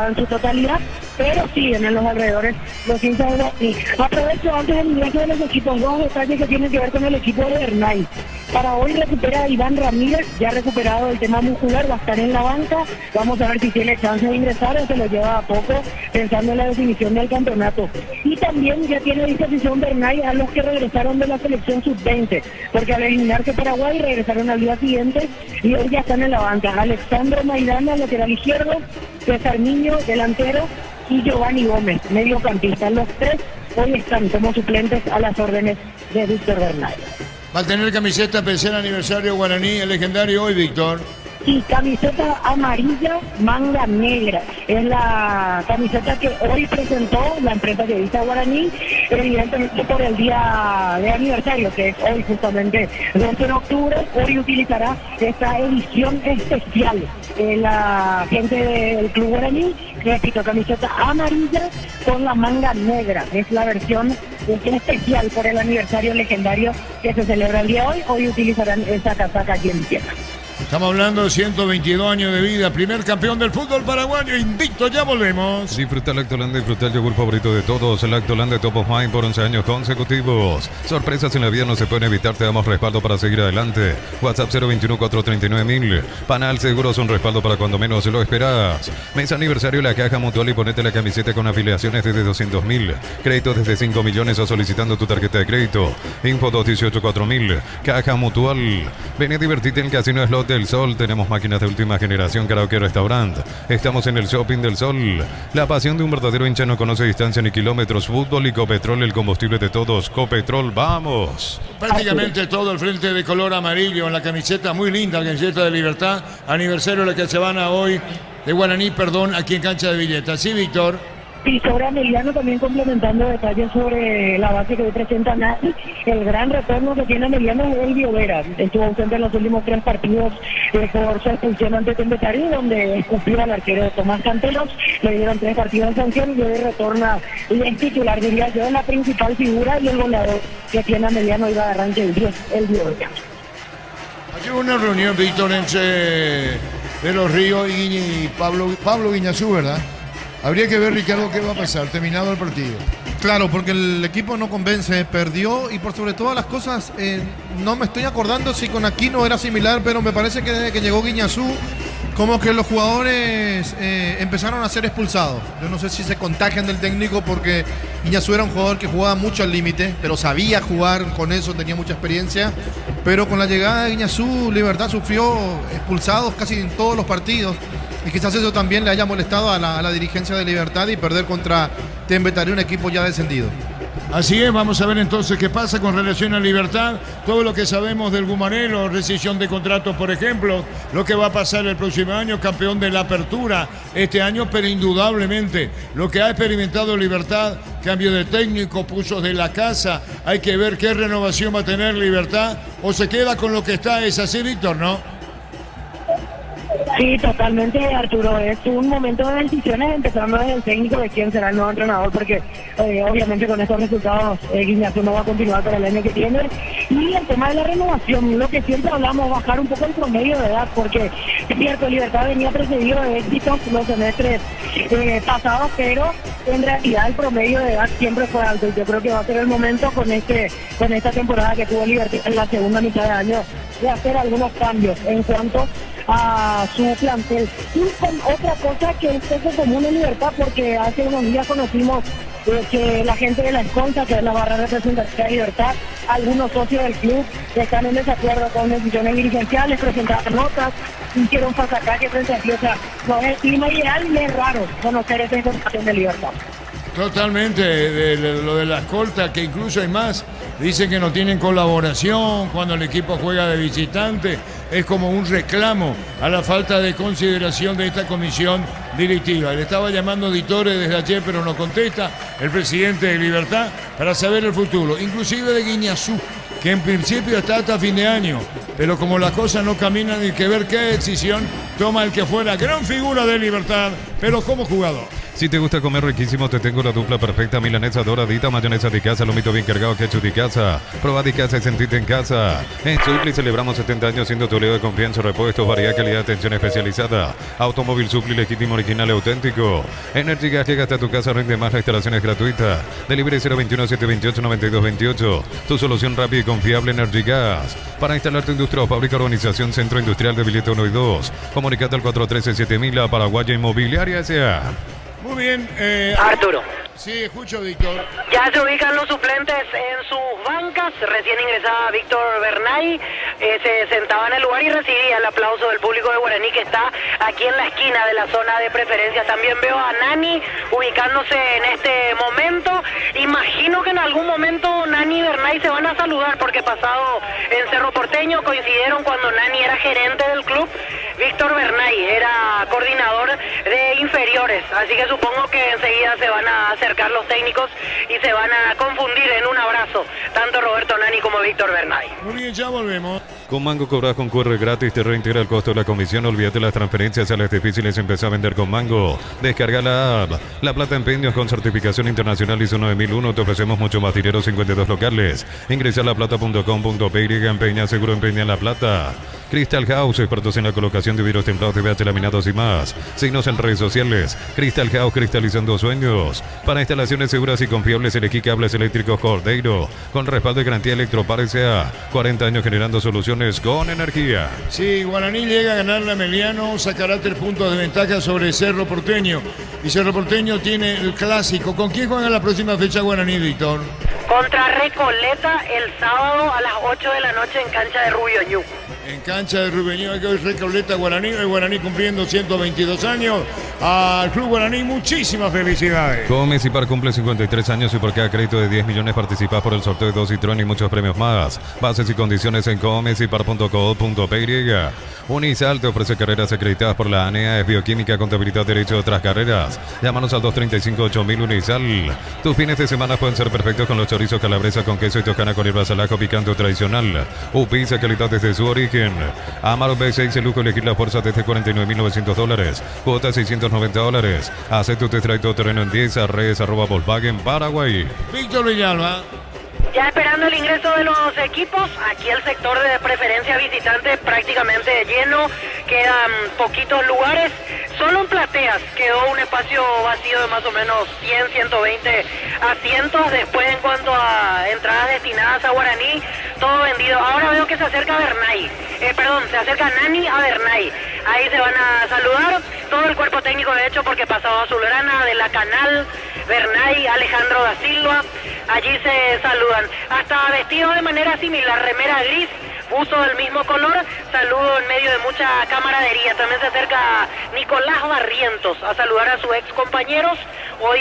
en su totalidad, pero siguen en los alrededores los hinchas de Guaraní. Aprovecho antes del ingreso de los equipos, dos detalles que tienen que ver con el equipo de Bernay. Para hoy recupera a Iván Ramírez, ya recuperado del tema muscular, va a estar en la banca. Vamos a ver si tiene chance de ingresar o se lo lleva a poco, pensando en la definición del campeonato. Y también ya tiene a disposición Bernay a los que regresaron de la selección sub-20, porque al eliminarse Paraguay regresaron al día siguiente y hoy ya están en la banca. Alexandro Maidana, lateral izquierdo, César Niño, delantero, y Giovanni Gómez, mediocampista. Los tres hoy están como suplentes a las órdenes de Víctor Bernay. Va a tener camiseta especial aniversario Guaraní, el legendario hoy, Víctor. Y camiseta amarilla, manga negra. Es la camiseta que hoy presentó la empresa que viste a Guaraní, evidentemente por el día de aniversario, que es hoy justamente 12 de octubre. Hoy utilizará esta edición especial. La gente del Club Guaraní, repito, camiseta amarilla con la manga negra. Es la versión especial por el aniversario legendario que se celebra el día de hoy. Hoy utilizarán esa casaca aquí en tierra. Estamos hablando de 122 años de vida, primer campeón del fútbol paraguayo, invicto, ya volvemos. Disfruta Lactoland, disfruta el yogur favorito de todos, el Lactoland de Top of Mind por 11 años consecutivos. Sorpresas en la vida no se pueden evitar, te damos respaldo para seguir adelante. WhatsApp 021-439-1000. Panal Seguros, un respaldo para cuando menos lo esperas. Mes aniversario la Caja Mutual y ponete la camiseta con afiliaciones desde 200.000. Créditos desde 5 millones o solicitando tu tarjeta de crédito. Info 218-4000. Caja Mutual. Ven y divertite en Casino Slot del Sol. Tenemos máquinas de última generación, karaoke, restaurante. Estamos en el Shopping del Sol. La pasión de un verdadero hincha no conoce distancia ni kilómetros. Fútbol y Copetrol, el combustible de todos. Copetrol, vamos. Prácticamente todo el frente de color amarillo en la camiseta, muy linda, la camiseta de Libertad. Aniversario de la que se van a hoy de Guaraní, aquí en cancha de Villeta. Sí, Víctor. Y sobre Ameliano también complementando detalles sobre la base que hoy presenta Nati. El gran retorno que tiene Ameliano es Elvio Vera. Estuvo ausente en los últimos 3 partidos por su expulsión ante Tembetarí, donde escupió al arquero Tomás Canteros. Le dieron 3 partidos de sanción y hoy retorna y es titular, diría yo, la principal figura y el goleador que tiene Ameliano iba de arranque el 10, Elvio Vera. Aquí hubo una reunión, Víctor, entre de los Ríos y Pablo Guiñazú, ¿verdad? Habría que ver, Ricardo, qué va a pasar terminado el partido. Claro, porque el equipo no convence, perdió y por sobre todas las cosas, no me estoy acordando si con Aquino era similar, pero me parece que desde que llegó Guiñazú, como que los jugadores empezaron a ser expulsados. Yo no sé si se contagian del técnico porque Guiñazú era un jugador que jugaba mucho al límite, pero sabía jugar con eso, tenía mucha experiencia. Pero con la llegada de Guiñazú, Libertad sufrió expulsados casi en todos los partidos. Y quizás eso también le haya molestado a la dirigencia de Libertad y perder contra Tembetarí, un equipo ya descendido. Así es, vamos a ver entonces qué pasa con relación a Libertad, todo lo que sabemos del Gumarelo, rescisión de contratos, por ejemplo, lo que va a pasar el próximo año, campeón de la apertura este año, pero indudablemente lo que ha experimentado Libertad, cambio de técnico, pusos de la casa, hay que ver qué renovación va a tener Libertad, o se queda con lo que está, es así, Víctor, ¿no? Sí, totalmente, Arturo. Es un momento de decisiones, empezando desde el técnico de quién será el nuevo entrenador, porque obviamente con estos resultados Guiñazú no va a continuar para el año que viene. Y el tema de la renovación, lo que siempre hablamos, bajar un poco el promedio de edad, porque es cierto, Libertad venía precedido de éxitos los semestres pasados, pero en realidad el promedio de edad siempre fue alto. Y yo creo que va a ser el momento con esta temporada que tuvo Libertad en la segunda mitad de año de hacer algunos cambios en cuanto a su plantel. Y con otra cosa que es poco común en Libertad, porque hace unos días conocimos que la gente de la Esconza, que es la barra representativa de Libertad, algunos socios del club están en desacuerdo con decisiones dirigenciales, presentaron notas, hicieron pasacalle frente a Fiosa. No es el clima ideal y es raro conocer esa información de Libertad. Totalmente, de lo de la escolta, que incluso hay más, dicen que no tienen colaboración cuando el equipo juega de visitante, es como un reclamo a la falta de consideración de esta comisión directiva. Le estaba llamando auditores desde ayer, pero no contesta el presidente de Libertad para saber el futuro, inclusive de Guiñazú, que en principio está hasta fin de año, pero como las cosas no caminan, hay que ver qué decisión toma el que fuera gran figura de Libertad, pero como jugador. Si te gusta comer riquísimo, te tengo la dupla perfecta. Milanesa doradita, mayonesa de casa, lomito bien cargado, ketchup de casa. Probá de casa y sentite en casa. En Supli celebramos 70 años siendo tu leo de confianza, repuestos, variedad, calidad, atención especializada. Automóvil Supli, legítimo, original, auténtico. Energy Gas llega hasta tu casa, rinde más, la instalación es gratuita. Delivery 021-728-9228. Tu solución rápida y confiable, Energy Gas. Para instalar tu industria o fábrica, organización, centro industrial de billete 1 y 2. Comunicate al 413-7000, la Paraguaya Inmobiliaria S.A. Muy bien. Arturo. Sí, escucho, Víctor. Ya se ubican los suplentes en sus bancas. Recién ingresaba Víctor Bernay. Se sentaba en el lugar y recibía el aplauso del público de Guaraní, que está aquí en la esquina de la zona de preferencias. También veo a Nani ubicándose en este momento. Imagino que en algún momento Nani y Bernay se van a saludar, porque pasado en Cerro Porteño coincidieron cuando Nani era gerente del club. Víctor Bernay era coordinador de inferiores, así que supongo que enseguida se van a acercar los técnicos y se van a confundir en un abrazo, tanto Roberto Nani como Víctor Bernay. Muy bien, ya volvemos. Con Mango cobras con QR gratis, te reintegra el costo de la comisión. Olvídate las transferencias a las difíciles, empezá a vender con Mango. Descarga la app. La Plata Empeños con certificación internacional ISO 9001. Te ofrecemos mucho más dinero, 52 locales. Ingresa a laplata.com.py, empeña, seguro empeña La Plata. Crystal House, expertos en la colocación de vidrios templados, TVH, laminados y más. Signos en redes sociales. Crystal House, cristalizando sueños. Para instalaciones seguras y confiables, elegí cables eléctricos Cordeiro. Con respaldo y garantía Electropar S.A. 40 años generando soluciones con energía. Sí, Guaraní llega a ganarle a Meliano, sacará 3 puntos de ventaja sobre Cerro Porteño. Y Cerro Porteño tiene el clásico. ¿Con quién juega la próxima fecha Guaraní, Víctor? Contra Recoleta el sábado a las 8 de la noche en cancha de Rubio Ñu. En cancha de Rubeño, hay que ver Recoleta Guaraní. El Guaraní cumpliendo 122 años. Al Club Guaraní, muchísimas felicidades. Gómez y Par cumple 53 años y por cada crédito de 10 millones participás por el sorteo de 2 Citroën y muchos premios más. Bases y condiciones en gomezipar.co.py. Unisal te ofrece carreras acreditadas por la ANEA, es bioquímica, contabilidad, derecho de otras carreras. Llámanos al 235-8000 Unisal. Tus fines de semana pueden ser perfectos con los chorizos calabresa con queso y toscana con hierbas al ajo picante o tradicional. Pizza, calidad desde su origen. Amaro B6, el lujo elegir la fuerza desde $49,900. Cuota $690. Haz tu test drive todo terreno en 10 a redes @Volkswagen Paraguay. Víctor Villalba. Ya esperando el ingreso de los equipos, aquí el sector de preferencia visitante prácticamente lleno, quedan poquitos lugares, solo en plateas quedó un espacio vacío de más o menos 100, 120 asientos. Después, en cuanto a entradas destinadas a Guaraní, todo vendido. Ahora veo que se acerca Bernay, se acerca Nani a Bernay. Ahí se van a saludar todo el cuerpo técnico, de hecho, porque pasaba Azulgrana, de la Canal, Bernay, Alejandro da Silva. Allí se saludan, hasta vestido de manera similar, remera gris, buzo del mismo color, saludo en medio de mucha camaradería. También se acerca Nicolás Barrientos a saludar a sus ex compañeros. Hoy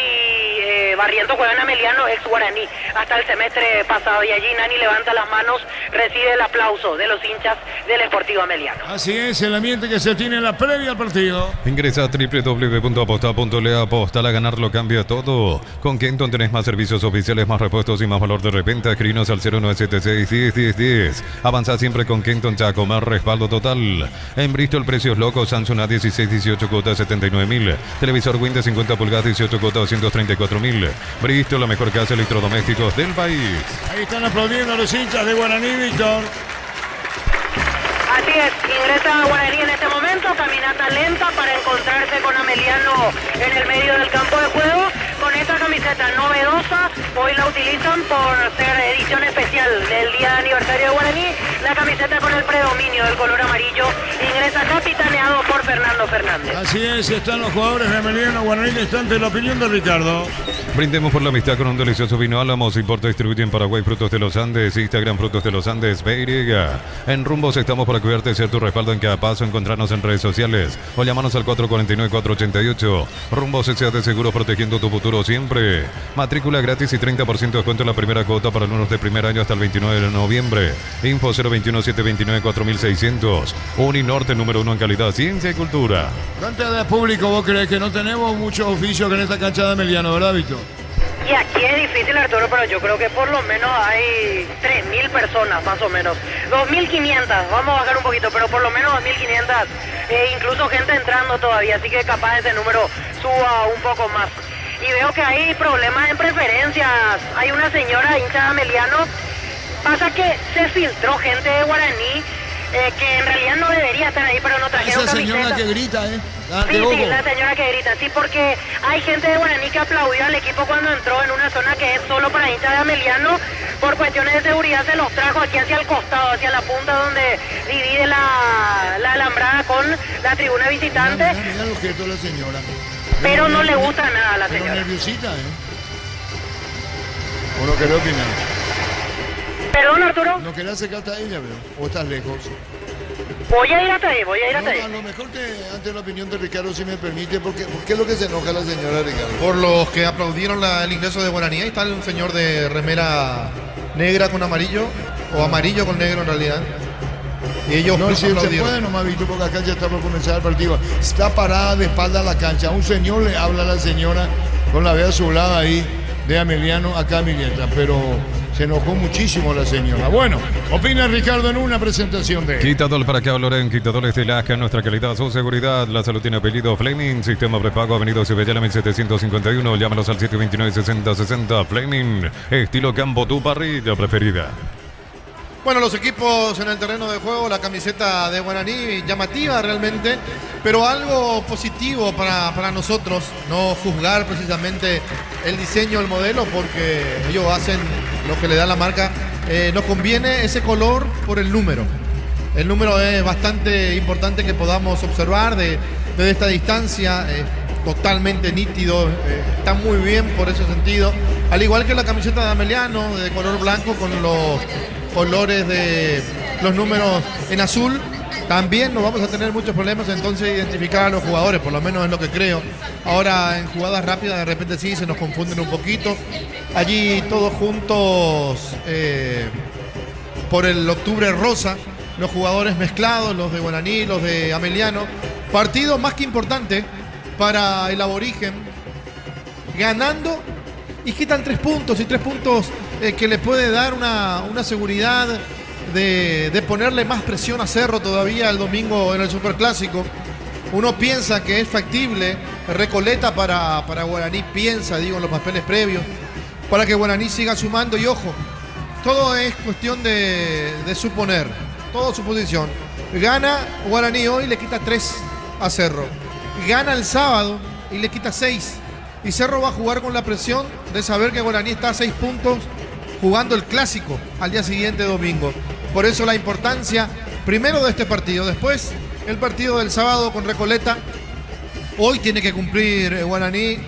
Barrientos juega en Ameliano, ex Guaraní, hasta el semestre pasado, y allí Nani levanta las manos, recibe el aplauso de los hinchas del Sportivo Ameliano. Así es, el ambiente que se tiene en la previa al partido. Ingresa a www.aposta.le, apostar a ganar lo cambia todo. Con Kenton tenés más servicios oficiales, más repuestos y más valor de reventa. Escribinos al 0976-101010. Avanza siempre con Kenton Chaco, más respaldo total. En Bristol, precios locos. Samsung A16 18 cuotas 79.000. Televisor Windows 50 pulgadas 18 cuotas 234.000. Bristol, la mejor casa de electrodomésticos del país. Ahí están aplaudiendo a los hinchas de Guaraní, Víctor. Así es, ingresa a Guaraní en este momento, caminata lenta para encontrarse con Ameliano en el medio del campo de juego. Con esta camiseta novedosa, hoy la utilizan por ser edición especial del día de aniversario de Guaraní. La camiseta con el predominio del color amarillo ingresa capitaneado por Fernando Fernández. Así es, están los jugadores de Ameliano Guaraní distante de la opinión de Ricardo. Brindemos por la amistad con un delicioso vino Álamos. Importa, distribuye en Paraguay Frutos de los Andes. Instagram Frutos de los Andes BY. En Rumbos estamos para cuidarte y ser tu respaldo en cada paso. Encontrarnos en redes sociales o llamarnos al 449-488. Rumbos S.A. de Seguros, protegiendo tu futuro siempre. Matrícula gratis y 30% de descuento en la primera cuota para alumnos de primer año hasta el 29 de noviembre. Info 021-729-4600. Uninorte, número 1 en calidad, ciencia y cultura. ¿Cuánta de público vos crees que no tenemos muchos oficios que en esta cancha de Ameliano, verdad, Víctor? Y aquí es difícil, Arturo, pero yo creo que por lo menos hay 3.000 personas, más o menos. 2.500, vamos a bajar un poquito, pero por lo menos 2.500, incluso gente entrando todavía, así que capaz ese número suba un poco más. Y veo que hay problemas en preferencias. Hay una señora hincha de Ameliano. Pasa que se filtró gente de Guaraní, que en realidad no debería estar ahí, pero no trajeron Esa señora camisetas. que grita, ¿eh? Sí, la señora que grita, sí, porque hay gente de Guaraní que aplaudió al equipo cuando entró en una zona que es solo para hinchas de Ameliano. Por cuestiones de seguridad se los trajo aquí hacia el costado, hacia la punta donde divide la alambrada con la tribuna visitante. Mira lo que es la señora. Pero no le gusta nada a la Pero señora. nerviosita, ¿eh? ¿O no querés opinar? Perdón, Arturo, ¿No querés acercarte a ella, veo? ¿O estás lejos? voy a ir hasta ahí, voy a ir No, hasta a ahí. lo mejor que antes la opinión de Ricardo, si me permite, ¿por qué es lo que se enoja la señora Ricardo? Por los que aplaudieron el ingreso de Guaraní. Ahí está un señor de remera negra con amarillo, o amarillo con negro en realidad. Y ellos No, si se aplaudieron. puede nomás, Víctor, porque acá ya está por comenzar el partido. Está parada de espalda a la cancha. Un señor le habla a la señora con la vea azulada ahí de Ameliano acá a mi nieta, pero se enojó muchísimo la señora. Bueno, opina Ricardo en una presentación de... Quitador para que hablen, quitadores de Lasca, nuestra calidad, su seguridad, la salud tiene apellido Fleming, sistema prepago, Avenida Cibellana 1751, llámanos al 729-6060, Fleming, estilo campo, tu parrilla preferida. Bueno, los equipos en el terreno de juego, la camiseta de Guaraní, llamativa realmente, pero algo positivo para nosotros, no juzgar precisamente el diseño, el modelo, porque ellos hacen lo que le da la marca. Nos conviene ese color por el número. El número es bastante importante que podamos observar desde esta distancia, totalmente nítido, está muy bien por ese sentido. Al igual que la camiseta de Ameliano, de color blanco con los colores de los números en azul, también no vamos a tener muchos problemas entonces identificar a los jugadores, por lo menos es lo que creo. Ahora en jugadas rápidas de repente sí se nos confunden un poquito. Allí todos juntos por el octubre rosa, los jugadores mezclados, los de Guaraní, los de Ameliano. Partido más que importante para el aborigen, ganando y quitan 3 puntos, y 3 puntos que le puede dar una seguridad de ponerle más presión a Cerro todavía el domingo en el Superclásico. Uno piensa que es factible, Recoleta para Guaraní piensa, digo, en los papeles previos, para que Guaraní siga sumando. Y ojo, todo es cuestión de suponer, todo suposición. Gana Guaraní hoy, le quita 3 a Cerro. Gana el sábado y le quita 6. Y Cerro va a jugar con la presión de saber que Guaraní está a 6 puntos jugando el clásico al día siguiente, domingo. Por eso la importancia primero de este partido, después el partido del sábado con Recoleta. Hoy tiene que cumplir Guaraní.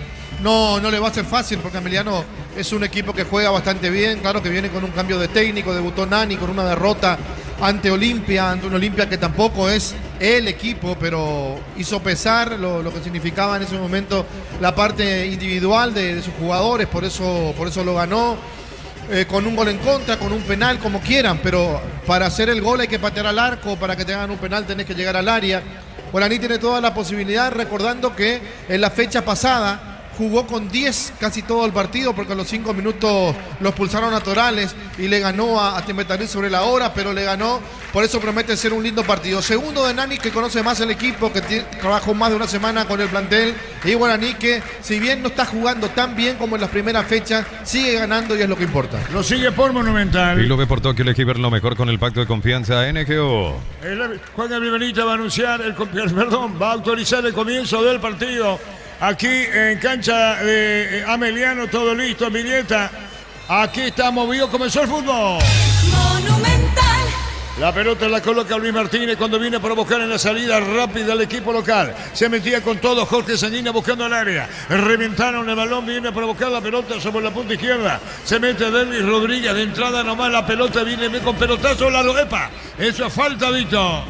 No le va a ser fácil porque Ameliano es un equipo que juega bastante bien. Claro que viene con un cambio de técnico, debutó Nani con una derrota ante Olimpia, ante un Olimpia que tampoco es el equipo, pero hizo pesar lo que significaba en ese momento la parte individual de sus jugadores, por eso lo ganó. Con un gol en contra, con un penal, como quieran, pero para hacer el gol hay que patear al arco, para que te hagan un penal tenés que llegar al área. Guaraní tiene toda la posibilidad, recordando que en la fecha pasada jugó con 10 casi todo el partido, porque a los 5 minutos los pulsaron a Torales y le ganó a Timbetarí sobre la hora, pero le ganó, por eso promete ser un lindo partido. Segundo de Nani, que conoce más el equipo, que trabajó más de una semana con el plantel, y Guaraní que si bien no está jugando tan bien como en las primeras fechas, sigue ganando y es lo que importa. Lo sigue por Monumental. Y lo ve por Tokio, elegí ver lo mejor con el pacto de confianza NGO. Juan Gabriel Benítez va a anunciar, va a autorizar el comienzo del partido. Aquí en cancha de Ameliano, todo listo, Milieta. Aquí está movido, comenzó el fútbol. Monumental. La pelota la coloca Luis Martínez cuando viene a provocar en la salida rápida al equipo local. Se metía con todo Jorge Sanguina buscando el área. Reventaron el balón, viene a provocar la pelota sobre la punta izquierda. Se mete Denis Rodríguez de entrada nomás, la pelota viene con pelotazo, la loepa. Eso es falta, Víctor.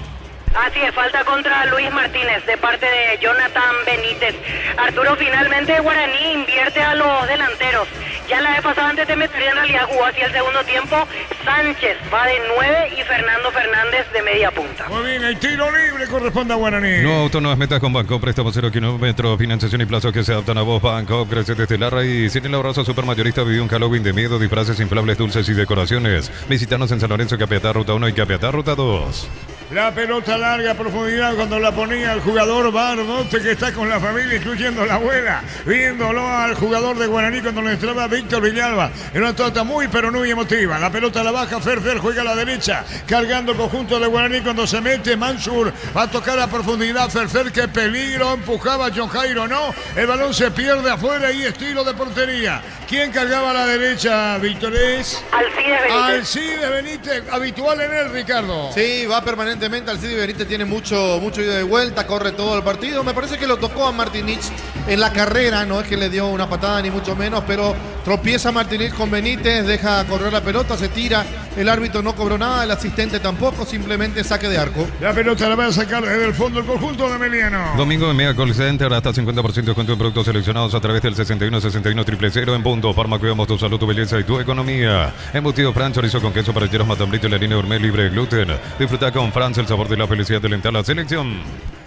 Así es, falta contra Luis Martínez de parte de Jonathan Benítez. Arturo, finalmente Guaraní invierte a los delanteros. Ya la vez pasada antes de meter en realidad jugó hacia el segundo tiempo. Sánchez va de 9 y Fernando Fernández de media punta. Muy bien, el tiro libre corresponde a Guaraní. No auto, no es metas con Banco, préstamo 0 kilómetros, financiación y plazos que se adaptan a vos. Banco, crece desde la raíz. En el abrazo supermayorista vivió un Halloween de miedo, disfraces inflables, dulces y decoraciones. Visítanos en San Lorenzo, Capiatá, Ruta 1 y Capiatá, Ruta 2. La pelota larga a profundidad cuando la ponía el jugador Bardote, que está con la familia, incluyendo la abuela, viéndolo al jugador de Guaraní cuando le entraba Víctor Villalba. En una tota muy pero muy emotiva. La pelota la baja, Ferfer juega a la derecha, cargando el conjunto de Guaraní cuando se mete Mansur. Va a tocar a profundidad Ferfer, qué peligro, empujaba John Jairo, no. El balón se pierde afuera y estilo de portería. ¿Quién cargaba a la derecha, Víctor? Es Alcides Benítez. Alcides Benítez, habitual en él, Ricardo. Sí, va permanentemente. Alcides Benítez tiene mucho ida y vuelta, corre todo el partido. Me parece que lo tocó a Martinich en la carrera, no es que le dio una patada ni mucho menos, pero tropieza Martinich con Benítez, deja correr la pelota, se tira. El árbitro no cobró nada, el asistente tampoco, simplemente saque de arco. La pelota la va a sacar desde el fondo el conjunto de Emiliano. Domingo en Mega Call Center, hasta 50% descuento en productos seleccionados a través del 61-61-000 en punto. Farma, cuidamos tu salud, tu belleza y tu economía. Embutido Fran, chorizo con queso para llenos matambrito y la harina gourmet libre de gluten. Disfruta con Franz el sabor de la felicidad de alentar la selección.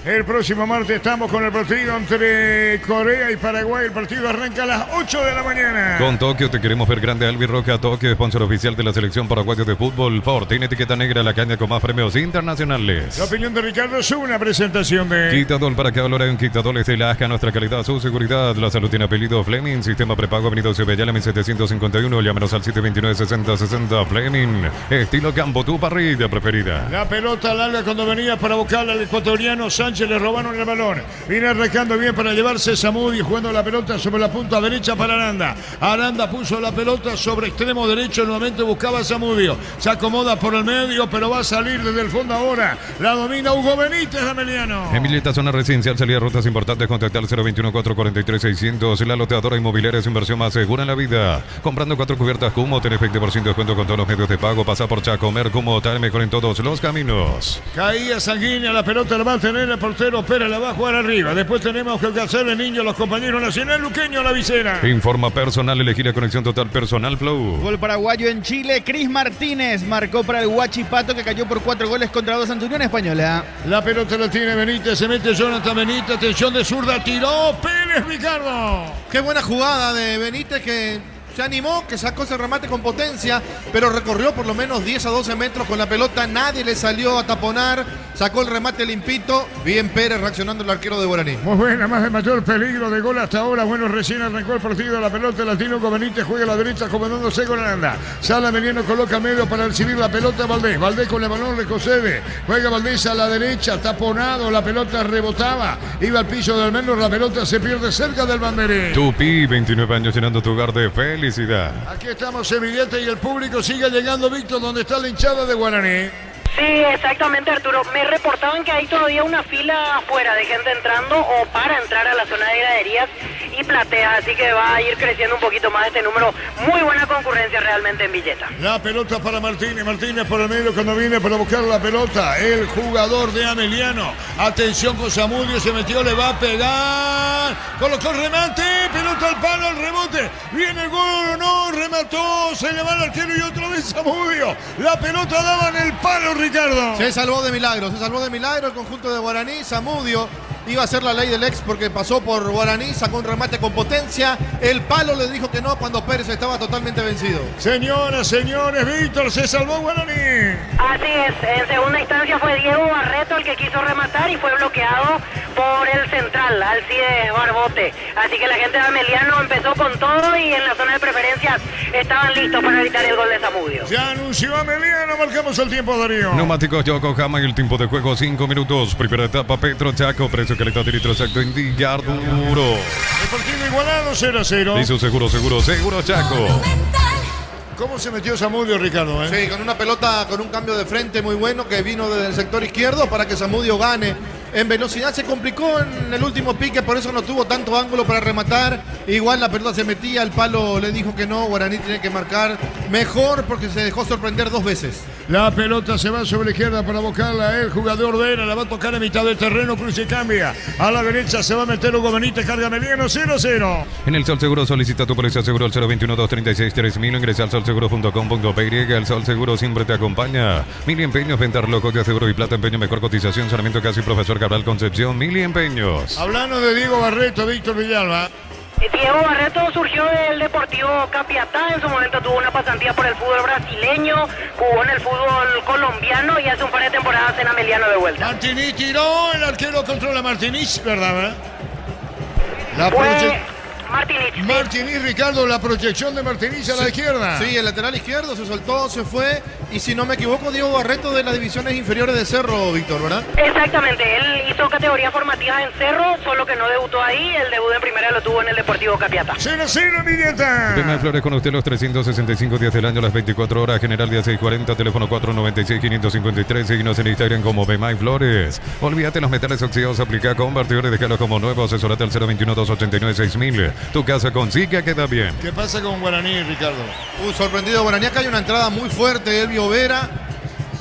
El próximo martes estamos con el partido entre Corea y Paraguay. El partido arranca a las 8 de la mañana. Con Tokio te queremos ver grande. Albi Roca Tokio, sponsor oficial de la selección paraguaya de fútbol. Ford tiene etiqueta negra, la caña con más premios internacionales. La opinión de Ricardo es una presentación de Quitadol, para que valore un Quitadol es de la ASCA, nuestra calidad, su seguridad. La salud tiene apellido Fleming, sistema prepago, avenida Cebellala 1751. Llámenos al 729-6060 Fleming. Estilo campo, tu parrilla preferida. La pelota larga cuando venía para buscarla al ecuatoriano Sánchez, le robaron el balón. Viene arrancando bien para llevarse Samudi, jugando la pelota sobre la punta derecha para Aranda. Aranda puso la pelota sobre extremo derecho, nuevamente buscaba a Samudio. Se acomoda por el medio, pero va a salir desde el fondo ahora. La domina Hugo Benítez de Emiliano. En Villeta, zona residencial, salida de rutas importantes, contactar al 021-443-600. La loteadora inmobiliaria es inversión más segura en la vida. Comprando 4 cubiertas Cumo, tenés 20% de descuento con todos los medios de pago. Pasa por Chacomer, Cumo, tal mejor en todos los caminos. Caía sanguínea, la pelota la va a tener el portero Pérez, la va a jugar arriba. Después tenemos que hacer el niño, los compañeros Nacional Luqueño a la visera. Informa personal, elegir la conexión total personal Flow. Gol paraguayo en Chile, Cris Martínez marcó para el Huachipato, que cayó por 4 goles contra 2 ante Unión Española. La pelota la tiene Benítez, se mete Jonathan Benítez, atención de zurda, tiró Pérez, Ricardo. Qué buena jugada de Benítez, que se animó, que sacó ese remate con potencia, pero recorrió por lo menos 10 a 12 metros con la pelota, nadie le salió a taponar, sacó el remate limpito. Bien Pérez reaccionando el arquero de Guaraní. Muy buena, más de mayor peligro de gol hasta ahora. Bueno, recién arrancó el partido, la pelota latino con Benítez, juega a la derecha acomodándose con Aranda. Sala Emiliano, coloca al medio para recibir la pelota Valdés. Valdés con el balón retrocede, juega Valdés a la derecha, taponado, la pelota rebotaba, iba al piso del menos, la pelota se pierde cerca del banderín. Tupi, 29 años llenando tu hogar de felicidad. Aquí estamos en Villeta y el público sigue llegando, Víctor, donde está la hinchada de Guaraní. Sí, exactamente, Arturo. Me reportaban que hay todavía una fila afuera de gente entrando o para entrar a la zona de graderías y plateas, así que va a ir creciendo un poquito más este número. Muy buena concurrencia realmente en Villeta. La pelota para Martínez, Martínez por el medio cuando viene para buscar la pelota. El jugador de Emiliano. Atención con Samudio, se metió, le va a pegar. Colocó el remate, pelota al palo, el rebote. Viene el gol o no, remató, se le va al arquero y otra vez Samudio. La pelota daba en el palo, Ricardo. Se salvó de milagro el conjunto de Guaraní. Samudio iba a ser la ley del ex porque pasó por Guaraní, sacó un remate con potencia. El palo le dijo que no cuando Pérez estaba totalmente vencido. Señoras, señores, Víctor, se salvó Guaraní. Así es, en segunda instancia fue Diego Barreto el que quiso rematar y fue bloqueado por el central, Alcides Barbote. Así que la gente de Emiliano empezó con todo y en la zona de preferencias estaban listos para evitar el gol de Samudio. Ya anunció Emiliano, marcamos el tiempo, Darío. Neumáticos Yokohama y el tiempo de juego 5 minutos. Primera etapa Petro Chaco, precio calidad de litro exacto en Duro. El partido igualado 0-0. Hizo seguro Chaco. ¿Cómo se metió Samudio, Ricardo? Sí, con una pelota, con un cambio de frente muy bueno que vino desde el sector izquierdo para que Samudio gane En velocidad se complicó en el último pique, por eso no tuvo tanto ángulo para rematar. Igual la pelota se metía, el palo le dijo que no, Guaraní tiene que marcar mejor porque se dejó sorprender 2 veces. La pelota se va sobre la izquierda para buscarla. El jugador Vera la va a tocar a mitad del terreno, cruce y cambia. A la derecha se va a meter Hugo Benítez, carga Meliano, 0-0. En el Sol Seguro solicita tu póliza seguro al 021-236-3000. Ingresa al solseguro.com.py. El Sol Seguro siempre te acompaña. Mili Empeños, venta loco de seguro y plata, empeño, mejor cotización, Sarmiento Casi, Profesor Cabral Concepción, Mili Empeños. Hablando de Diego Barreto, Víctor Villalba. Diego Barreto surgió del Deportivo Capiatá, en su momento tuvo una pasantía por el fútbol brasileño, jugó en el fútbol colombiano y hace un par de temporadas en Ameliano de vuelta. Martínez tiró, el arquero controla Martínez, ¿verdad? Martínez, Ricardo, la proyección de Martínez a la izquierda. Sí, el lateral izquierdo se soltó, se fue. Y si no me equivoco, Diego Barreto de las divisiones inferiores de Cerro, Víctor, ¿verdad? Exactamente, él hizo categorías formativas en Cerro, solo que no debutó ahí. El debut en primera lo tuvo en el Deportivo Capiatá. 0-0, Milleta. Tema de Flores con usted los 365 días del año, las 24 horas. General día 640, teléfono 496-553. Síguenos en Instagram como Bemay Flores. Olvídate los metales oxidados, aplica convertidor y déjalo como nuevo. Asesorate al 021-289-6000. Tu casa con Zika queda bien. ¿Qué pasa con Guaraní, Ricardo? Sorprendido Guaraní. Acá hay una entrada muy fuerte, Elvio Vera.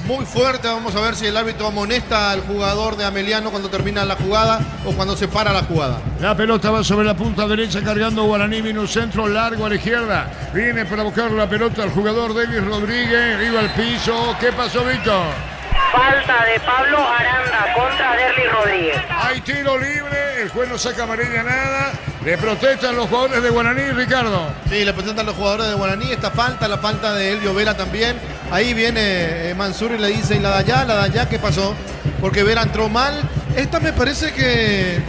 Muy fuerte. Vamos a ver si el árbitro amonesta al jugador de Ameliano cuando termina la jugada o cuando se para la jugada. La pelota va sobre la punta derecha cargando Guaraní. Vino un centro largo a la izquierda. Viene para buscar la pelota el jugador David Rodríguez. Iba al piso. ¿Qué pasó, Víctor? Falta de Pablo Aranda contra Derly Rodríguez. Hay tiro libre, el juez no saca amarilla nada. Le protestan los jugadores de Guaraní, Ricardo. Sí, le presentan los jugadores de Guaraní esta falta, la falta de Elvio Vera también. Ahí viene Mansur y le dice, ¿y la de allá qué pasó? Porque Vera entró mal. Esta me parece que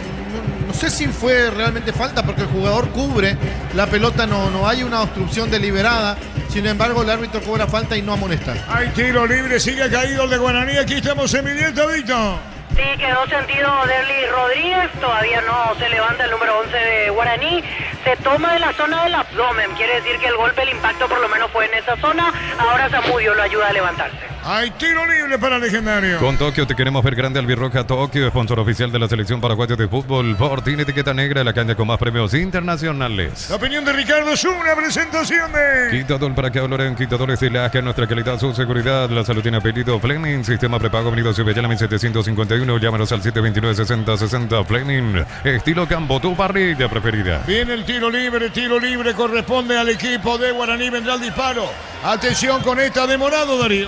no sé si fue realmente falta porque el jugador cubre la pelota, no hay una obstrucción deliberada. Sin embargo, el árbitro cobra falta y no amonesta. Hay tiro libre, sigue caído el de Guaraní. Aquí estamos en Milleta, Víctor. Sí, quedó sentido Derly Rodríguez, todavía no se levanta el número 11 de Guaraní, se toma de la zona del abdomen, quiere decir que el golpe, el impacto por lo menos fue en esa zona, ahora Zamudio lo ayuda a levantarse. Hay tiro libre para el Legendario. Con Tokio te queremos ver grande, Albirroja Tokio, sponsor oficial de la selección paraguaya de fútbol. Por ti, etiqueta negra, la caña con más premios internacionales. La opinión de Ricardo es una presentación de Quitador, para que hablarán quitadores de la que nuestra calidad, su seguridad, la salud tiene apellido Fleming, sistema prepago, Avenida Ciudadela 1751, llámanos al 729-6060 Fleming, estilo campo, tu parrilla preferida. Viene el tiro libre, corresponde al equipo de Guaraní, vendrá el disparo. Atención con esta, demorado, Darío.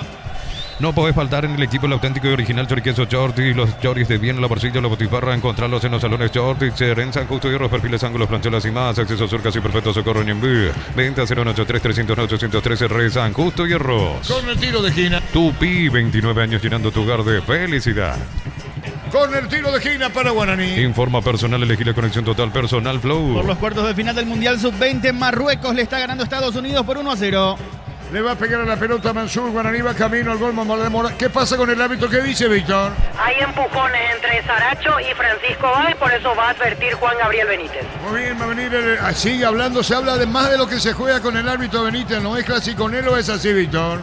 No podés faltar en el equipo el auténtico y original choriqueso Chortis, los choris de bien, la bolsilla, la botifarra, encontrarlos en los salones Chortis, en San Justo, Hierros, perfiles, ángulos, plancholas y más, acceso surcas y perfecto socorro en envío. Venta 083-309-813, Re San Justo, Hierros. Con el tiro de esquina. Tupi, 29 años llenando tu hogar de felicidad. Con el tiro de esquina para Guaraní. Informa personal, elegí la conexión total personal Flow. Por los cuartos de final del Mundial Sub-20, Marruecos le está ganando a Estados Unidos por 1-0. Le va a pegar a la pelota a Mansur, Guaraní va camino al gol. ¿Qué pasa con el árbitro? ¿Qué dice, Víctor? Hay empujones entre Saracho y Francisco Báez, por eso va a advertir Juan Gabriel Benítez. Muy bien, va a venir, sigue hablando, se habla de más de lo que se juega con el árbitro Benítez. ¿No es clásico con él o es así, Víctor?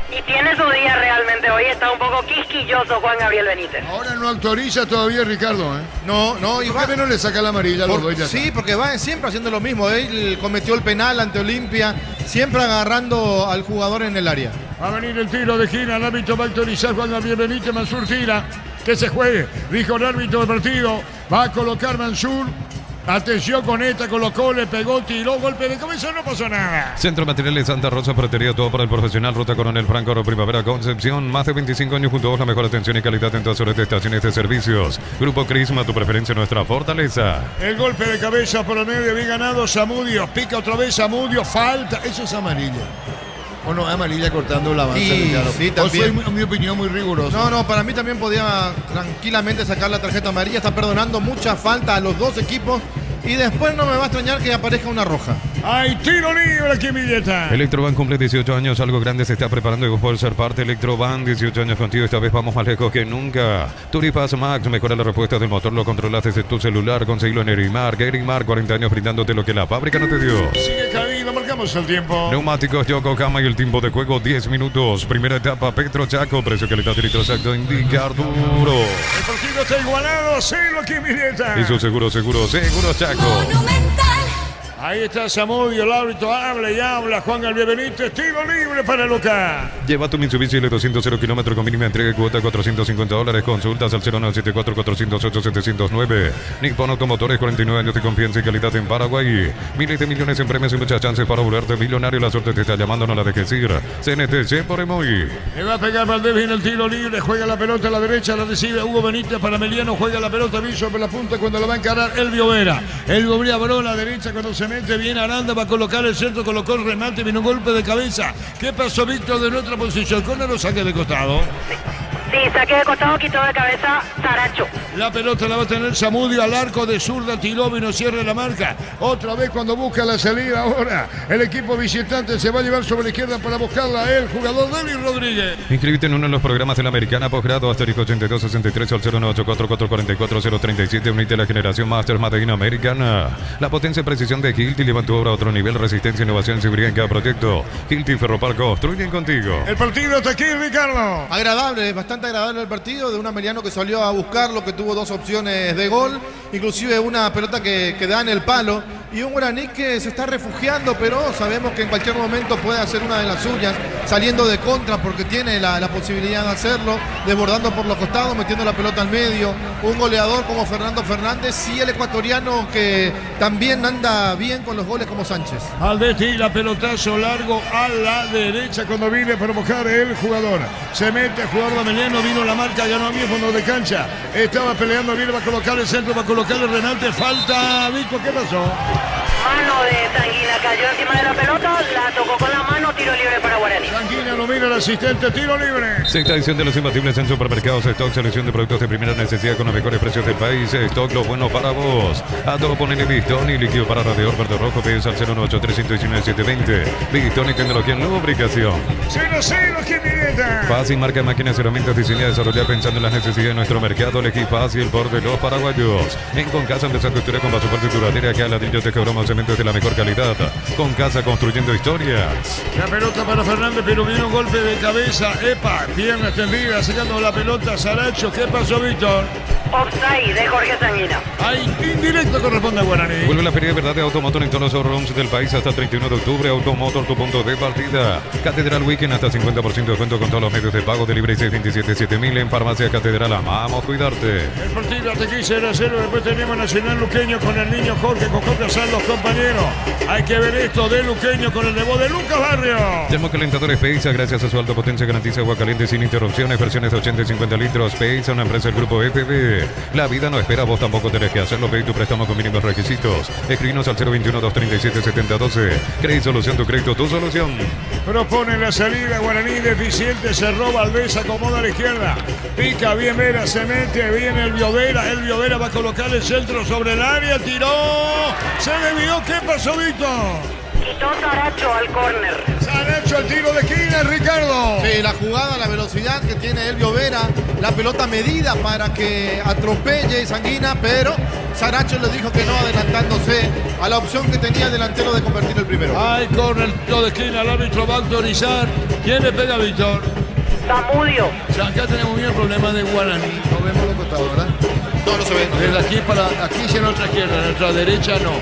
Y tiene su día realmente, hoy está un poco quisquilloso Juan Gabriel Benítez. Ahora no autoriza todavía Ricardo, ¿eh? No, y va. No le saca la amarilla a los dos. Sí, porque va siempre haciendo lo mismo. Él cometió el penal ante Olimpia, siempre agarrando al jugador en el área. Va a venir el tiro de esquina, el árbitro va a autorizar Juan Gabriel Benítez, Mansur tira. Que se juegue, dijo el árbitro del partido. Va a colocar Mansur. Atención con esta, colocó, le pegó, tiró, golpe de cabeza, no pasó nada. Centro Materiales Santa Rosa, Ferretería, todo para el profesional, Ruta Coronel Franco, Primavera, Concepción, más de 25 años junto a vos, la mejor atención y calidad en todas horas de estaciones de servicios. Grupo Crisma, tu preferencia, nuestra fortaleza. El golpe de cabeza por el medio, bien ganado, Zamudio, pica otra vez Zamudio, falta, eso es amarilla. O no, amarilla cortando la banda. Sí, también. Soy, en mi opinión, muy riguroso. No, para mí también podía tranquilamente sacar la tarjeta amarilla. Está perdonando mucha falta a los dos equipos. Y después no me va a extrañar que aparezca una roja. ¡Hay tiro libre aquí en Milleta! Electroban cumple 18 años, algo grande se está preparando y vos podés ser parte. Electroban, 18 años contigo, esta vez vamos más lejos que nunca. Turifaz Max, mejora la respuesta del motor, lo controlas desde tu celular, conseguilo en Erimar. Erimar, 40 años brindándote lo que la fábrica no te dio. Sigue caído, marcamos. Veamos el tiempo. Neumáticos Yokohama y el tiempo de juego 10 minutos. Primera etapa Petro Chaco, precio calidad y litro exacto indica Arturo. El partido está igualado, cero aquí Milieta. Y su seguro Chaco. Monumental. Ahí está Zamudio, el árbitro habla y habla. Juan Gabriel Benítez, tiro libre para Luca. Lleva tu Mitsubishi L200 0 kilómetros con mínima entrega y cuota $450. Consultas al 0974-408-709. Nippon Automotores, 49 años de confianza y calidad en Paraguay. Miles de millones en premios y muchas chances para volverte millonario. La suerte te está llamando, no la dejes ir. CNTC por Emoy. Le va a pegar Valdés, viene el tiro libre. Juega la pelota a la derecha, la recibe Hugo Benítez para Meliano. Juega la pelota, Viso por la punta cuando la va a encarar Elvio Vera. Elvio Vera abrió la derecha cuando se mete bien Aranda, va a colocar el centro, colocó el remate, vino un golpe de cabeza. ¿Qué pasó, Víctor, de nuestra posición? ¿Córner o saque de costado? Sí, saque de costado, quitó de cabeza Saracho. La pelota la va a tener Zamudio al arco de zurda, tiró, vino, cierre la marca. Otra vez cuando busca la salida ahora. El equipo visitante se va a llevar sobre la izquierda para buscarla el jugador Denis Rodríguez. Inscríbete en uno de los programas de la Americana Posgrado asterisco 8263 al 0984-444-037. Unite a la generación Master Made in Americana. La potencia y precisión de Hilti lleva tu obra a otro nivel. Resistencia, innovación, seguridad en cada proyecto. Hilti y Ferropar construyen contigo. El partido está aquí, Ricardo. Agradable, bastante agradable el partido de un Ameliano que salió a buscarlo, que tuvo dos opciones de gol, inclusive una pelota que da en el palo, y un Guaraní que se está refugiando, pero sabemos que en cualquier momento puede hacer una de las suyas, saliendo de contra porque tiene la posibilidad de hacerlo, desbordando por los costados, metiendo la pelota al medio, un goleador como Fernando Fernández y el ecuatoriano que también anda bien con los goles como Sánchez. Aldetti, la pelotazo largo a la derecha cuando viene a provocar el jugador. Se mete el jugador Ameliano, vino la marca, ganó a bien fondo de cancha. Estaba peleando bien, va a colocar el centro, va a colocar el remate. Falta, Víctor, ¿qué pasó? Mano de Sanguina, cayó encima de la pelota, la tocó con la mano, tiro libre para Guaraní. Sanguina lo mira el asistente, tiro libre. Sexta edición de los imbatibles en supermercados Stock, selección de productos de primera necesidad con los mejores precios del país. Stock, lo bueno para vos. A todo ponele Bistoni y líquido para radiador verde rojo, pides al 0983-119-720. Bistoni, tecnología en lubricación. 0-0, ¿quién directa? Fácil, marca máquinas y herramientas diseñadas y desarrolladas pensando en las necesidades de nuestro mercado. Elegí fácil por de los paraguayos. En Concasa empezar tu historia con pasaporte duradera, que a ladrillo te quebramos cementos de la mejor calidad. Concasa, construyendo historias. La pelota para Fernández, pero viene un golpe de cabeza. Epa, pierna extendida, sacando la pelota Saracho. ¿Qué pasó, Víctor? Offside de Jorge Sanguina. Ahí, indirecto corresponde a Guaraní. Vuelve la feria de verdad de Automotor en todos los showrooms del país hasta el 31 de octubre. Automotor, tu punto de partida. Catedral Weekend, hasta 50% de descuento con todos los medios de pago. Delivery 627-7000 en Farmacia Catedral. Amamos cuidarte. El partido hasta aquí 0-0. Después tenemos Nacional Luqueño con el niño Jorge, con Jorge Sal, los compañeros. Hay que ver esto de Luqueño con el debut de Lucas Barrio. Termocalentadores Peiza, gracias a su alta potencia, garantiza agua caliente sin interrupciones. Versiones de 80 y 50 litros. Peiza, una empresa del grupo EPB. La vida no espera, vos tampoco tenés que hacerlo. Pedí tu préstamo con mínimos requisitos. Escribinos al 021-237-7012. Crédito Solución, tu crédito, tu solución. Propone la salida, Guaraní deficiente, cerró Valdés, acomoda a la izquierda. Pica bien Vera, se mete, viene el Viovera va a colocar el centro sobre el área, tiró, se desvió, ¿qué pasó, Víctor? Quitó Saracho al córner. Saracho al tiro de esquina, Ricardo. Sí, la jugada, la velocidad que tiene Elvio Vera, la pelota medida para que atropelle Sanguina, pero Saracho le dijo que no, adelantándose a la opción que tenía el delantero de convertir el primero. Ay, córner, tiro de esquina, el árbitro va a autorizar. ¿Quién le pega a Víctor? Zamudio. O sea, acá tenemos bien el problema de Guaraní. No vemos los costados, ¿verdad? No se ve. Desde aquí para aquí es en nuestra izquierda, en nuestra derecha no.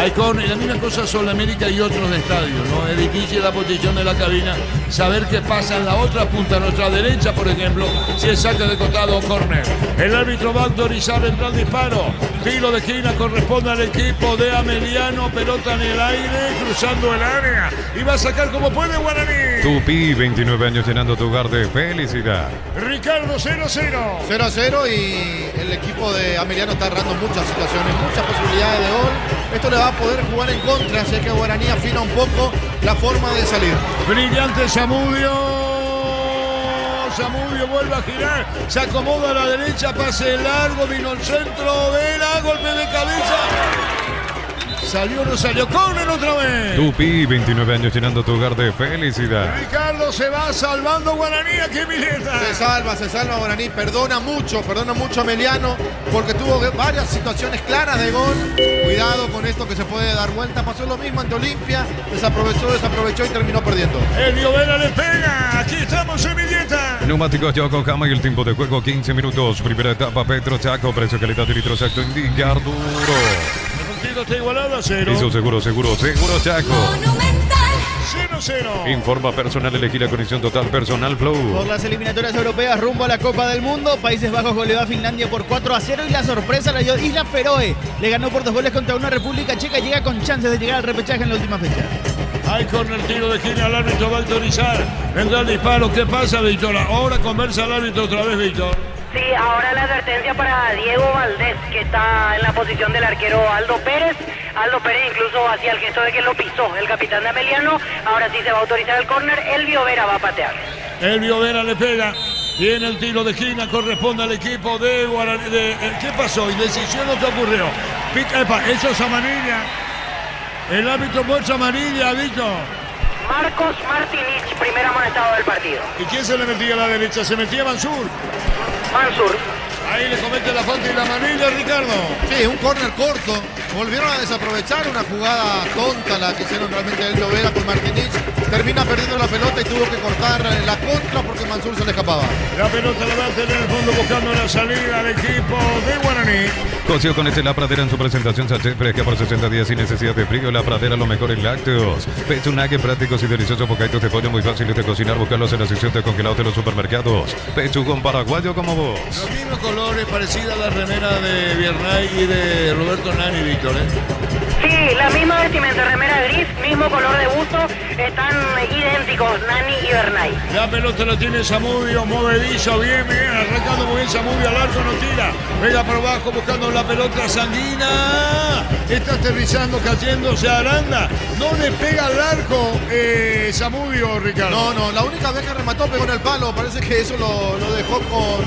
Hay córner, la misma cosa Sol América y otros de estadio, ¿no? Es difícil la posición de la cabina, saber qué pasa en la otra punta, a nuestra derecha, por ejemplo, si es saque de costado o córner. El árbitro va a autorizar el gran disparo. Tiro de esquina corresponde al equipo de Ameliano, pelota en el aire, cruzando el área y va a sacar como puede Guaraní. Tupi, 29 años llenando tu hogar de felicidad. Ricardo 0-0. 0-0 y el equipo de Ameliano está errando muchas situaciones, muchas posibilidades de gol. Esto le va a poder jugar en contra, así que Guaraní afina un poco la forma de salir. Brillante Zamudio. Zamudio vuelve a girar, se acomoda a la derecha, pase largo, vino el centro, Vera, golpe de cabeza. ¿Salió o no salió? ¡Córner otra vez! Tupi, 29 años llenando tu hogar de felicidad. Ricardo se va salvando Guaraní aquí en Villeta. Se salva Guaraní, perdona mucho a Meliano porque tuvo varias situaciones claras de gol. Cuidado con esto que se puede dar vuelta. Pasó lo mismo ante Olimpia, desaprovechó y terminó perdiendo. El Vera le pega, aquí estamos en Villeta. Neumáticos Yokohama y el tiempo de juego 15 minutos. Primera etapa Petro Chaco, precio, calidad y litros exacto indicar duro. El partido está igualado a 0. Piso seguro Chaco. Monumental. 0-0. Informa personal, elegí la condición total personal Flow. Por las eliminatorias europeas rumbo a la Copa del Mundo, Países Bajos goleó a Finlandia por 4-0 y la sorpresa la dio Isla Feroe. Le ganó por 2 goles contra una República Checa y llega con chances de llegar al repechaje en la última fecha. Hay corner, tiro de esquina, el árbitro va a autorizar. Vendrá el disparo. ¿Qué pasa, Víctor? Ahora conversa el árbitro otra vez, Víctor. Sí, ahora la advertencia para Diego Valdés, que está en la posición del arquero Aldo Pérez. Aldo Pérez incluso hacía el gesto de que lo pisó el capitán de Ameliano. Ahora sí se va a autorizar el córner. Elvio Vera va a patear. Elvio Vera le pega. Viene el tiro de esquina, corresponde al equipo de Guaraní. ¿Qué pasó? ¿Indecisión o qué ocurrió? Eso es amarilla. El árbitro muestra amarilla, Víctor. Marcos Martinich, primer amonestado del partido. ¿Y quién se le metía a la derecha? Se metía Mansur. Mansur. Ahí le comete la falta y la amarilla, Ricardo. Sí, un córner corto. Volvieron a desaprovechar una jugada tonta la que hicieron realmente Elvio Vera con Martinich. Termina perdiendo la pelota y tuvo que cortar la contra porque Mansur se le escapaba. La pelota la va a tener en el fondo buscando la salida al equipo de Guaraní. Coció con La Pradera en su presentación Sachet fresca por 60 días sin necesidad de frío. La Pradera, lo mejor en lácteos. Pechunague, prácticos y deliciosos bocaditos de pollo muy fáciles de cocinar. Buscarlos en la sección de congelados de los supermercados. Pechugón paraguayo como vos. Los mismos colores, parecida a la remera de Viernay y de Roberto Nani, Víctor, Sí, la misma vestimenta, remera gris, mismo color de buzo, están idénticos Nani y Bernay. La pelota la tiene Zamudio, movedizo, bien, arrancando muy bien Zamudio, al arco no tira, pega por abajo buscando la pelota Sanguina, está aterrizando, cayéndose a Aranda, no le pega al arco Zamudio, Ricardo. No, la única vez que remató pegó en el palo, parece que eso lo dejó con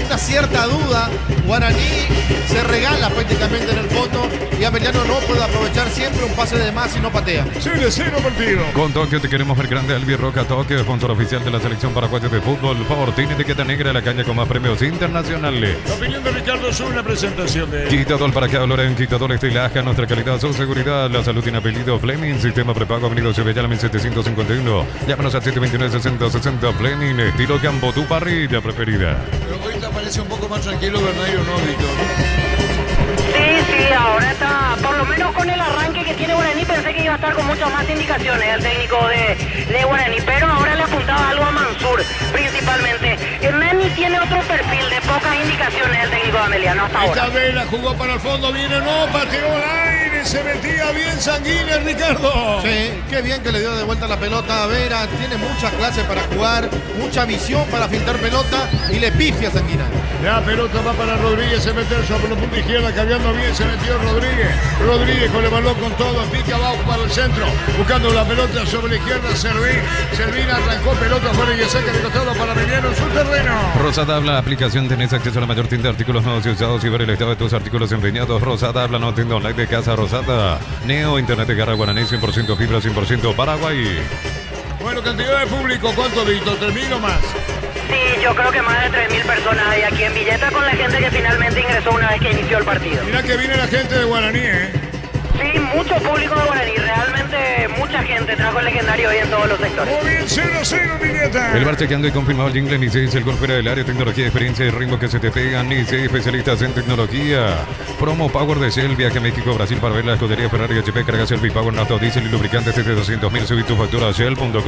una cierta duda. Guaraní se regala prácticamente en el fondo y Ameliano no puede aprovechar siempre un pase de más y no patea. 0-0 partido. Con Tokio te queremos ver grande. Albi Roca Tokio, sponsor oficial de la selección paraguaya de fútbol. Fortín, etiqueta negra, la caña con más premios internacionales. La opinión de Ricardo es una presentación de Quitador para que Loren, Quitador Estilaja, nuestra calidad, su seguridad, la salud tiene apellido Fleming, sistema prepago, Avenida Sevillana 1751. Llámanos al 729-6060 Fleming, estilo Campo, tu parrilla preferida. Pero hoy te parece un poco más tranquilo, Bernay, ¿o no, Víctor? Sí, ahora está, por lo menos con el arranque que tiene Guaraní, pensé que iba a estar con muchas más indicaciones el técnico de Guaraní, pero ahora le apuntaba algo a Mansur, principalmente. Nani tiene otro perfil de pocas indicaciones el técnico de Ameliano hasta ahora. Esta vez la jugó para el fondo, viene, no, pateó al aire, se metía bien Sanguina, Ricardo. Sí, qué bien que le dio de vuelta la pelota a Vera, tiene mucha clase para jugar, mucha visión para filtrar pelota y le pifia a Sanguina. La pelota va para Rodríguez, se mete sobre la punta izquierda, cargando bien, se metió Rodríguez. Rodríguez con el balón con todo, pica abajo para el centro, buscando la pelota sobre la izquierda, Servín arrancó pelota fuera y saca de costado para Emiliano en su terreno. Rosada Habla, aplicación, tenés acceso a la mayor tienda de artículos nuevos y usados y ver el estado de tus artículos empeñados. Rosada Habla, no tienda online de casa Rosada. Neo, internet de Garra Guaraní, 100% fibra, 100% Paraguay. Bueno, cantidad de público, ¿cuánto, Víctor? ¿Termino más? Sí, yo creo que más de 3.000 personas hay aquí en Villeta con la gente que finalmente ingresó una vez que inició el partido. Mira que viene la gente de Guaraní, Sí, mucho público de Guaraní, realmente mucha gente trajo el legendario hoy en todos los sectores. Muy bien, 0-0, Villeta. El bar chequeando y confirmado el jingle, Nice, el gol fuera del área, tecnología, experiencia y ritmo que se te pegan. Nice, especialistas en tecnología. Promo Power de Shell, viaje a México, Brasil para ver la escudería Ferrari HP, carga Shell Power, nafta, diésel y lubricantes desde 200.000. Subí tu factura a shell.com.py.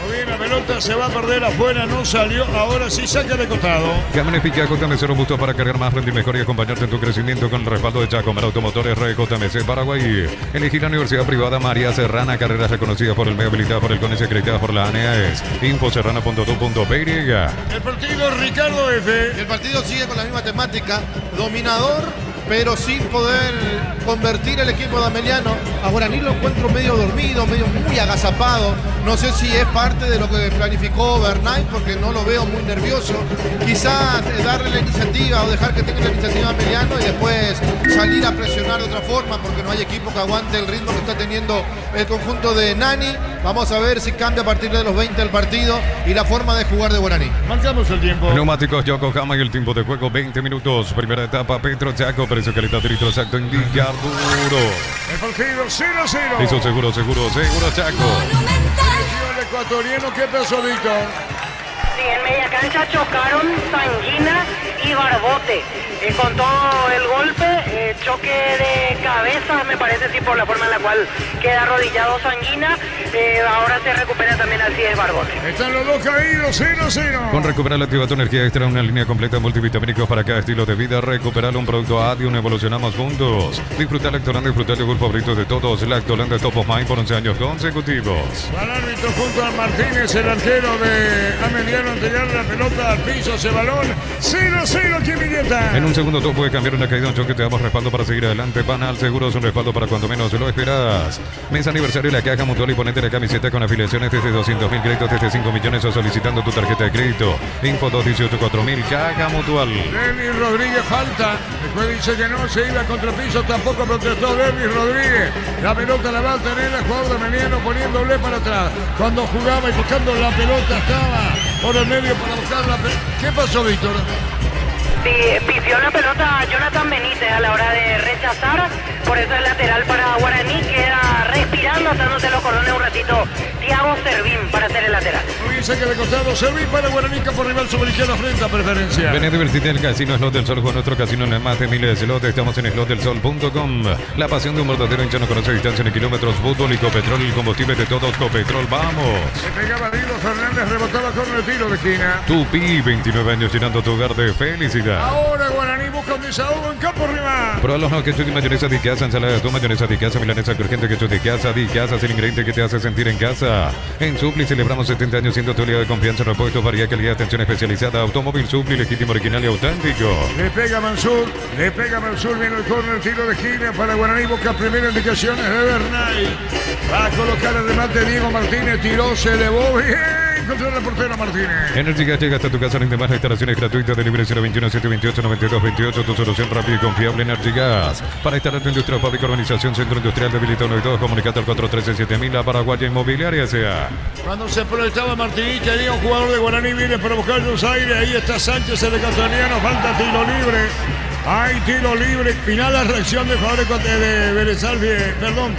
Muy bien, la pelota se va a perder afuera, no salió, ahora sí saca de costado. Camiones Picaco JMC robusto para cargar más, rendir mejor y acompañarte en tu crecimiento con el respaldo de Chacomar Automotores JMC Paraguay. Elegir la Universidad Privada María Serrana, carreras reconocidas por el medio, habilitada por el CONES y acreditadas por la ANEAES. Infoserrana.tu.py. El partido Ricardo F. El partido sigue con la misma temática, dominador, pero sin poder convertir el equipo de Ameliano. A Guaraní lo encuentro medio dormido, medio muy agazapado, No sé si es parte de lo que planificó Bernay, porque no lo veo muy nervioso. Quizás darle la iniciativa o dejar que tenga la iniciativa a Emiliano y después salir a presionar de otra forma, porque no hay equipo que aguante el ritmo que está teniendo el conjunto de Nani. Vamos a ver si cambia a partir de los 20 el partido y la forma de jugar de Guaraní. Marcamos el tiempo. Neumáticos Yokohama y el tiempo de juego 20 minutos. Primera etapa, Petro Chaco, precio, calidad, litro exacto, indica duro. El partido 0-0. Hizo seguro Chaco. El ecuatoriano, ¿qué pasó, Víctor? Sí, en media cancha chocaron Sanguina y Barbote. Con todo el golpe, choque de cabeza, me parece, sí, por la forma en la cual queda arrodillado Sanguina. Ahora se recupera también así el Barbote. Están los dos caídos, 0-0. Con Recuperar activa tu energía extra, una línea completa de multivitamínicos para cada estilo de vida. Recuperar un producto Adium, evolucionamos juntos. Disfrutar Lactolanda, disfrutar el yogur favorito de todos. Lactolanda Top of Mind por 11 años consecutivos. Al árbitro junto a Martínez, el arquero de Ameliano, entregar la pelota al piso, ese balón. 0-0 aquí en Villeta. En un segundo todo puede cambiar una caída, un choque, te damos respaldo para seguir adelante. Panal Seguros, un respaldo para cuando menos lo esperas. Mes aniversario de la Caja Mutual y ponete la camiseta con afiliaciones desde 200.000 créditos, desde 5 millones o solicitando tu tarjeta de crédito. Info 218-4000, Caja Mutual. Denis Rodríguez falta. Después dice que no, se iba contra el piso, tampoco protestó Denis Rodríguez. La pelota la va a tener el jugador de Ameliano poniéndole para atrás. Cuando jugaba y buscando la pelota estaba por el medio para buscar la pelota. ¿Qué pasó, Víctor? Sí, pifió la pelota a Jonathan Benítez a la hora de rechazar, por eso el lateral para Guaraní queda respirando, atándose los cordones un ratito Thiago Servín para hacer el lateral. Dice que de costado Servín para Guaraní, por rival sobre izquierda frente a preferencia. Ven a divertirte en el casino Slot del Sol con nuestro casino en más de miles de slots. Estamos en slotdelsol.com. La pasión de un verdadero hincha no conoce distancia ni kilómetros. Fútbol y Copetrol, el combustible de todos. Copetrol, vamos. Se pegaba Dilo Fernández, rebotaba con el tiro de esquina. Tupi, 29 años llenando tu hogar de felicidad. Ahora Guaraní busca un desahogo en campo rival. Prueba los nuevos ketchup y mayonesa de casa, ensalada de atún, mayonesa de casa, milanesa crujiente, ketchup de casa, es el ingrediente que te hace sentir en casa. En Supli celebramos 70 años siendo tu aliado de confianza, repuestos, variedad, calidad, atención especializada. Automóvil Supli, legítimo, original y auténtico. Le pega Mansur, viene el córner, tiro de esquina para Guaraní, busca primeras indicaciones de Bernay. Va a colocar el remate Diego Martínez, tiró, se elevó bien. Contra la portera Martínez. Energy Gas llega hasta tu casa, rinde más, instalaciones gratuitas de libre 021-728-9228. Tu solución rápida y confiable. Energy Gas. Para instalar tu industria, fábrica, urbanización, centro industrial de Habilitado 92, comunicate al 413-7000, la Paraguaya Inmobiliaria S.A. Cuando se proyectaba Martínez, quería un jugador de Guaraní, viene para buscar los aires. Ahí está Sánchez, el ecuatoriano, falta tiro libre. Hay tiro libre. Final la reacción de jugadores de Berezalvi, perdón.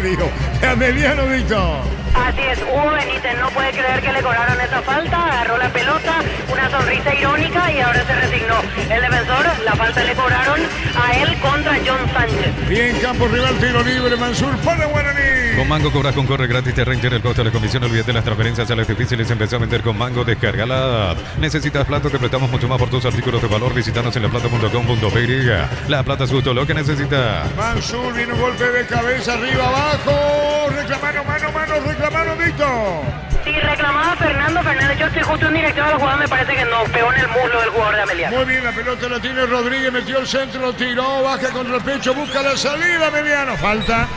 Digo, de Ameliano, Víctor. Así es, Hugo Benítez no puede creer que le cobraron esa falta, agarró la pelota, una sonrisa irónica y ahora se resignó. El defensor, la falta le cobraron a él contra John Sánchez. Bien, campo rival, tiro libre, Mansur para Guaraní. Con Mango cobras con Corre gratis, te reintegra el costo de la comisión. Olvídate las transferencias a las difíciles, empezó a vender con Mango, descarga la app. ¿Necesitas plata? Te prestamos mucho más por tus artículos de valor. Visítanos en laplata.com.py. La plata es justo lo que necesitas. Mansur viene un golpe de cabeza, arriba, abajo. Reclamando, mano, reclamando, Víctor. Sí, reclamaba Fernando Fernández. Yo estoy justo en dirección a la jugada, me parece que no, pegó en el muslo del jugador de Ameliano. Muy bien, la pelota la tiene Rodríguez, metió el centro, tiró, baja contra el pecho, busca la salida, Ameliano. Falta,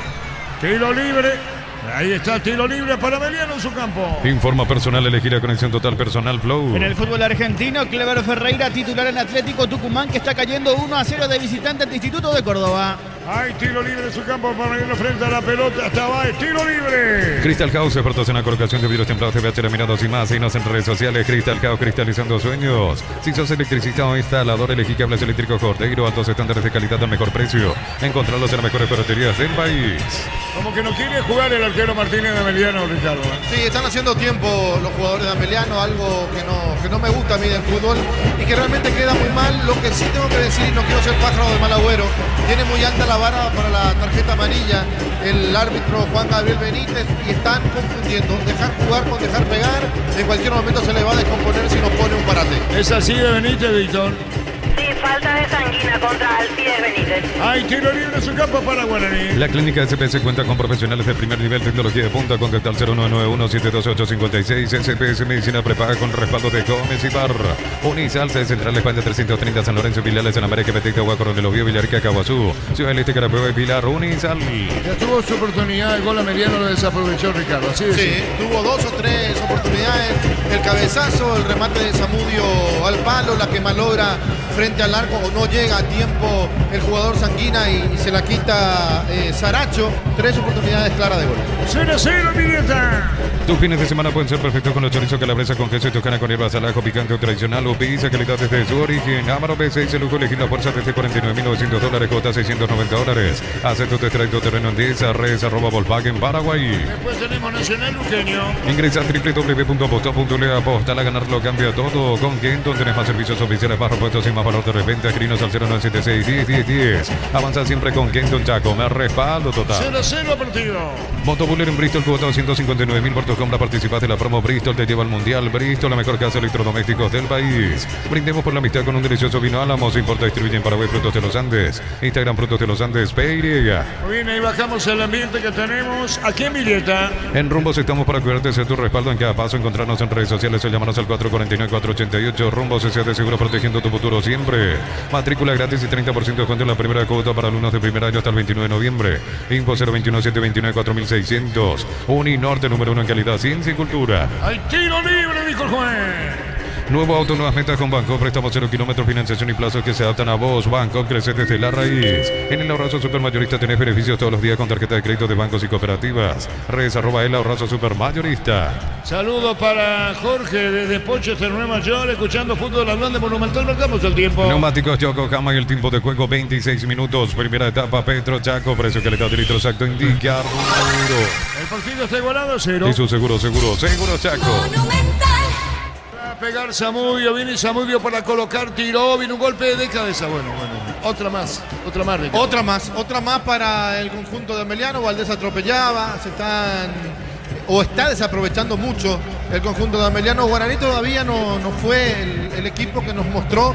tiro libre. Ahí está, tiro libre para Ameliano en su campo. Informa personal, elegir la conexión total personal Flow. En el fútbol argentino, Clever Ferreira, titular en Atlético Tucumán, que está cayendo 1-0 de visitante ante Instituto de Córdoba. Hay tiro libre en su campo para irlo frente a la pelota. Estaba el tiro libre. Crystal House, expertos en la colocación de vidrios templados, TVH, laminados y más. Síguenos en redes sociales. Crystal House, cristalizando sueños. Si sos electricista o instalador, elegí cables eléctricos Cordeiro, altos estándares de calidad al mejor precio. Encontrarlos en las mejores ferreterías del país. Como que no quiere jugar el arquero Martínez de Ameliano, Ricardo. Sí, están haciendo tiempo los jugadores de Ameliano, algo que no me gusta a mí del fútbol y que realmente queda muy mal. Lo que sí tengo que decir, y no quiero ser pájaro de mal agüero, tiene muy alta la vara para la tarjeta amarilla el árbitro Juan Gabriel Benítez y están confundiendo dejar jugar con dejar pegar. En cualquier momento se le va a descomponer si no pone un parate. Es así de Benítez, Víctor. Sí, falta de Sanguina contra Alcides Benítez. Hay tiro libre en su campo para Guaraní. La clínica SPS cuenta con profesionales de primer nivel, tecnología de punta. Contacta al 0991-728-56. SPS Medicina prepaga con respaldo de Gómez y Barra. Unisal, sede Central España 330 San Lorenzo, Filiales en América, Petita, Coronel Oviedo, Villarrica, Caguazú, Ciudad del Este, Carabobo y Pilar. Unisal. Ya tuvo su oportunidad, el gol a Mediano lo desaprovechó Ricardo. Así de Sí, simple. tuvo 2 o 3 oportunidades. El cabezazo, el remate de Zamudio al palo, la que malogra frente al arco o no llega a tiempo el jugador Sanguina y se la quita Saracho. 3 oportunidades claras de gol. 0-0, Villeta. Tus fines de semana pueden ser perfectos con los chorizos calabresa con queso y toscana con hierbas al ajo picante o tradicional o pizza calidad desde su origen. Amaro B6, el lujo elegir la fuerza desde $49.900, cuota $690. Hace tu test drive tu terreno en 10 @Volkswagen Paraguay. Después tenemos Nacional Luqueño. Ingresa a www.aposta.le, apostar a ganarlo cambia todo. Con Kenton tenés más servicios oficiales, más repuestos y más valor de reventa. Escrinos al 0976-10-10-10. Avanza siempre con Kenton Chaco, me respaldo total. 0-0 partido. Motobuller en Bristol, cuota 259.000 por tu compra. Participas de la promo Bristol, te lleva al Mundial. Bristol, la mejor casa de electrodomésticos del país. Brindemos por la amistad con un delicioso vino Álamos. Importa, distribuye en Paraguay Frutos de los Andes. Instagram Frutos de los Andes, PY. Muy bien, ahí bajamos el ambiente que tenemos aquí en Villeta. En Rumbos estamos para cuidarte de tu respaldo en cada paso. Encontrarnos en redes sociales o llamarnos al 449-488. Rumbos S.A. de seguro, protegiendo tu futuro siempre. Matrícula gratis y 30% de descuento en la primera cuota para alumnos de primer año hasta el 29 de noviembre. Info 021-729-4600. Uninorte, número 1 en calidad, ciencia y cultura. Hay tiro libre, dijo el juez. Nuevo auto, nuevas metas con Banco. Préstamos 0 kilómetros, financiación y plazos que se adaptan a vos. Banco, crece desde la raíz. En el Ahorrazo Supermayorista tenés beneficios todos los días con tarjeta de crédito de bancos y cooperativas. Redes @el Ahorrazo Supermayorista. Saludo para Jorge desde Pochester, Nueva York, escuchando fútbol hablando de Monumental. Marcamos el tiempo. Neumáticos Yokohama y el tiempo de juego 26 minutos. Primera etapa, Petro Chaco. Precio calidad de litro exacto indica Rubro. El partido está igualado, 0. Y su seguro Chaco. Monumental. Va a pegar Zamudio, viene Zamudio para colocar, tiró, viene un golpe de cabeza. Bueno, otra más, Ricardo. Otra más para el conjunto de Emiliano. Valdés atropellaba, está desaprovechando mucho el conjunto de Emiliano. Guaraní todavía no fue el equipo que nos mostró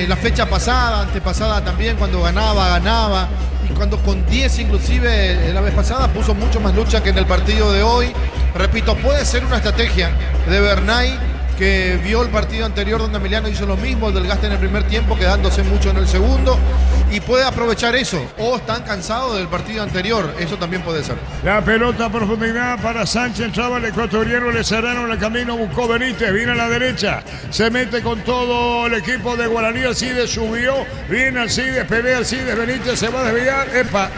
la fecha pasada, antepasada también, cuando ganaba. Y cuando con 10 inclusive la vez pasada puso mucho más lucha que en el partido de hoy. Repito, puede ser una estrategia de Bernay, que vio el partido anterior donde Emiliano hizo lo mismo, el desgaste en el primer tiempo, quedándose mucho en el segundo, y puede aprovechar eso, o están cansados del partido anterior, eso también puede ser. La pelota a profundidad para Sánchez, entraba el ecuatoriano, le cerraron el camino, buscó Benítez, viene a la derecha, se mete con todo el equipo de Guaraní, Alcides subió, viene Alcides, pelea Alcides, Benítez se va a desviar, epa,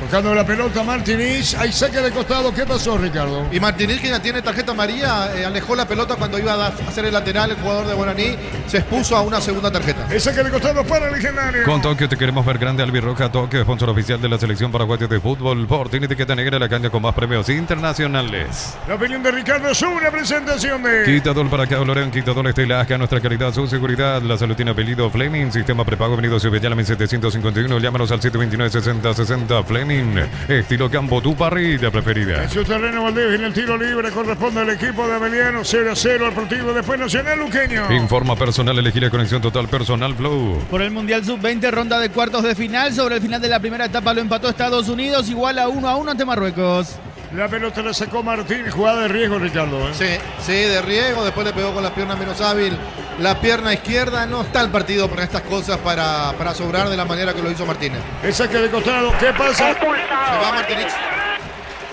tocando la pelota Martínez, hay saque de costado, ¿qué pasó, Ricardo? Y Martínez, que ya tiene tarjeta amarilla, alejó la pelota cuando iba a hacer el lateral, el jugador de Guaraní se expuso a una segunda tarjeta. El saque de costado para el legendario. Con Tokio te queremos ver grande, Albirroja Tokio, sponsor oficial de la selección paraguaya de fútbol. Por tiene etiqueta negra, la cancha con más premios internacionales. La opinión de Ricardo es una presentación de Quitador para cada Lorean, Quitador Estelas, que a nuestra calidad, su seguridad. La salud tiene apellido Fleming, sistema prepago venido a Ciudad 751. Llámanos al 729-6060 Fleming. Estilo campo, tu parrilla preferida. En su terreno Valdés, en el tiro libre corresponde al equipo de Emiliano, 0-0 al partido, después Nacional Luqueño. Informa personal, elegir la conexión total personal Flow. Por el Mundial Sub-20, ronda de cuartos de final. Sobre el final de la primera etapa lo empató Estados Unidos, igual a 1-1 ante Marruecos. La pelota la sacó Martín, jugada de riesgo, Ricardo. Sí, de riesgo, después le pegó con la pierna menos hábil. La pierna izquierda, no está el partido para estas cosas, para sobrar de la manera que lo hizo Martínez. El saque de costado, ¿qué pasa? Expulsado. Se va Martínez.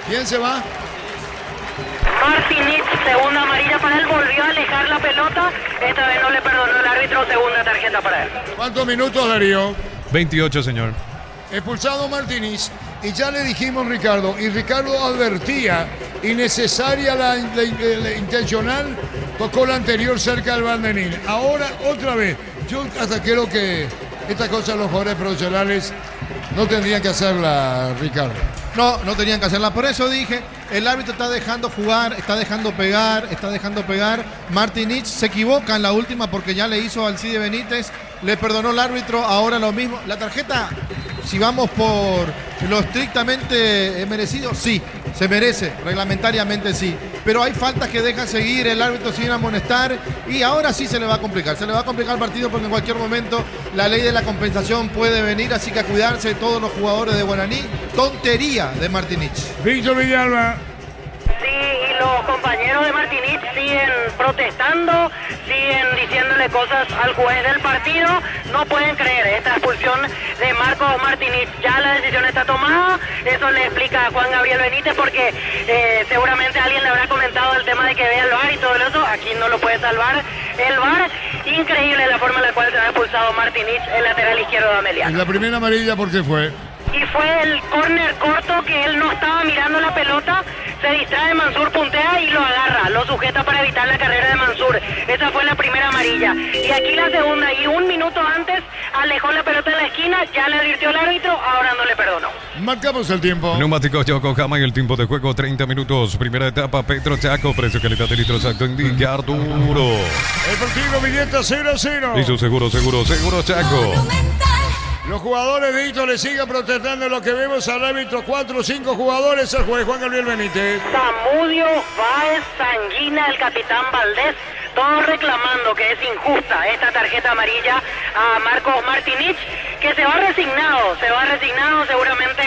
¿Quién se va? Martínez, segunda amarilla para él, volvió a alejar la pelota. Esta vez no le perdonó el árbitro, segunda tarjeta para él. ¿Cuántos minutos, Darío? 28, señor. Expulsado Martínez, y ya le dijimos, Ricardo, y Ricardo advertía, innecesaria la intencional, tocó la anterior cerca del banderín. Ahora, otra vez, yo hasta creo que estas cosas los jugadores profesionales no tendrían que hacerla, Ricardo. No tenían que hacerla. Por eso dije, el árbitro está dejando jugar, está dejando pegar. Martínez se equivoca en la última porque ya le hizo al Alcides Benítez, le perdonó el árbitro, ahora lo mismo. La tarjeta si vamos por lo estrictamente merecido, sí, se merece, reglamentariamente sí. Pero hay faltas que dejan seguir, el árbitro sin amonestar y ahora sí se le va a complicar. Se le va a complicar el partido porque en cualquier momento la ley de la compensación puede venir, así que a cuidarse todos los jugadores de Guaraní. Tontería de Martinich. Víctor Villalba. Sí, y los compañeros de Martinich siguen protestando, siguen diciéndole cosas al juez del partido. No pueden creer esta expulsión de Marcos Martinich. Ya la decisión está tomada. Eso le explica a Juan Gabriel Benítez porque seguramente alguien le habrá comentado el tema de que vea el VAR y todo eso. Aquí no lo puede salvar el VAR. Increíble la forma en la cual se ha expulsado Martinich, el lateral izquierdo de Amelia. La primera amarilla, ¿por qué fue? Y fue el córner corto que él no estaba mirando la pelota, se distrae, Mansur puntea y lo agarra, lo sujeta para evitar la carrera de Mansur. Esa fue la primera amarilla. Y aquí la segunda, y un minuto antes alejó la pelota en la esquina, ya le advirtió el árbitro, ahora no le perdonó. Marcamos el tiempo. Neumáticos Yokohama y el tiempo de juego 30 minutos. Primera etapa, Petro Chaco, precio calidad de litro exacto, indica Arturo. El partido Villeta 0-0. Y su seguro Chaco. Monumental. Los jugadores de Hito le siguen protestando lo que vemos al árbitro. 4 o 5 jugadores, el juez Juan Gabriel Benítez. Zamudio, Báez, Sanguina, el capitán Valdés, todos reclamando que es injusta esta tarjeta amarilla a Marcos Martinich, que se va resignado seguramente,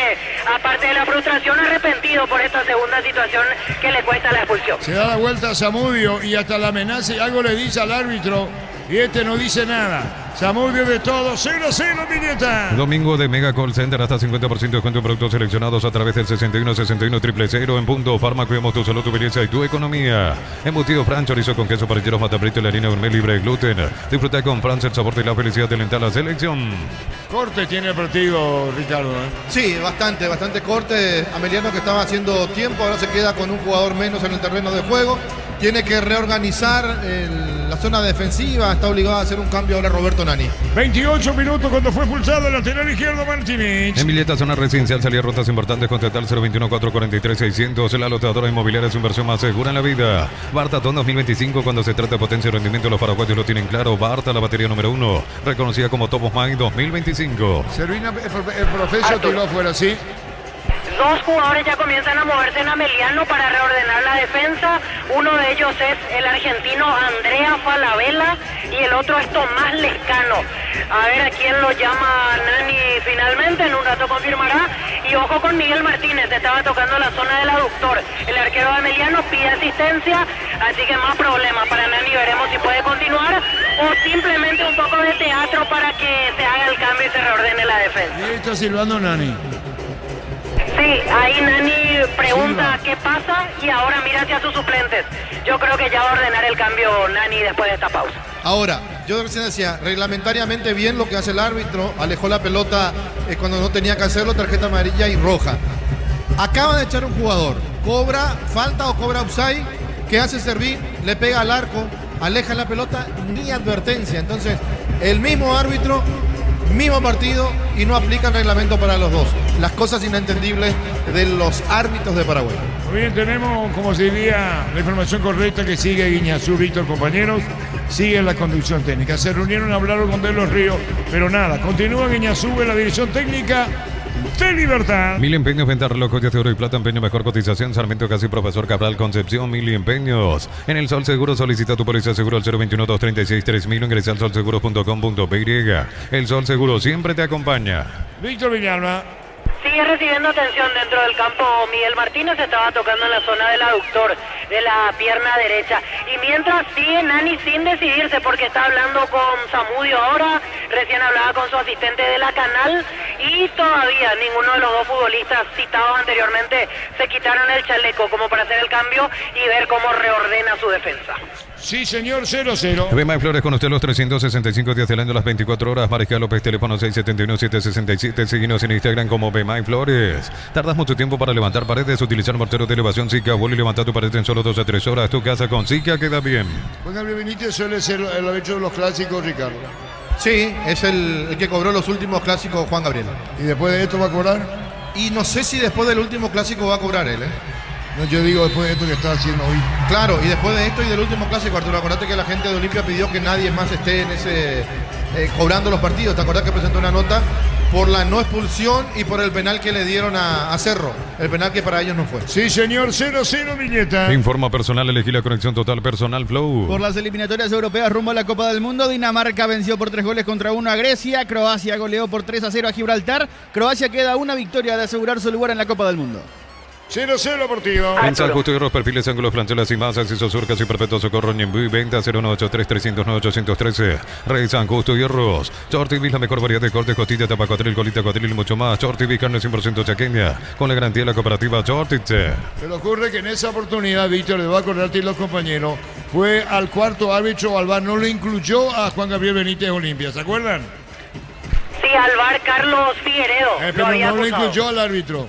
aparte de la frustración, arrepentido por esta segunda situación que le cuesta la expulsión. Se da la vuelta a Zamudio y hasta la amenaza y algo le dice al árbitro y este no dice nada. Zamudio de todo, 0-0 Villeta. Domingo de Mega Call Center, hasta 50% de descuento en productos seleccionados a través del 61-61-000 en punto. Farma, cuidamos tu salud, tu belleza y tu economía. Embutido Fran, chorizo con queso, parrilleros, matabrito y la harina gourmet libre de gluten. Disfruta con Fran el sabor de la felicidad de alentar la selección. Corte tiene el partido, Ricardo. Sí, bastante corte. Ameliano, que estaba haciendo tiempo, ahora se queda con un jugador menos en el terreno de juego. Tiene que reorganizar la zona defensiva, está obligado a hacer un cambio ahora Roberto Nani. 28 minutos cuando fue expulsado el lateral izquierdo Martinich. En Villeta, zona residencial, salía rutas importantes, contratar 021-443-600. La lotadora inmobiliaria es su inversión más segura en la vida. Bartatón 2025, cuando se trata de potencia y rendimiento, los paraguayos lo tienen claro. Barta, la batería número 1, reconocida como Top of Mind 2025. Servina, el profesor tiró afuera, ¿sí? Dos jugadores ya comienzan a moverse en Ameliano para reordenar la defensa. Uno de ellos es el argentino Andrea Falabella y el otro es Tomás Lescano. A ver a quién lo llama Nani finalmente, en un rato confirmará. Y ojo con Miguel Martínez, estaba tocando la zona del aductor. El arquero de Ameliano pide asistencia, así que más problemas para Nani. Veremos si puede continuar o simplemente un poco de teatro para que se haga el cambio y se reordene la defensa. Y está silbando Nani. Sí, ahí Nani pregunta qué pasa y ahora mira hacia sus suplentes. Yo creo que ya va a ordenar el cambio Nani después de esta pausa. Ahora, yo recién decía, reglamentariamente bien lo que hace el árbitro, alejó la pelota cuando no tenía que hacerlo, tarjeta amarilla y roja. Acaba de echar un jugador, cobra falta o cobra offside, que hace servir, le pega al arco, aleja la pelota, ni advertencia. Entonces, el mismo árbitro, mismo partido y no aplica el reglamento para los dos. Las cosas inentendibles de los árbitros de Paraguay. Muy bien, tenemos, como se diría, la información correcta que sigue Guiñazú, Víctor, compañeros. Sigue la conducción técnica. Se reunieron, hablaron con De los Ríos, pero nada. Continúa Guiñazú en la dirección técnica de Libertad. Mil Empeños, venta relojes de oro y plata, empeño, mejor cotización. Sarmiento Casi, Profesor Cabral, Concepción, Mil Empeños. En el Sol Seguro solicita tu póliza seguro al 021-236-3000. Ingresa al solseguro.com.py. El Sol Seguro siempre te acompaña. Víctor Villalba. Sigue recibiendo atención dentro del campo Miguel Martínez, estaba tocando en la zona del aductor de la pierna derecha. Y mientras sigue Nani sin decidirse porque está hablando con Zamudio ahora, recién hablaba con su asistente de la Canal y todavía ninguno de los dos futbolistas citados anteriormente se quitaron el chaleco como para hacer el cambio y ver cómo reordena su defensa. Sí, señor, 0-0. Bemay Flores con usted los 365 días del año, las 24 horas. Mariscal López, teléfono 671-767. Síguenos en Instagram como Bemay Flores. Tardas mucho tiempo para levantar paredes, utilizar mortero de elevación Zika. Vuelve y levanta tu pared en solo 2 a 3 horas. Tu casa con Zika queda bien. Juan Gabriel Benítez suele ser el hecho de los clásicos, Ricardo. Sí, es el que cobró los últimos clásicos Juan Gabriel. ¿Y después de esto va a cobrar? Y no sé si después del último clásico va a cobrar él, No, yo digo después de esto que está haciendo hoy. Claro, y después de esto y del último clásico, Arturo, acordate que la gente de Olimpia pidió que nadie más esté en ese cobrando los partidos. ¿Te acordás que presentó una nota por la no expulsión y por el penal que le dieron a Cerro. El penal que para ellos no fue. Sí, señor, 0-0, Viñeta. Informa personal, elegí la conexión total personal Flow. Por las eliminatorias europeas rumbo a la Copa del Mundo, Dinamarca venció por 3-1 a Grecia, Croacia goleó por 3-0 a Gibraltar, Croacia queda una victoria de asegurar su lugar en la Copa del Mundo. 0-0 partido. En San Justo y Ros, perfiles, ángulos, planchelas y masas, hizo surcas y perpetuo socorro, Ñemby, venta 0183309-813. Rey San Justo y Ros. Short la mejor variedad de cortes, costilla, tapa cuatril, colita cuatril y mucho más. Short carne 100% chaqueña, con la garantía de la cooperativa Short. Pero ocurre que en esa oportunidad, Víctor, le va a acordarte y los compañeros, fue al cuarto árbitro, al VAR, no lo incluyó a Juan Gabriel Benítez Olimpia, ¿se acuerdan? Sí, al VAR Carlos Figueredo. Pero no lo incluyó al árbitro.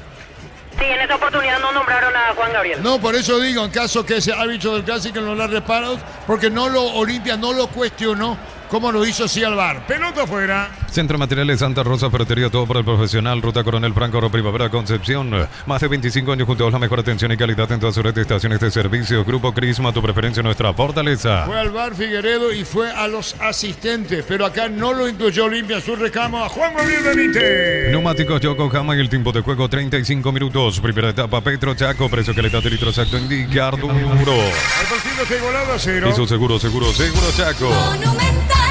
Sí, en esa oportunidad no nombraron a Juan Gabriel. No, por eso digo, en caso que ese árbitro del clásico no la reparos, porque Olimpia no lo cuestionó como lo hizo sí al VAR. Pelota afuera. Centro Materiales Santa Rosa, ferretería, todo para el profesional. Ruta Coronel Franco, Primavera, Concepción. Más de 25 años junto a la mejor atención y calidad en todas sus redes de estaciones de servicio. Grupo Crisma, tu preferencia, nuestra fortaleza. Fue al VAR Figueredo y fue a los asistentes, pero acá no lo incluyó Olimpia, su recamo a Juan Gabriel Benítez. Neumáticos Yokohama y el tiempo de juego 35 minutos. Primera etapa, Petro Chaco, precio calidad de litro exacto, indicar duro. El partido está igualado a 0. Eso seguro Chaco. Monumental.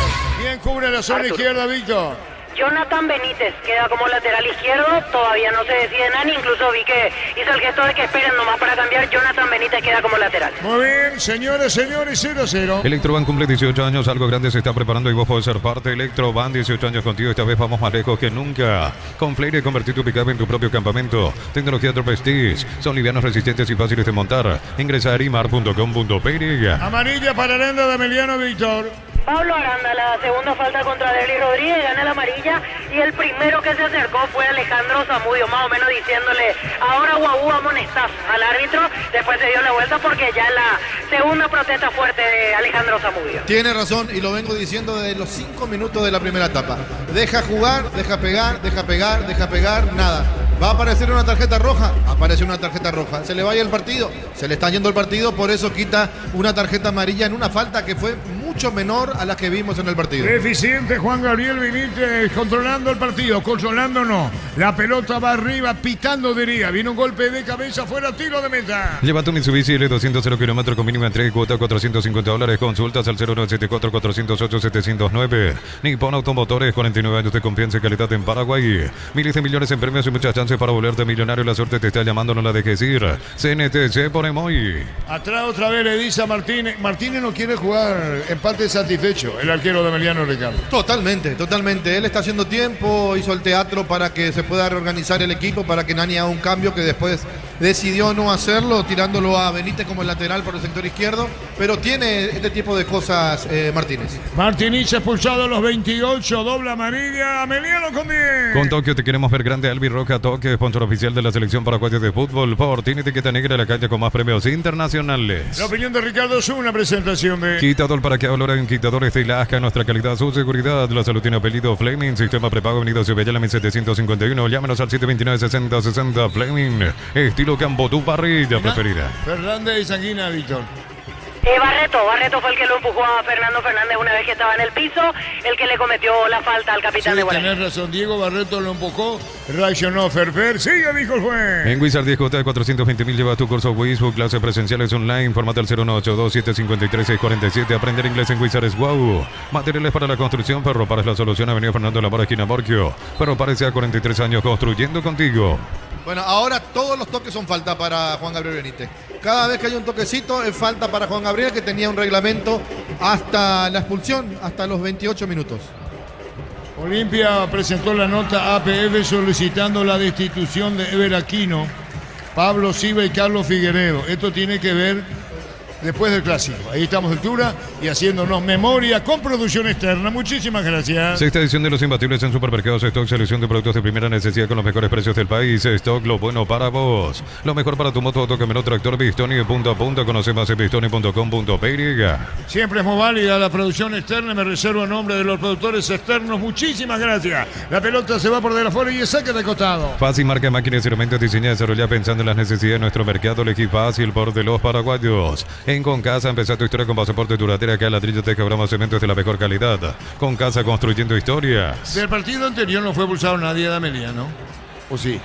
¿Quién cubre la zona izquierda, Víctor? Jonathan Benítez queda como lateral izquierdo, todavía no se decide nada, incluso vi que hizo el gesto de que esperen nomás para cambiar. Jonathan Benítez queda como lateral. Muy bien, señores, 0-0. Electroban cumple 18 años, algo grande se está preparando y vos podés ser parte. Electroban, 18 años contigo, esta vez vamos más lejos que nunca. Con Fleire, convertir tu pick-up en tu propio campamento. Tecnología Prestige, son livianos, resistentes y fáciles de montar. Ingresa a arimar.com.py. Amarilla para Aranda de Emiliano, Víctor. Pablo Aranda, la segunda falta contra Derly Rodríguez, gana la amarilla y el primero que se acercó fue Alejandro Zamudio, más o menos diciéndole, ahora guau, amonestás al árbitro. Después se dio la vuelta porque ya la segunda protesta fuerte de Alejandro Zamudio. Tiene razón y lo vengo diciendo desde los 5 minutos de la primera etapa. Deja jugar, deja pegar, nada. ¿Va a aparecer una tarjeta roja? Aparece una tarjeta roja. ¿Se le vaya el partido? Se le está yendo el partido, por eso quita una tarjeta amarilla en una falta que fue mucho menor a la que vimos en el partido. Eficiente Juan Gabriel Benítez, controlando el partido, controlando no. La pelota va arriba, pitando diría. Viene un golpe de cabeza fuera, tiro de meta. Lleva tu Mitsubishi L200 0 kilómetros con mínima entrega y cuota $450. Consultas al 0974-408-709. Nippon Automotores, 49 años de confianza y calidad en Paraguay. Miles de millones en premios y muchas chances para volverte millonario. La suerte te está llamando, no la dejes ir. CNTC por Emoy. Atrás otra vez le dice a Martínez. Martínez no quiere jugar, empate satisfecho, el arquero de Emiliano Ricardo. Totalmente. Él está haciendo tiempo, hizo el teatro para que se pueda reorganizar el equipo, para que Nani haga un cambio que después decidió no hacerlo, tirándolo a Benítez como el lateral por el sector izquierdo, pero tiene este tipo de cosas Martínez. Martínez expulsado a los 28, doble amarilla, Emiliano con 10. Con Tokio te queremos ver grande. Albi Roja Tokio, sponsor oficial de la selección paraguaya de fútbol. Por tiene etiqueta negra, la calle con más premios internacionales. La opinión de Ricardo es una presentación de Quitador para que valora en Quitadores de Ilasca, nuestra calidad, su seguridad. La salud tiene apellido Fleming, sistema prepago, Avenida Ciudadela 1751. Llámenos al 729-6060 Fleming. Estilo Campo, tu parrilla preferida. Fernández y Sanguina, Víctor. Barreto fue el que lo empujó a Fernando Fernández una vez que estaba en el piso, el que le cometió la falta al capitán de Guaraní. Tenés razón, Diego Barreto lo empujó, reaccionó Ferfer, sigue, dijo el juez. En Wizard 10 de 420.000 lleva tu curso Wizbook, clases presenciales online, formate al 0182-753-647, aprender inglés en Wizard es wow. Materiales para la construcción, Perro Para es la solución, Avenida Fernando Lamora, esquina Borquio. Perro Parece a 43 años construyendo contigo. Bueno, ahora todos los toques son falta para Juan Gabriel Benítez. Cada vez que hay un toquecito es falta para Juan Gabriel, que tenía un reglamento hasta la expulsión, hasta los 28 minutos. Olimpia presentó la nota APF solicitando la destitución de Ever Aquino, Pablo Silva y Carlos Figueredo. Esto tiene que ver después del clásico. Ahí estamos de altura y haciéndonos memoria con producción externa. Muchísimas gracias. Sexta edición de Los Imbatibles en Supermercados Stock, selección de productos de primera necesidad con los mejores precios del país. Stock, lo bueno para vos. Lo mejor para tu moto, camioneta, tractor, Bistoni de punta a punta. Conoce más en bistoni.com.py. Siempre es muy válida la producción externa. Me reservo en nombre de los productores externos. Muchísimas gracias. La pelota se va por de afuera y es saque de costado. Fácil, marca máquinas y herramientas diseñadas y desarrolladas pensando en las necesidades de nuestro mercado. Elegí fácil por de los paraguayos. En Concasa empezá tu historia con pasaporte duradera, que a ladrillo te quebramos cementos de la mejor calidad. Concasa, construyendo historias. Del partido anterior no fue expulsado nadie de Amelia, ¿no? ¿O sí?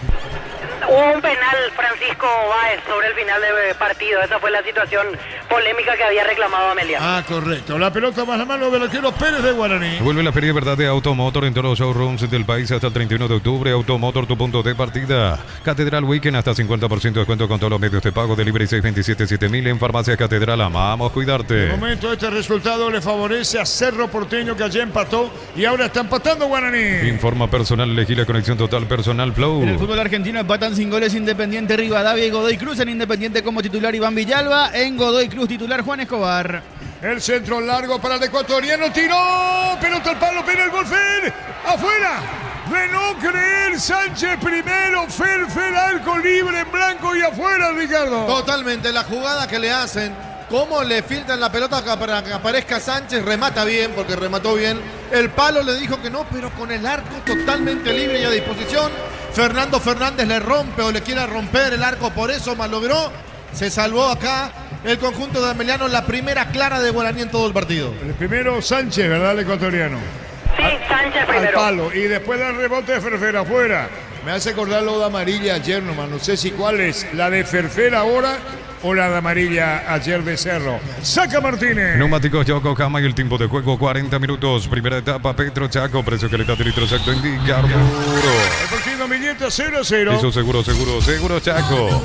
Hubo un penal, Francisco Báez, sobre el final del partido. Esa fue la situación polémica que había reclamado Amelia. Ah, correcto. La pelota más a mano del arquero Pérez de Guaraní. Vuelve la Feria de Verdad de Automotor en todos los showrooms del país hasta el 31 de octubre. Automotor, tu punto de partida. Catedral Weekend, hasta 50% de descuento con todos los medios de pago. Delivery 627-7000 en Farmacia Catedral. Amamos cuidarte. De momento este resultado le favorece a Cerro Porteño, que ayer empató y ahora está empatando Guaraní. Informa personal, elegí la conexión total personal Flow. En el fútbol argentino empatan sin goles Independiente Rivadavia y Godoy Cruz. En Independiente como titular Iván Villalba. En Godoy Cruz titular Juan Escobar. El centro largo para el ecuatoriano, tiró, pelota al palo, pega el gol, Fer, afuera, de no creer, Sánchez primero, Fer, arco libre en blanco y afuera, Ricardo. Totalmente, la jugada que le hacen, cómo le filtran la pelota para que aparezca Sánchez, remata bien, porque remató bien. El palo le dijo que no, pero con el arco totalmente libre y a disposición. Fernando Fernández le rompe o le quiere romper el arco, por eso malogró. Se salvó acá el conjunto de Ameliano, la primera clara de Guaraní en todo el partido. El primero Sánchez, ¿verdad, el ecuatoriano? Sí, Sánchez primero. Al palo, y después el rebote de Ferfer afuera. Me hace acordar lo de amarilla ayer nomás, no sé si cuál es, la de Ferfer ahora o la de amarilla ayer de Cerro. Saca Martínez. Neumáticos Yokohama y el tiempo de juego 40 minutos. Primera etapa, Petro Chaco, precio calidad de litro exacto en carburo. El partido Milleta 0-0. Eso seguro Chaco.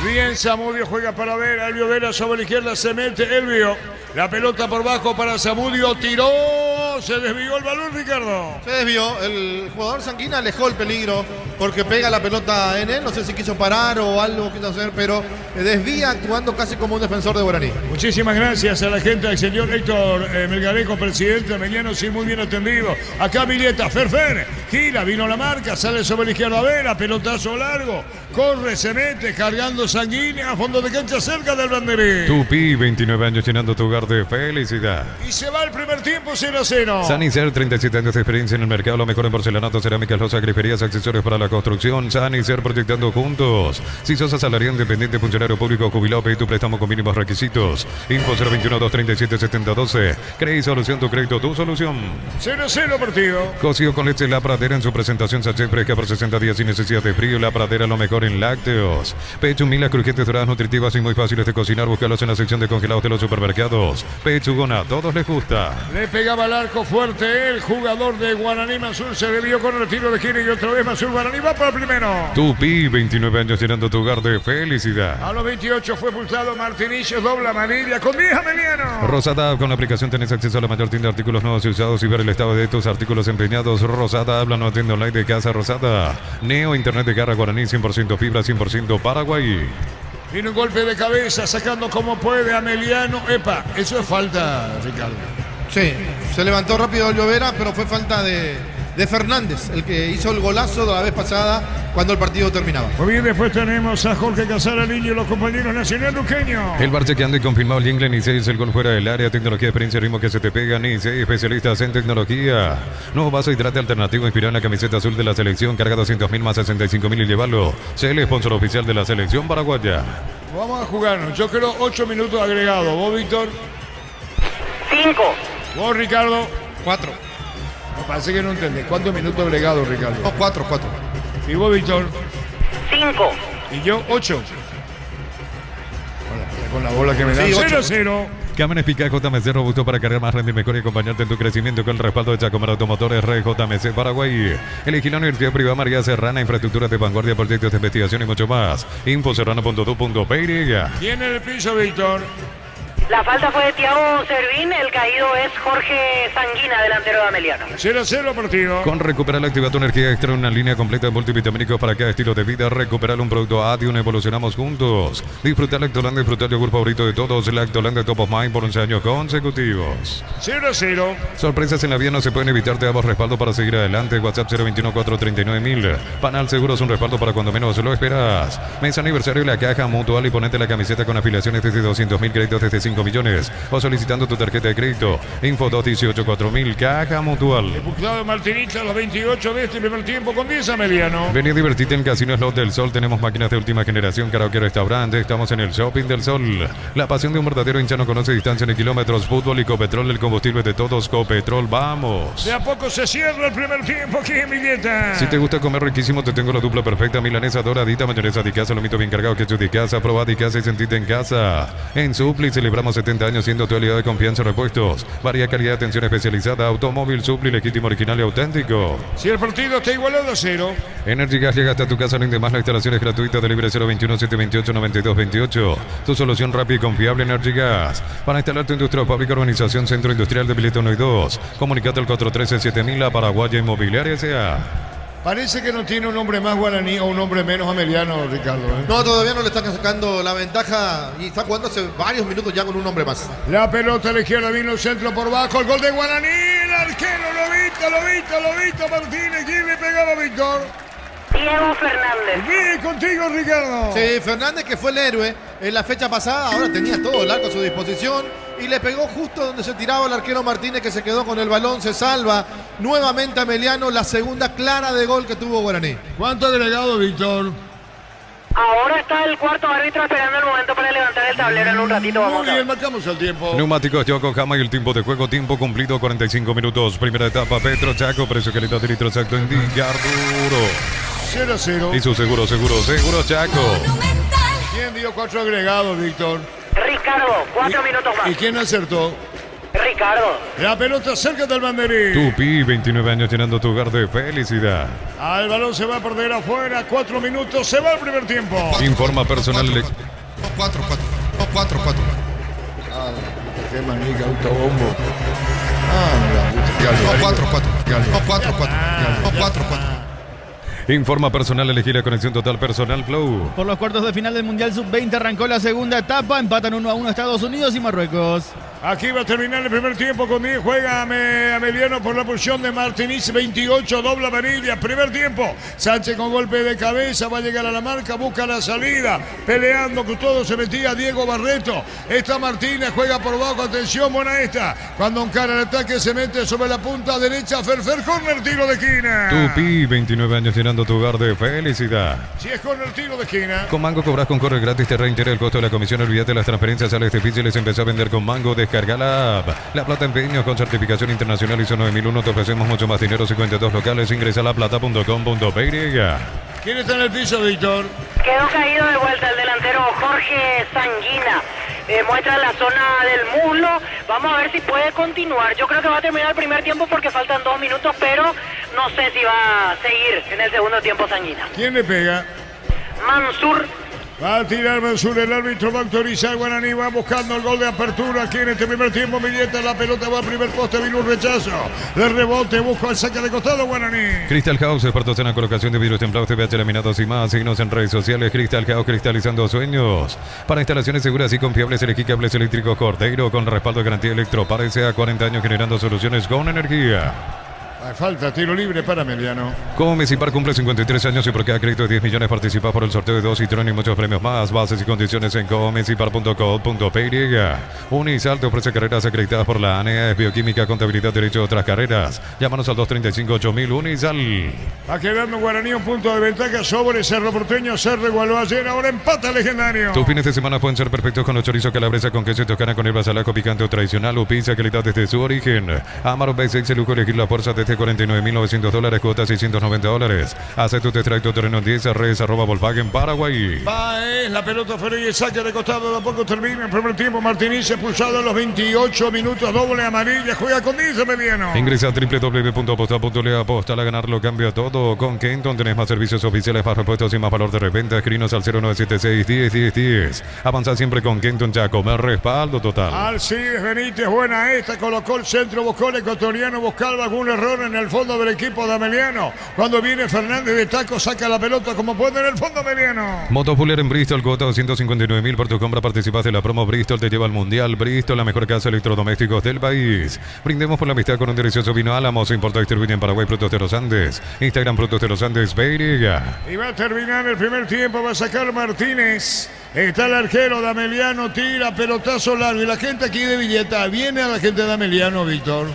Bien, Zamudio juega para ver, Elvio Vera sobre la izquierda, se mete Elvio. La pelota por bajo para Zamudio, tiró, se desvió el balón, Ricardo. Se desvió, el jugador Sanguina alejó el peligro porque pega la pelota en él, no sé si quiso parar o algo quiso hacer, pero desvía actuando casi como un defensor de Guaraní. Muchísimas gracias a la gente, al señor Héctor Melgarejo, presidente Ameliano, sí, muy bien atendido. Acá Mileta, Ferfer, gira, vino la marca, sale sobre la izquierda Vera, pelotazo largo, corre, se mete, cargando Sanguínea a fondo de cancha cerca del banderín. Tupi, 29 años llenando tu hogar de felicidad. Y se va el primer tiempo 0-0. Sanicer, 37 años de experiencia en el mercado, lo mejor en porcelanato, cerámicas, losas, griferías, accesorios para la construcción. Sanicer, proyectando juntos. Si sos asalariado, independiente, funcionario público, jubilado, pedí tu préstamo con mínimos requisitos. Info 021-237-7012. Creí Solución, tu crédito, tu solución. 0-0 partido. Cocido con leche La Pradera en su presentación sachet fresca por 60 días sin necesidad de frío. La Pradera, lo mejor en lácteos. Pechumila, crujientes, doradas, nutritivas y muy fáciles de cocinar. Búscalos en la sección de congelados de los supermercados. Pechugona, a todos les gusta. Le pegaba al arco fuerte el jugador de Guaraní. Mazur se debió con el tiro de gira y otra vez Mazur Guaraní va para el primero. Tupi, 29 años llenando tu hogar de felicidad. A los 28 fue pulsado Martinillo, doble amarilla con 10 Ameliano. Rosada, con la aplicación tenés acceso a la mayor tienda de artículos nuevos y usados y ver el estado de estos artículos empeñados. Rosada, habla no tienda online de Casa Rosada. Neo, internet de Garra Guaraní, 100% fibra, 100% Paraguay. Viene un golpe de cabeza, sacando como puede Ameliano. Epa, eso es falta, Ricardo. Sí, se levantó rápido Elvio Vera, pero fue falta de Fernández, el que hizo el golazo de la vez pasada cuando el partido terminaba. Muy bien, después tenemos a Jorge Casaraliño y los compañeros Nacional Luqueño. El bar chequeando y confirmado el inglés Nice es el gol fuera del área. Tecnología, experiencia, ritmo que se te pega. Nice, especialistas en tecnología. Nuevo vaso hidrate alternativo inspirado en la camiseta azul de la selección. Carga 200.000 más 65.000 y llévalo. Sé el sponsor oficial de la selección paraguaya. Vamos a jugarnos. Yo creo 8 minutos agregados. ¿Vos, Víctor? 5. ¿Vos, Ricardo? 4. Me parece que no entendés. ¿Cuántos minutos agregados, Ricardo? No, 4. ¿Y vos, Víctor? 5. ¿Y yo? 8. Con la bola que me dan. Sí, 0-0. Cámaras Pica JMC, robusto para cargar más, rendir mejor y acompañarte en tu crecimiento con el respaldo de Chacomar Automotores JMC Paraguay. Elegí la Universidad Privada María Serrana, infraestructuras de vanguardia, proyectos de investigación y mucho más. Infoserrano.tu.py. ¿Quién en el piso, Víctor? La falta fue de Thiago Servín, el caído es Jorge Sanguina, delantero de Ameliano. 0-0 partido. Con Recuperal activa tu energía extra, una línea completa de multivitamínicos para cada estilo de vida. Recuperar un producto Adium, evolucionamos juntos. Disfrutar Lactolanda, disfrutar yogur favorito de todos. Lactolanda Top of Mind por 11 años consecutivos. 0-0. Sorpresas en la vía no se pueden evitar, te damos respaldo para seguir adelante. WhatsApp 021-439.000. Panal Seguros, un respaldo para cuando menos lo esperas. Mes aniversario de la Caja Mutual y ponete la camiseta con afiliaciones desde 200.000, créditos desde 5 5 millones o solicitando tu tarjeta de crédito. Info 218-4000, Caja Mutual. Diputado Martinich a los 28 de este primer tiempo con 10 Ameliano. Vení a divertirte en Casino Slot del Sol. Tenemos máquinas de última generación, karaoke, restaurante. Estamos en el Shopping del Sol. La pasión de un verdadero hincha no conoce distancia ni kilómetros. Fútbol y Copetrol, el combustible de todos. Copetrol, vamos. De a poco se cierra el primer tiempo aquí en mi dieta. Si te gusta comer riquísimo, te tengo la dupla perfecta. Milanesa doradita, mayonesa de casa, lomito bien cargado, ketchup de casa, probá de casa y sentite en casa. En Supli celebramos 70 años siendo tu aliado de confianza en repuestos. Varia calidad, atención especializada. Automóvil Supli, legítimo, original y auténtico. Si el partido está igualado a 0. Energy Gas llega hasta tu casa, rinde más. La instalación es gratuita. Delibre 021-728-9228. Tu solución rápida y confiable, Energy Gas. Para instalar tu industria pública, urbanización, centro industrial de Pileta 1 y 2. Comunicate al 413-7000, la Paraguaya Inmobiliaria S.A. Parece que no tiene un nombre más guaraní o un nombre menos ameliano, Ricardo. No, todavía no le están sacando la ventaja y está jugando hace varios minutos ya con un hombre más. La pelota a la izquierda, vino el centro por bajo, el gol de Guaraní, el arquero, lo viste, Martínez, ¿quién le pegaba a Víctor? Diego Fernández. Bien contigo, Ricardo. Sí, Fernández, que fue el héroe en la fecha pasada, ahora tenía todo el arco a su disposición y le pegó justo donde se tiraba el arquero Martínez, que se quedó con el balón, se salva nuevamente Ameliano, la segunda clara de gol que tuvo Guaraní. ¿Cuánto agregado, Víctor? Ahora está el cuarto árbitro esperando el momento para levantar el tablero. En un ratito vamos Muy a ver. bien, marcamos el tiempo. Neumáticos Yokohama y el tiempo de juego, tiempo cumplido 45 minutos. Primera etapa, Petro Chaco, precio calidad de litro exacto en Duro. 0-0. Y su seguro Chaco. Monumental. ¿Quién dio 4 agregados, Víctor? Ricardo, 4 minutos ¿Y más. quién acertó? Ricardo. La pelota cerca del banderín. Tupi, 29 años llenando tu hogar de felicidad. El balón se va a perder afuera. 4 minutos. Se va el primer tiempo. Informa personal. 4. Qué manica, autobombo. Informa personal, elegí la conexión total personal Flow. Por los cuartos de final del Mundial Sub-20 arrancó la segunda etapa. Empatan 1-1 Estados Unidos y Marruecos. Aquí va a terminar el primer tiempo con 10. Juega Ameliano por la posición de Martínez. 28, dobla amarilla. Primer tiempo. Sánchez con golpe de cabeza. Va a llegar a la marca. Busca la salida. Peleando con todo. Se metía Diego Barreto. Está Martínez. Juega por bajo. Atención, buena esta. Cuando encara el ataque se mete sobre la punta derecha. Ferfer con el tiro de esquina. Tupi, 29 años llenando tu hogar de felicidad. Si es con el tiro de esquina. Con Mango cobras con corre gratis, te reintegra el costo de la comisión. Olvídate las transferencias, sales difíciles. Empezó a vender con Mango. Descarga la app. La Plata Empeños con certificación internacional ISO 9001. Te ofrecemos mucho más dinero. 52 locales. Ingresa a laplata.com.py. ¿Quién está en el piso, Víctor? Quedó caído de vuelta el delantero Jorge Sanguina. Muestra la zona del muslo. Vamos a ver si puede continuar. Yo creo que va a terminar el primer tiempo porque faltan 2 minutos, pero no sé si va a seguir en el segundo tiempo Sanguina. ¿Quién le pega? Mansur. Va a tirar Mansur, el árbitro va a autorizar. Guaraní va buscando el gol de apertura aquí en este primer tiempo. Milleta, la pelota va al primer poste, vino un rechazo. De rebote, busca el saque de costado Guaraní. Crystal House, expertos en la colocación de vidrios templados, TVH laminados y más. Síguenos en redes sociales. Crystal House, cristalizando sueños. Para instalaciones seguras y confiables, elegí cables eléctricos Cordeiro con respaldo de garantía Electro. Parece a 40 años generando soluciones con energía. Falta tiro libre para Emeliano. Como Mesipar cumple 53 años y por cada crédito de 10 millones participa por el sorteo de 2 Citroën y muchos premios más. Bases y condiciones en comesipar.com.py. Unisal te ofrece carreras acreditadas por la ANEA, Bioquímica, Contabilidad, Derecho y otras carreras. Llámanos al 235-8000 Unisal. Va quedando Guaraní un punto de ventaja sobre Cerro Porteño. Cerro igualó ayer, ahora empata Legendario. Tus fines de semana pueden ser perfectos con los chorizos calabresa con queso y toscana con el basalaco picante o tradicional o pizza calidad desde su origen. Amaro B6 el lujo de elegir la fuerza desde $49,900, cuota $690. Hace tu test drive terreno en 10 redes @Volkswagen Paraguay. La pelota fuera y el saque de costado. De a poco termina el primer tiempo. Martínez expulsado a los 28 minutos. Doble amarilla. Juega con 10 Emeliano. Ingresa a www.aposta.le. Aposta a ganar lo cambia todo. Con Kenton tenés más servicios oficiales, más repuestos y más valor de reventa. Escrinos al 0976-10-10-10. Avanza siempre con Kenton Chaco. Me respaldo total. Alcides Benítez, buena esta. Colocó el centro, buscó el ecuatoriano. Buscaba algún error. jugador en el fondo del equipo de Ameliano. Cuando viene Fernández de taco, saca la pelota como puede en el fondo Ameliano. Motopuller en Bristol, cuota 259.000 por tu compra. Participas de la promo Bristol, te lleva al Mundial. Bristol, la mejor casa de electrodomésticos del país. Brindemos por la amistad con un delicioso vino Álamos. Importa y distribuye en Paraguay Frutos de los Andes. Instagram Frutos de los Andes, Beiriga. Y va a terminar el primer tiempo, va a sacar Martínez. Está el arquero de Ameliano, tira pelotazo largo. Y la gente aquí de Villeta, viene a la gente de Ameliano, Víctor.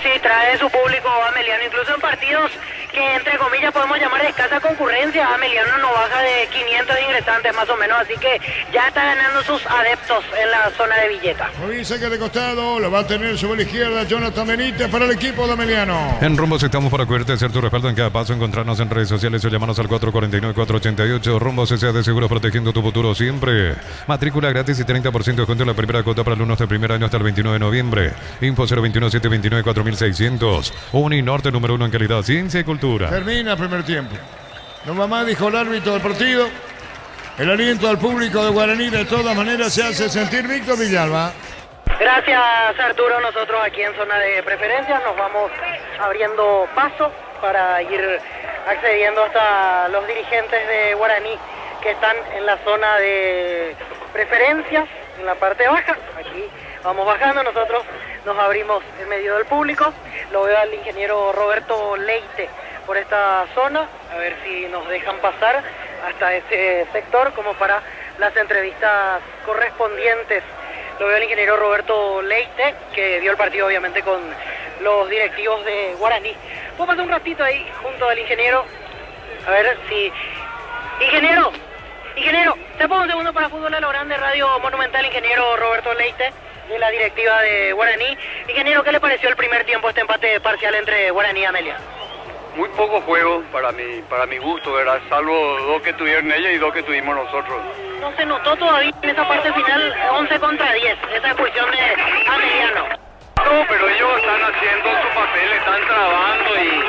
Sí, trae su público Ameliano, incluso en partidos que entre comillas podemos llamar de escasa concurrencia. Ameliano no baja de 500 ingresantes más o menos, así que ya está ganando sus adeptos en la zona de Villeta. Muy saque de costado, lo va a tener sobre la izquierda Jonathan Benítez para el equipo de Ameliano. En Rumbos estamos para cuidarte, hacer tu respaldo en cada paso, encontrarnos en redes sociales o llamarnos al 449-488. Rumbos S.A. de Seguros, protegiendo tu futuro siempre. Matrícula gratis y 30% de descuento en la primera cuota para alumnos del primer año hasta el 29 de noviembre. Info 021-729-4600. Uninorte, número 1 en calidad, ciencia y cultura. Termina el primer tiempo. No mamá, dijo el árbitro del partido. El aliento al público de Guaraní de todas maneras se hace sentir. Víctor Villalba. Gracias, Arturo. Nosotros aquí en zona de preferencias nos vamos abriendo paso para ir accediendo hasta los dirigentes de Guaraní que están en la zona de preferencias, en la parte baja. Aquí vamos bajando, nosotros nos abrimos en medio del público. Lo veo al ingeniero Roberto Leite por esta zona, a ver si nos dejan pasar hasta este sector como para las entrevistas correspondientes. Lo veo al ingeniero Roberto Leite, que vio el partido obviamente con los directivos de Guaraní. ¿Puedo pasar un ratito ahí junto al ingeniero? A ver si... Ingeniero, ¿te pongo un segundo para Fútbol a lo Grande, Radio Monumental, ingeniero Roberto Leite, de la directiva de Guaraní? Ingeniero, ¿qué le pareció el primer tiempo, este empate parcial entre Guaraní y Amelia? Muy poco juego para mi gusto, ¿verdad? Salvo dos que tuvieron ella y dos que tuvimos nosotros. No se notó todavía en esa parte final 11 contra 10, esa expulsión de Ameliano. No, pero ellos están haciendo su papel, están trabando y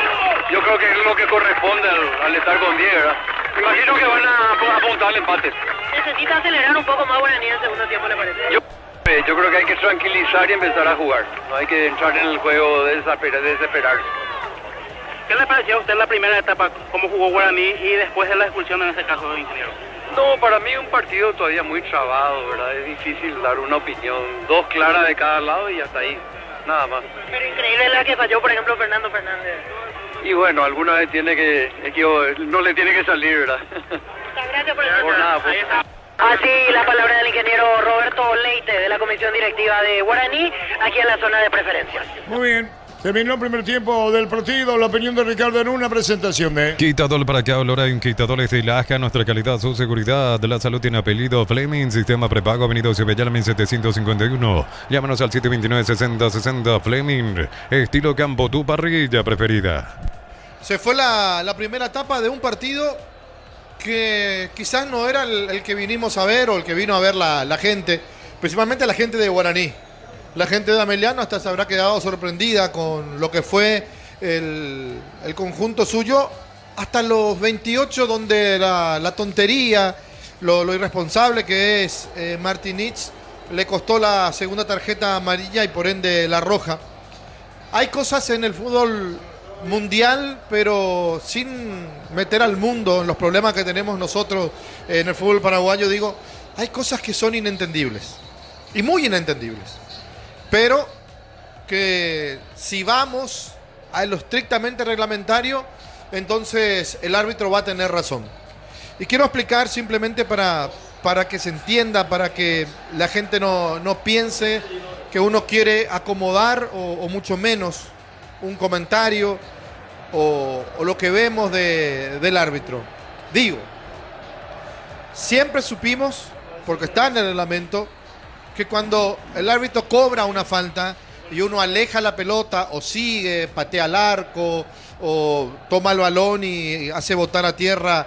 yo creo que es lo que corresponde al estar con 10, ¿verdad? Me imagino que van a apuntar el empate. Necesita acelerar un poco más Guaraní en el segundo tiempo, ¿le parece? Yo creo que hay que tranquilizar y empezar a jugar. No hay que entrar en el juego de desesperarse. ¿Qué le pareció a usted la primera etapa, cómo jugó Guaraní y después de la expulsión en ese caso, ingeniero? No, para mí un partido todavía muy trabado, ¿verdad? Es difícil dar una opinión. Dos claras de cada lado y hasta ahí, nada más. Pero increíble la que falló, por ejemplo, Fernando Fernández. Y bueno, alguna vez no le tiene que salir, ¿verdad? Muchas gracias por el nada, pues. Así la palabra del ingeniero Roberto Leite de la comisión directiva de Guaraní, aquí en la zona de preferencias. Muy bien. Terminó el primer tiempo del partido. La opinión de Ricardo en una presentación de... Quitador para que ahora hay un quitadores de Laja. Nuestra calidad, su seguridad. La salud tiene apellido Fleming. Sistema prepago. Avenida Cibellal 1751. Llámanos al 729-6060. Fleming. Estilo campo, tu parrilla preferida. Se fue la primera etapa de un partido que quizás no era el que vinimos a ver o el que vino a ver la gente. Principalmente la gente de Guaraní. La gente de Ameliano hasta se habrá quedado sorprendida con lo que fue el conjunto suyo. Hasta los 28, donde la tontería, lo irresponsable que es Martinich, le costó la segunda tarjeta amarilla y por ende la roja. Hay cosas en el fútbol mundial, pero sin meter al mundo en los problemas que tenemos nosotros en el fútbol paraguayo, digo, hay cosas que son inentendibles. Y muy inentendibles. Pero que si vamos a lo estrictamente reglamentario, entonces el árbitro va a tener razón. Y quiero explicar simplemente para que se entienda, para que la gente no piense que uno quiere acomodar o mucho menos un comentario o lo que vemos del árbitro. Digo, siempre supimos, porque está en el reglamento, que cuando el árbitro cobra una falta y uno aleja la pelota o sigue, patea al arco o toma el balón y hace botar a tierra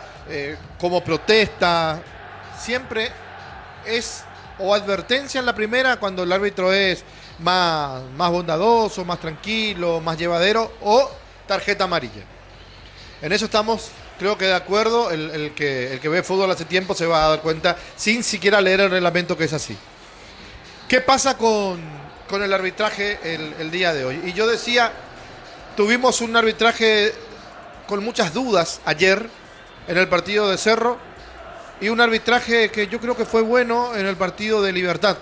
como protesta, siempre es o advertencia en la primera cuando el árbitro es más bondadoso, más tranquilo, más llevadero, o tarjeta amarilla. En eso estamos, creo que de acuerdo. El que ve fútbol hace tiempo se va a dar cuenta sin siquiera leer el reglamento que es así. ¿Qué pasa con el arbitraje el día de hoy? Y yo decía, Tuvimos un arbitraje con muchas dudas ayer en el partido de Cerro y un arbitraje que yo creo que fue bueno en el partido de Libertad,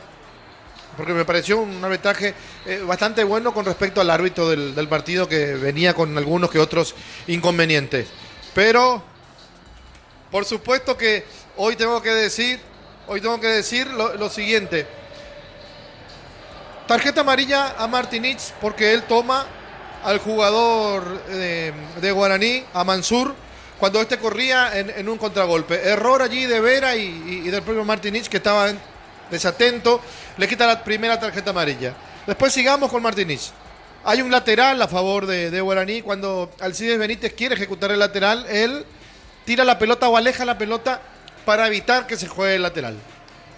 porque me pareció un arbitraje bastante bueno con respecto al árbitro del partido, que venía con algunos que otros inconvenientes. Pero por supuesto que hoy tengo que decir lo siguiente. Tarjeta amarilla a Martinich porque él toma al jugador de Guaraní, a Mansur, cuando este corría en un contragolpe. Error allí de Vera y del propio Martinich, que estaba desatento, le quita la primera tarjeta amarilla. Después sigamos con Martinich. Hay un lateral a favor de Guaraní. Cuando Alcides Benítez quiere ejecutar el lateral, él tira la pelota o aleja la pelota para evitar que se juegue el lateral.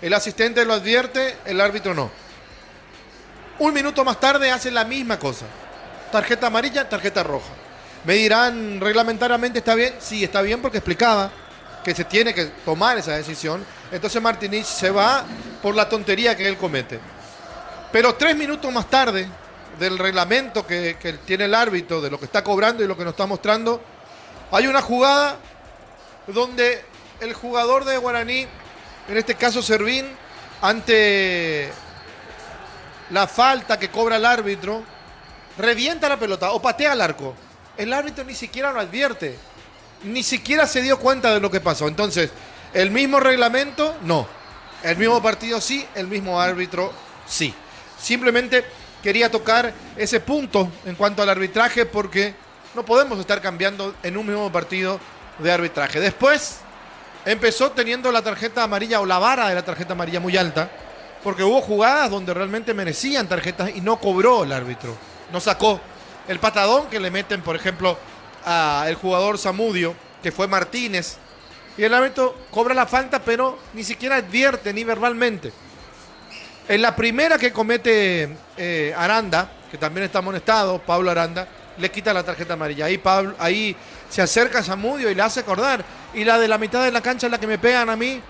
El asistente lo advierte, el árbitro no. Un minuto más tarde hace la misma cosa. Tarjeta amarilla, tarjeta roja. Me dirán, reglamentariamente está bien. Sí, está bien, porque explicaba que se tiene que tomar esa decisión. Entonces Martinich se va por la tontería que él comete. Pero 3 minutos más tarde del reglamento que tiene el árbitro, de lo que está cobrando y lo que nos está mostrando, hay una jugada donde el jugador de Guaraní, en este caso Servín, ante la falta que cobra el árbitro, revienta la pelota o patea al arco. El árbitro ni siquiera lo advierte, ni siquiera se dio cuenta de lo que pasó. Entonces, el mismo reglamento, no. El mismo partido, sí. El mismo árbitro, sí. Simplemente quería tocar ese punto en cuanto al arbitraje, porque no podemos estar cambiando en un mismo partido de arbitraje. Después empezó teniendo la tarjeta amarilla o la vara de la tarjeta amarilla muy alta, porque hubo jugadas donde realmente merecían tarjetas y no cobró el árbitro. No sacó el patadón que le meten, por ejemplo, al jugador Zamudio, que fue Martínez, y el árbitro cobra la falta, pero ni siquiera advierte, ni verbalmente. En la primera que comete Aranda, que también está amonestado, Pablo Aranda, le quita la tarjeta amarilla. Ahí se acerca a Zamudio y le hace acordar. Y la de la mitad de la cancha es la que me pegan a mí.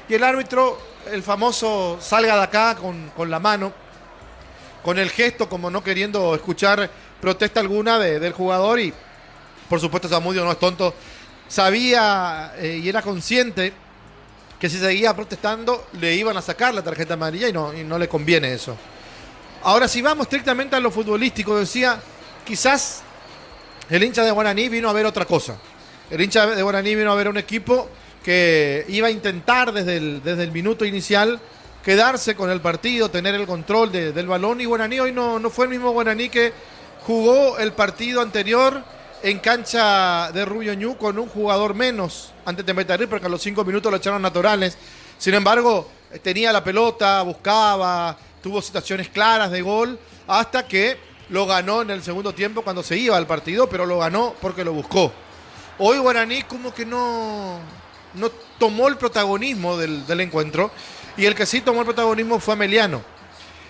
Y el árbitro, el famoso salga de acá con la mano, con el gesto, como no queriendo escuchar protesta alguna del jugador. Y por supuesto Zamudio no es tonto, sabía y era consciente que si seguía protestando le iban a sacar la tarjeta amarilla y no le conviene eso. Ahora, si vamos estrictamente a lo futbolístico, decía, quizás el hincha de Guaraní vino a ver otra cosa. El hincha de Guaraní vino a ver un equipo que iba a intentar desde el minuto inicial quedarse con el partido, tener el control del balón, y Guaraní hoy no fue el mismo Guaraní que jugó el partido anterior en cancha de Rubio Ñu con un jugador menos antes de meter, porque a los 5 minutos lo echaron naturales. Sin embargo, tenía la pelota, buscaba, tuvo situaciones claras de gol, hasta que lo ganó en el segundo tiempo cuando se iba al partido, pero lo ganó porque lo buscó. Hoy Guaraní como que no tomó el protagonismo del encuentro, y el que sí tomó el protagonismo fue Ameliano.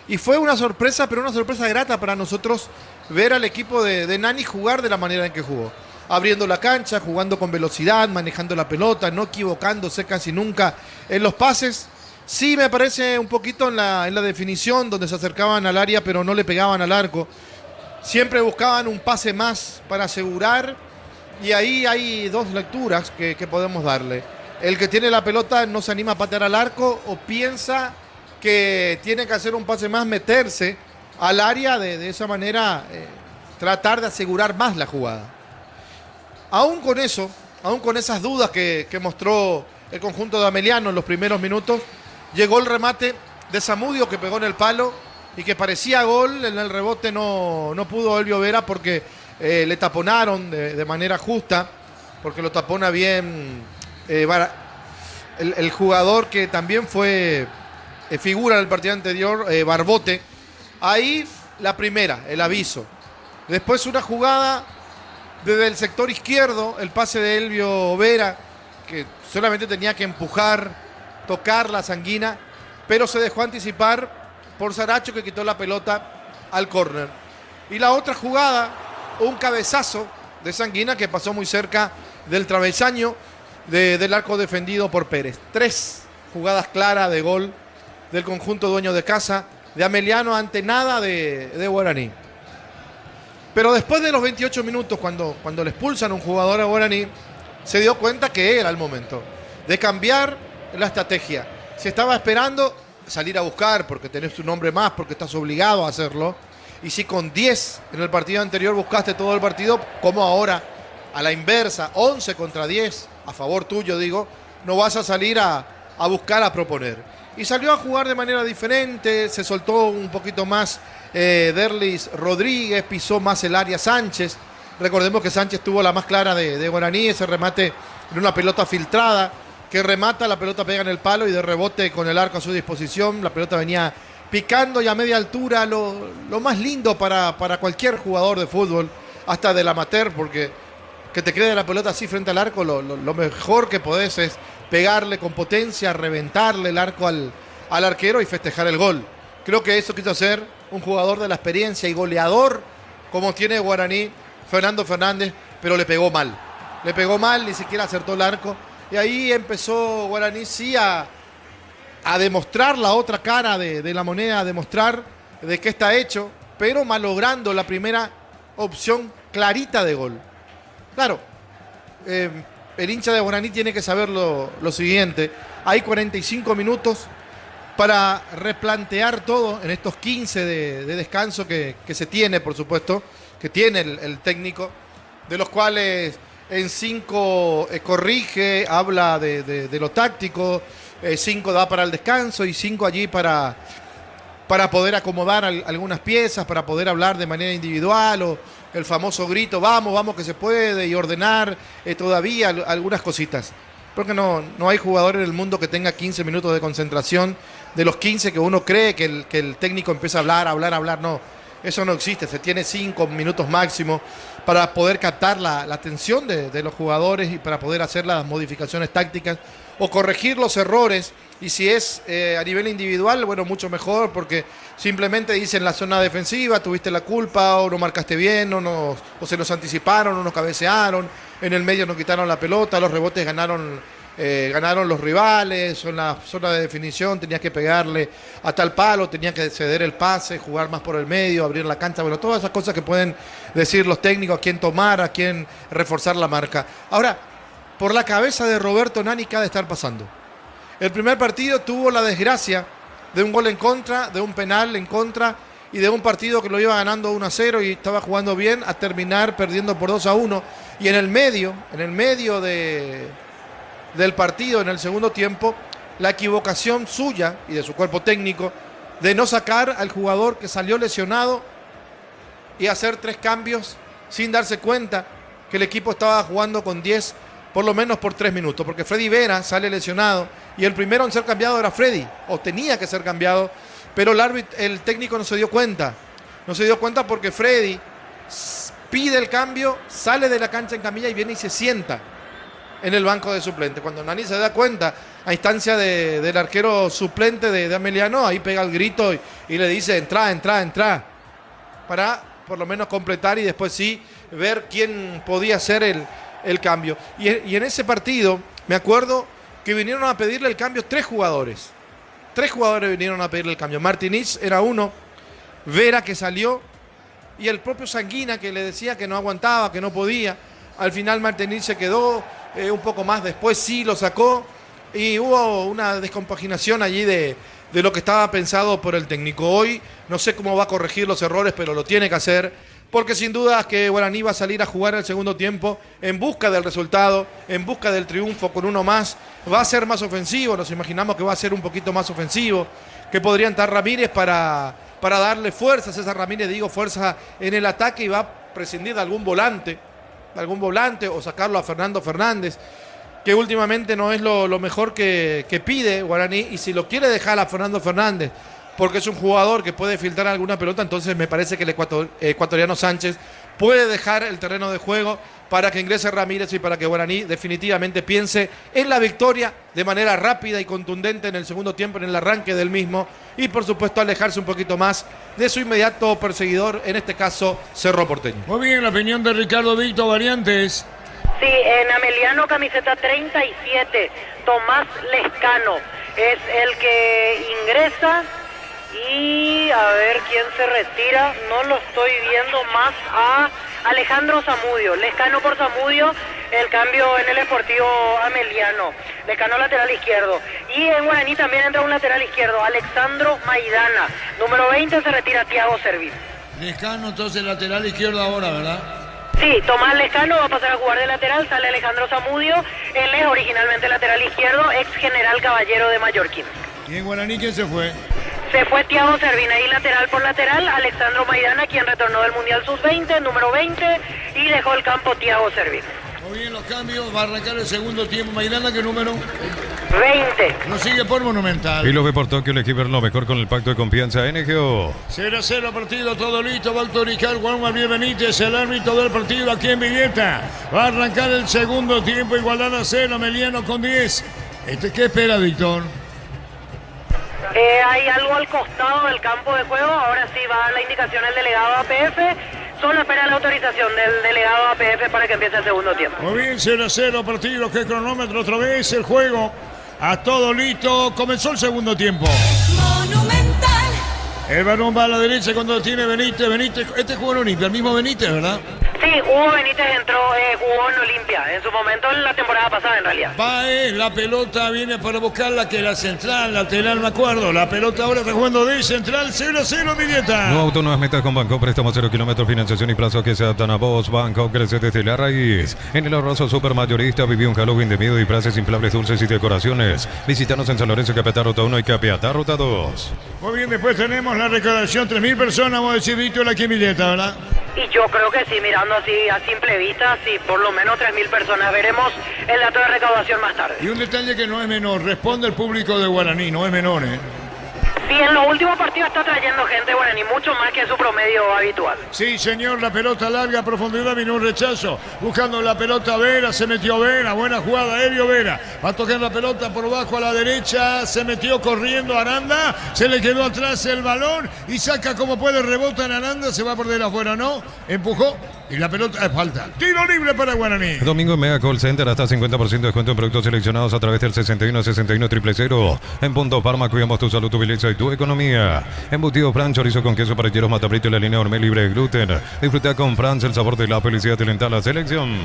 Y fue una sorpresa, pero una sorpresa grata para nosotros, ver al equipo de Nani jugar de la manera en que jugó. Abriendo la cancha, jugando con velocidad, manejando la pelota, no equivocándose casi nunca en los pases. Sí, me parece un poquito en la definición, donde se acercaban al área pero no le pegaban al arco. Siempre buscaban un pase más para asegurar, y ahí hay dos lecturas que podemos darle. El que tiene la pelota no se anima a patear al arco, o piensa que tiene que hacer un pase más, meterse al área, de esa manera tratar de asegurar más la jugada. Aún con eso, aún con esas dudas que mostró el conjunto de Ameliano en los primeros minutos, llegó el remate de Zamudio, que pegó en el palo y que parecía gol. En el rebote no pudo Elvio Vera, porque le taponaron de manera justa, porque lo tapona bien el jugador que también fue figura del partido anterior, Barbote. Ahí la primera, el aviso. Después una jugada desde el sector izquierdo, el pase de Elvio Vera, que solamente tenía que empujar, tocar la Sanguina, pero se dejó anticipar por Saracho, que quitó la pelota al córner. Y la otra jugada, un cabezazo de Sanguina que pasó muy cerca del travesaño del arco defendido por Pérez. 3 jugadas claras de gol del conjunto dueño de casa de Ameliano ante nada de Guaraní. Pero después de los 28 minutos, cuando le expulsan a un jugador a Guaraní, se dio cuenta que era el momento de cambiar la estrategia. Se estaba esperando salir a buscar porque tenés un hombre más, porque estás obligado a hacerlo. Y si con 10 en el partido anterior buscaste todo el partido, como ahora, a la inversa, 11 contra 10, a favor tuyo digo, no vas a salir a buscar, a proponer. Y salió a jugar de manera diferente, se soltó un poquito más Derlis Rodríguez, pisó más el área Sánchez. Recordemos que Sánchez tuvo la más clara de Guaraní, ese remate en una pelota filtrada, que remata, la pelota pega en el palo y de rebote con el arco a su disposición, la pelota venía picando y a media altura, lo más lindo para cualquier jugador de fútbol, hasta del amateur, porque que te quede la pelota así frente al arco, lo mejor que podés es pegarle con potencia, reventarle el arco al arquero y festejar el gol. Creo que eso quiso hacer un jugador de la experiencia y goleador como tiene Guaraní, Fernando Fernández, pero le pegó mal, ni siquiera acertó el arco. Y ahí empezó Guaraní sí a demostrar la otra cara de la moneda, a demostrar de qué está hecho, pero malogrando la primera opción clarita de gol. Claro, el hincha de Guaraní tiene que saber lo siguiente. Hay 45 minutos para replantear todo en estos 15 de descanso que se tiene, por supuesto, que tiene el técnico, de los cuales en 5 corrige, habla de lo táctico, 5 da para el descanso y 5 allí para poder acomodar algunas piezas, para poder hablar de manera individual o el famoso grito, vamos que se puede, y ordenar todavía algunas cositas. Porque no hay jugador en el mundo que tenga 15 minutos de concentración, de los 15 que uno cree que el técnico empieza a hablar, no. Eso no existe, se tiene 5 minutos máximo para poder captar la atención de los jugadores y para poder hacer las modificaciones tácticas o corregir los errores. Y si es a nivel individual, bueno, mucho mejor, porque simplemente dicen la zona defensiva, tuviste la culpa, o no marcaste bien, o se nos anticiparon, o nos cabecearon, en el medio nos quitaron la pelota, los rebotes ganaron los rivales, en la zona de definición tenías que pegarle hasta el palo, tenías que ceder el pase, jugar más por el medio, abrir la cancha, bueno, todas esas cosas que pueden decir los técnicos, a quién tomar, a quién reforzar la marca. Ahora, por la cabeza de Roberto Nani, ¿qué ha de estar pasando? El primer partido tuvo la desgracia de un gol en contra, de un penal en contra y de un partido que lo iba ganando 1-0 y estaba jugando bien, a terminar perdiendo por 2-1. Y en el medio del partido, en el segundo tiempo, la equivocación suya y de su cuerpo técnico de no sacar al jugador que salió lesionado y hacer 3 cambios sin darse cuenta que el equipo estaba jugando con 10 por lo menos por 3 minutos, porque Freddy Vera sale lesionado y el primero en ser cambiado era Freddy, o tenía que ser cambiado, pero el técnico no se dio cuenta porque Freddy pide el cambio, sale de la cancha en camilla y viene y se sienta en el banco de suplente. Cuando Nani se da cuenta, a instancia del arquero suplente de Ameliano, ahí pega el grito y le dice entra, para por lo menos completar y después sí ver quién podía hacer el cambio. Y en ese partido me acuerdo que vinieron a pedirle el cambio 3 jugadores. 3 jugadores vinieron a pedirle el cambio. Martínez era uno, Vera, que salió, y el propio Sanguina, que le decía que no aguantaba, que no podía. Al final Martínez se quedó un poco más, después sí lo sacó y hubo una descompaginación allí de lo que estaba pensado por el técnico. Hoy no sé cómo va a corregir los errores, pero lo tiene que hacer, porque sin duda que Guaraní va a salir a jugar el segundo tiempo en busca del resultado, en busca del triunfo con uno más. Va a ser más ofensivo, nos imaginamos que va a ser un poquito más ofensivo, que podría entrar Ramírez para darle fuerza a César Ramírez, fuerza en el ataque, y va a prescindir de algún volante o sacarlo a Fernando Fernández, que últimamente no es lo mejor que pide Guaraní, y si lo quiere dejar a Fernando Fernández porque es un jugador que puede filtrar alguna pelota, entonces me parece que el ecuatoriano Sánchez puede dejar el terreno de juego para que ingrese Ramírez y para que Guaraní definitivamente piense en la victoria de manera rápida y contundente en el segundo tiempo, en el arranque del mismo, y por supuesto alejarse un poquito más de su inmediato perseguidor, en este caso Cerro Porteño. Muy bien, la opinión de Ricardo Víctor, variantes. Sí, en Ameliano, camiseta 37, Tomás Lescano es el que ingresa Y a ver quién se retira, no lo estoy viendo más a Alejandro Zamudio. Lescano por Zamudio, el cambio en el Sportivo Ameliano. Lescano lateral izquierdo. Y en Guaraní también entra un lateral izquierdo, Alexandro Maidana. Número 20 se retira Thiago Servín. Lescano entonces lateral izquierdo ahora, ¿verdad? Sí, Tomás Lescano va a pasar a jugar de lateral, sale Alejandro Zamudio. Él es originalmente lateral izquierdo, ex general Caballero de Mallorquín. ¿Y en Guaraní quién se fue? Se fue Thiago Servín ahí lateral por lateral, Alexandro Maidana, quien retornó del Mundial Sub-20, número 20, y dejó el campo Thiago Servín. Muy bien los cambios, va a arrancar el segundo tiempo. Maidana, ¿qué número? 20. Lo sigue por Monumental. Y lo ve por Tokio, el equipo lo mejor con el pacto de confianza NGO. 0-0 partido, todo listo, va a autoricar Juan Gabriel Benítez, el árbitro del partido aquí en Villeta. Va a arrancar el segundo tiempo, igualdad a 0, Meliano con 10. ¿Qué espera, Víctor? Hay algo al costado del campo de juego, ahora sí va a dar la indicación el delegado APF, solo espera la autorización del delegado APF para que empiece el segundo tiempo. Muy bien, 0-0 partido, que cronómetro otra vez, el juego a todo listo, comenzó el segundo tiempo. Monumental. El balón va a la derecha cuando tiene Benítez, este jugó en Olimpia, el mismo Benítez, ¿verdad? Sí, Hugo Benítez entró, jugó en Olimpia, en su momento en la temporada pasada en realidad. La pelota viene para buscarla, que la central, lateral, me acuerdo. La pelota ahora está jugando de central, 0-0, Villeta. No auto, nuevas metas con Banco, préstamos 0 kilómetros, financiación y plazos que se adaptan a vos. Banco crece desde la raíz. En el ahorroso supermayorista vivió un Halloween de miedo, disfraces inflables, dulces y decoraciones. Visítanos en San Lorenzo, Capiatá, Ruta 1 y Capiatá, Ruta 2. Muy bien, después tenemos la recaudación, 3.000 personas, vamos a decir, Víctor, aquí en Villeta, ¿verdad? Y yo creo que sí, mirando así a simple vista, sí, por lo menos 3.000 personas. Veremos el dato de recaudación más tarde. Y un detalle que no es menor, responde el público de Guaraní, no es menor, ¿eh? Sí, en los últimos partidos está trayendo gente Guaraní, mucho más que su promedio habitual. Sí, señor, la pelota larga a profundidad, vino un rechazo. Buscando la pelota Vera, se metió Vera, buena jugada, aéreo Vera. Va a tocar la pelota por bajo a la derecha, se metió corriendo Aranda, se le quedó atrás el balón y saca como puede, rebota en Aranda, se va a perder afuera, ¿no? Empujó y la pelota es falta. Tiro libre para Guaraní. Domingo en Mega Call Center, hasta 50% de descuento en productos seleccionados a través del 61-61-000. En Punto Parma, cuidamos tu salud, tu belleza y tu economía. Embutido Fran, chorizo con queso para hierros, matabrito y la línea Hormel libre de gluten. Disfruta con Franz el sabor de la felicidad de la selección.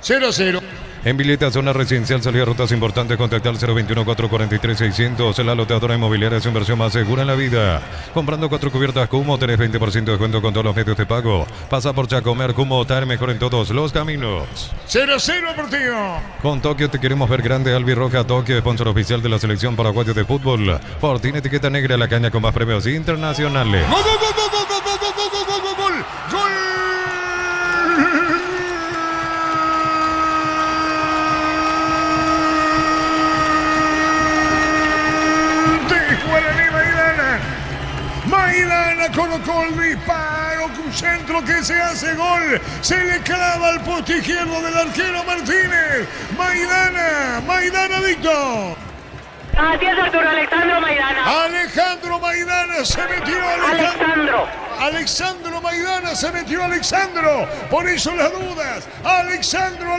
0-0. En Villeta, zona residencial, salida a rutas importantes, contactar al 021-443-600. La loteadora inmobiliaria es su inversión más segura en la vida. Comprando 4 cubiertas Cumo, tenés 20% de descuento con todos los medios de pago. Pasa por Chacomer, Cumo, estar mejor en todos los caminos. 0-0 partido. Con Tokio te queremos ver grande. Albi Roja Tokio, sponsor oficial de la selección paraguaya de fútbol. Por ti, etiqueta negra, la caña con más premios internacionales. ¡Gol, gol, gol, gol, gol, gol, gol, gol, gol, gol, gol! ¡Gol! Maidana colocó el disparo, un centro que se hace gol, se le clava al poste izquierdo del arquero Martínez. Maidana Víctor. Así es, Arturo, Alexandro Maidana. Alejandro Maidana se metió. Alexandro Maidana se metió. Alexandro, por eso las dudas. Alexandro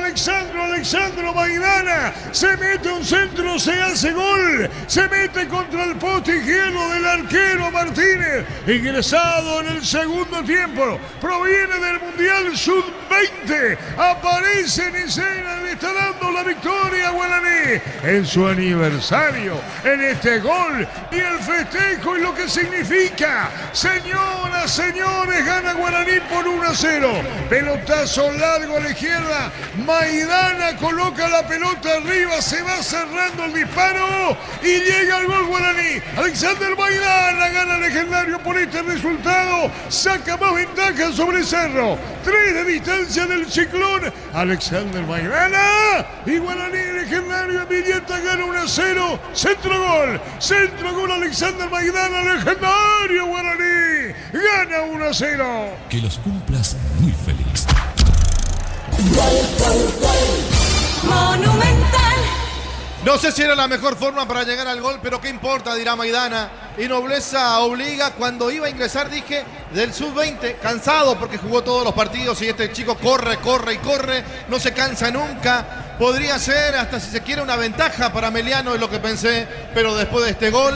Maidana se mete un centro, se hace gol, se mete contra el poste izquierdo del arquero Martínez, ingresado en el segundo tiempo, proviene del Mundial Sub-20, aparece en escena, le está dando la victoria a Guaraní en su aniversario, en este gol y el festejo y lo que significa. Señoras, señores, gana Guaraní por 1-0. Pelotazo largo a la izquierda. Maidana coloca la pelota arriba, se va cerrando el disparo y llega el gol Guaraní. Alexander Maidana gana Legendario por este resultado. Saca más ventaja sobre Cerro. 3 de distancia del Ciclón. Alexander Maidana y Guaraní Legendario en Villeta gana 1-0. Centro gol Alexander Maidana, Legendario Guaraní. Gana 1-0. Que los cumplas muy feliz. Monumental. No sé si era la mejor forma para llegar al gol, pero qué importa, dirá Maidana. Y nobleza obliga. Cuando iba a ingresar dije del sub-20, cansado porque jugó todos los partidos y este chico corre, no se cansa nunca. Podría ser hasta, si se quiere, una ventaja para Meliano, es lo que pensé, pero después de este gol,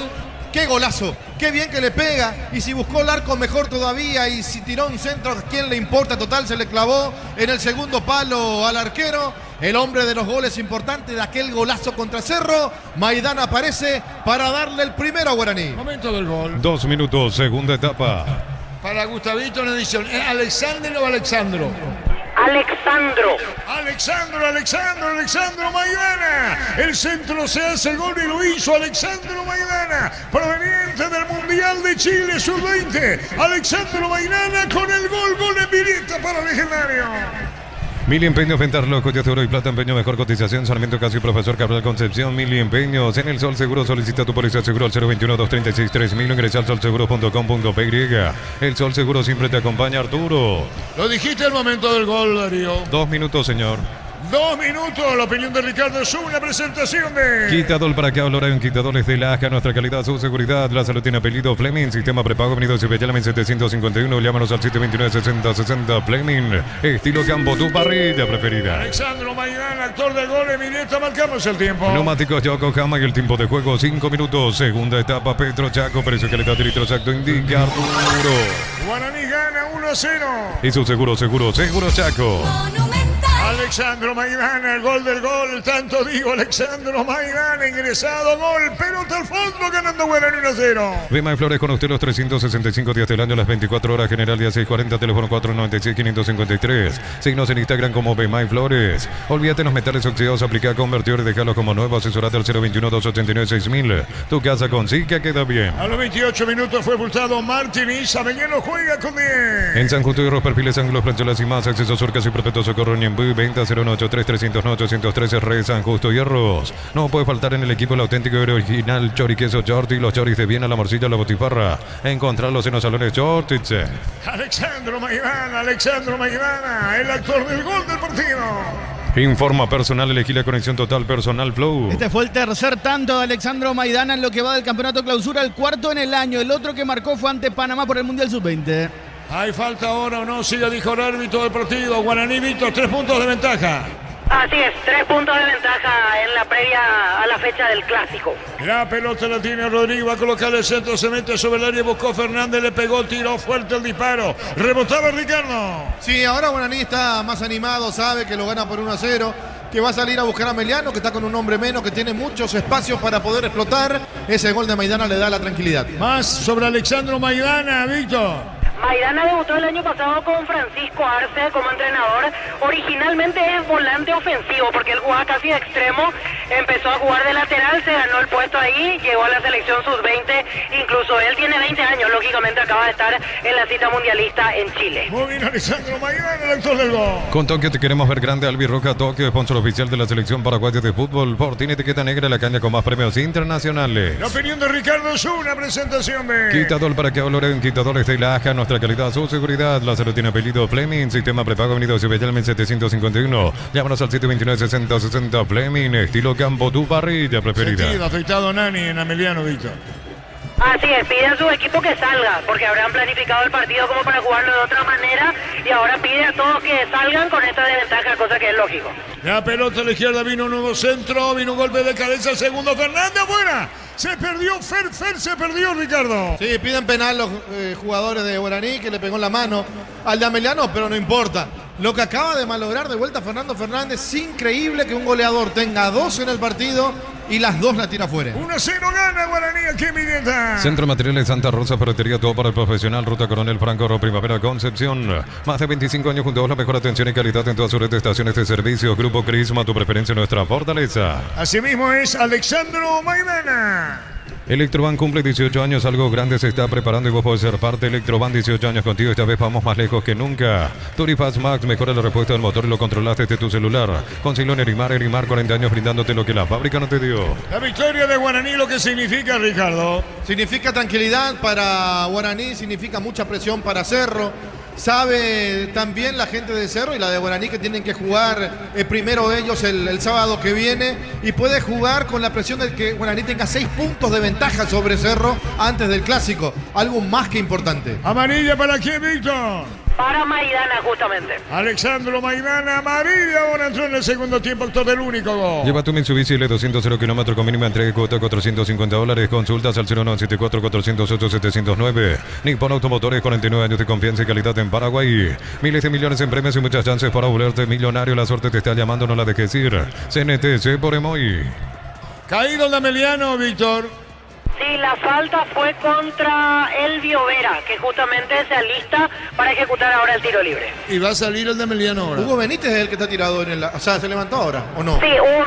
qué golazo, qué bien que le pega. Y si buscó el arco, mejor todavía. Y si tiró un centro, ¿a quién le importa? Total, se le clavó en el segundo palo al arquero. El hombre de los goles importantes de aquel golazo contra Cerro. Maidana aparece para darle el primero a Guaraní. Momento del gol. 2 minutos, segunda etapa. Para Gustavito en edición. ¿Es Alexander o Alexandro? Alexandro Maidana. El centro se hace el gol y lo hizo Alexandro Maidana, proveniente del Mundial de Chile Sub-20. Alexandro Maidana con el gol en Virieta para el legendario. Mil Empeños, ventas locos de oro y plata, empeño, mejor cotización, Sarmiento Casi, Profesor Cabral Concepción, Mil Empeños. En el Sol Seguro solicita tu póliza seguro al 021-236-3000, ingresa al solseguro.com.py. El Sol Seguro siempre te acompaña, Arturo. Lo dijiste el momento del gol, Darío. 2 minutos, señor. 2 minutos, la opinión de Ricardo es una presentación de... Quitador para que hablar en quitadores de la AJA, nuestra calidad, su seguridad. La salud tiene apellido Fleming, sistema prepago, venido Cibellame 751. Llámanos al 729-6060 Fleming. Estilo campo, tu parrilla preferida. Alexandro Maidana, actor del gol, Emilieta, marcamos el tiempo. Neumáticos Yokohama y el tiempo de juego 5 minutos. Segunda etapa, Petro Chaco, precio calidad de litro exacto, indica Arturo. Guaraní gana 1-0. Y su seguro Chaco. Alexandro Maidana, el gol del gol, tanto digo, Alexandro Maidana, ingresado, gol, pelota al fondo, ganando Guaraní 1-0. Vema y Flores con usted los 365 días del año, las 24 horas, general día 640, teléfono 496-553. Signos en Instagram como Vema y Flores. Olvídate los metales oxidados, aplica, convertir y dejarlos como nuevo, asesorate al 021-289-6000. Tu casa con sí que queda bien. A los 28 minutos fue multado Martínez, Avellano juega con 10. En San Justo y Ros, perfiles, ángulos, plancholas y más, acceso surcas y perpetuo socorro, Ñembu, venta 083-309-813, Red San Justo y Arroz. No puede faltar en el equipo el auténtico y original chori queso Chorti, los choris de Viena, la morcilla, la botifarra. Encontrarlos en los salones Chortiche. Alexandro Maidana, el actor del gol del partido. Informa personal, elegí la conexión total personal Flow. Este fue el tercer tanto de Alexandro Maidana en lo que va del campeonato clausura, el cuarto en el año. El otro que marcó fue ante Panamá por el Mundial Sub-20. ¿Hay falta ahora o no? Sí, ya dijo el árbitro del partido. Guaraní, Víctor, 3 puntos de ventaja. Así es, 3 puntos de ventaja en la previa a la fecha del clásico. La pelota la tiene Rodrigo, va a colocar el centro, se mete sobre el área, buscó Fernández, le pegó, tiró fuerte el disparo. Rebotaba Ricardo. Sí, ahora Guaraní está más animado, sabe que lo gana por 1-0. Que va a salir a buscar a Meliano, que está con un hombre menos, que tiene muchos espacios para poder explotar. Ese gol de Maidana le da la tranquilidad. Más sobre Alexandro Maidana, Víctor. Maidana debutó el año pasado con Francisco Arce como entrenador. Originalmente es volante ofensivo porque él jugaba casi de extremo. Empezó a jugar de lateral, se ganó el puesto ahí, llegó a la selección sub-20. Incluso él tiene 20 años, lógicamente acaba de estar en la cita mundialista en Chile. Muy bien, Alexandro Maidana, el actor del gol. Con Tokio te queremos ver grande, Albi Roca Tokio, sponsor oficial de la selección paraguaya de fútbol. Por tiene etiqueta negra, la caña con más premios internacionales. La opinión de Ricardo es una presentación de... Quitador para que hablen quitadores de la AJA, nuestra calidad, su seguridad. La salud tiene apellido Fleming, sistema prepago, venido Cibellame 751. Llámanos al 729-6060 Fleming, estilo campo, tu parrilla preferida. Sentido, afectado Nani en Ameliano, Víctor. Así es, pide a su equipo que salga, porque habrán planificado el partido como para jugarlo de otra manera y ahora pide a todos que salgan con esta desventaja, cosa que es lógico. La pelota a la izquierda, vino un nuevo centro, vino un golpe de cabeza, el segundo Fernández afuera. Se perdió, Fer se perdió, Ricardo. Sí, piden penal los jugadores de Guaraní, que le pegó en la mano al de Ameliano, pero no importa. Lo que acaba de malograr de vuelta Fernando Fernández, es increíble que un goleador tenga 2 en el partido y las 2 la tira afuera. 1-0 gana Guaraní aquí en Virieta. Centro Materiales Santa Rosa, ferretería, todo para el profesional, Ruta Coronel Franco, Primavera Concepción. Más de 25 años junto a vos, la mejor atención y calidad en todas sus red de estaciones de servicio. Grupo Crisma, tu preferencia, nuestra fortaleza. Asimismo es Alexandro Maidana. Electroban cumple 18 años, algo grande se está preparando y vos podés ser parte. Electroban, 18 años contigo, esta vez vamos más lejos que nunca. Turifaz Max, mejora la respuesta del motor y lo controlaste desde tu celular. Conseguilo en Erimar, 40 años brindándote lo que la fábrica no te dio. La victoria de Guaraní, lo que significa, Ricardo. Significa tranquilidad para Guaraní, significa mucha presión para Cerro. Sabe también la gente de Cerro y la de Guaraní que tienen que jugar primero ellos el sábado que viene y puede jugar con la presión de que Guaraní tenga 6 puntos de ventaja sobre Cerro antes del clásico, algo más que importante. Amarilla para quién, Víctor. para Maidana justamente. Alexandro Maidana, amarilla, ahora entró en el segundo tiempo, actor del único gol. Lleva tu Mitsubishi L200 0 kilómetros con mínima entrega y cuota $450. Consultas al 0974-408-709. Nippon Automotores, 49 años de confianza y calidad en Paraguay. Miles de millones en premios y muchas chances para volverte millonario. La suerte te está llamando, no la dejes ir. CNTC por Emoy. Caído el Dameliano, Víctor. Sí, la falta fue contra Elvio Vera, que justamente se alista para ejecutar ahora el tiro libre. Y va a salir el Dameliano ahora. Hugo Benítez es el que está tirado en el... O sea, ¿se levantó ahora o no? Sí, Hugo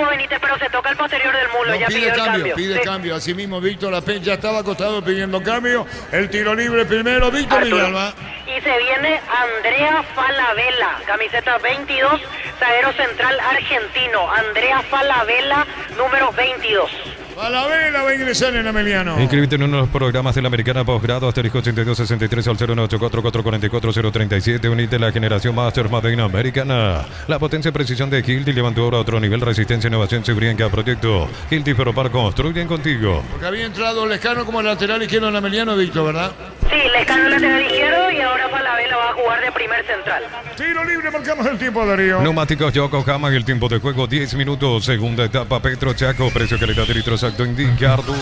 Benítez, pero se toca el posterior del mulo, No, ya pidió el cambio. Pide Sí. cambio. Así mismo Víctor Lapen ya estaba acostado pidiendo cambio. El tiro libre primero, Víctor Arturo. Villalba. Y se viene Andrea Falabella, camiseta 22, zaguero central argentino. Andrea Falabella, número 22. Falabella va a ingresar en Ameliano. Inscríbete en uno de los programas de la Americana Posgrado, asterisco 8263 al 0984-444-47. Unite a la generación Master Madina Americana. La potencia y precisión de Hilti levantó ahora a otro nivel. Resistencia, innovación, seguridad en cada proyecto. Hilti Ferropar construyen contigo. Porque había entrado Lescano como lateral izquierdo en Ameliano, Víctor, ¿verdad? Sí, Lescano lateral izquierdo y ahora Falabella va a jugar de primer central. Tiro libre, marcamos el tiempo, Darío. Neumáticos Yokohama y el tiempo de juego 10 minutos. Segunda etapa Petro Chaco. Precio, calidad de litro exacto indica Arturo.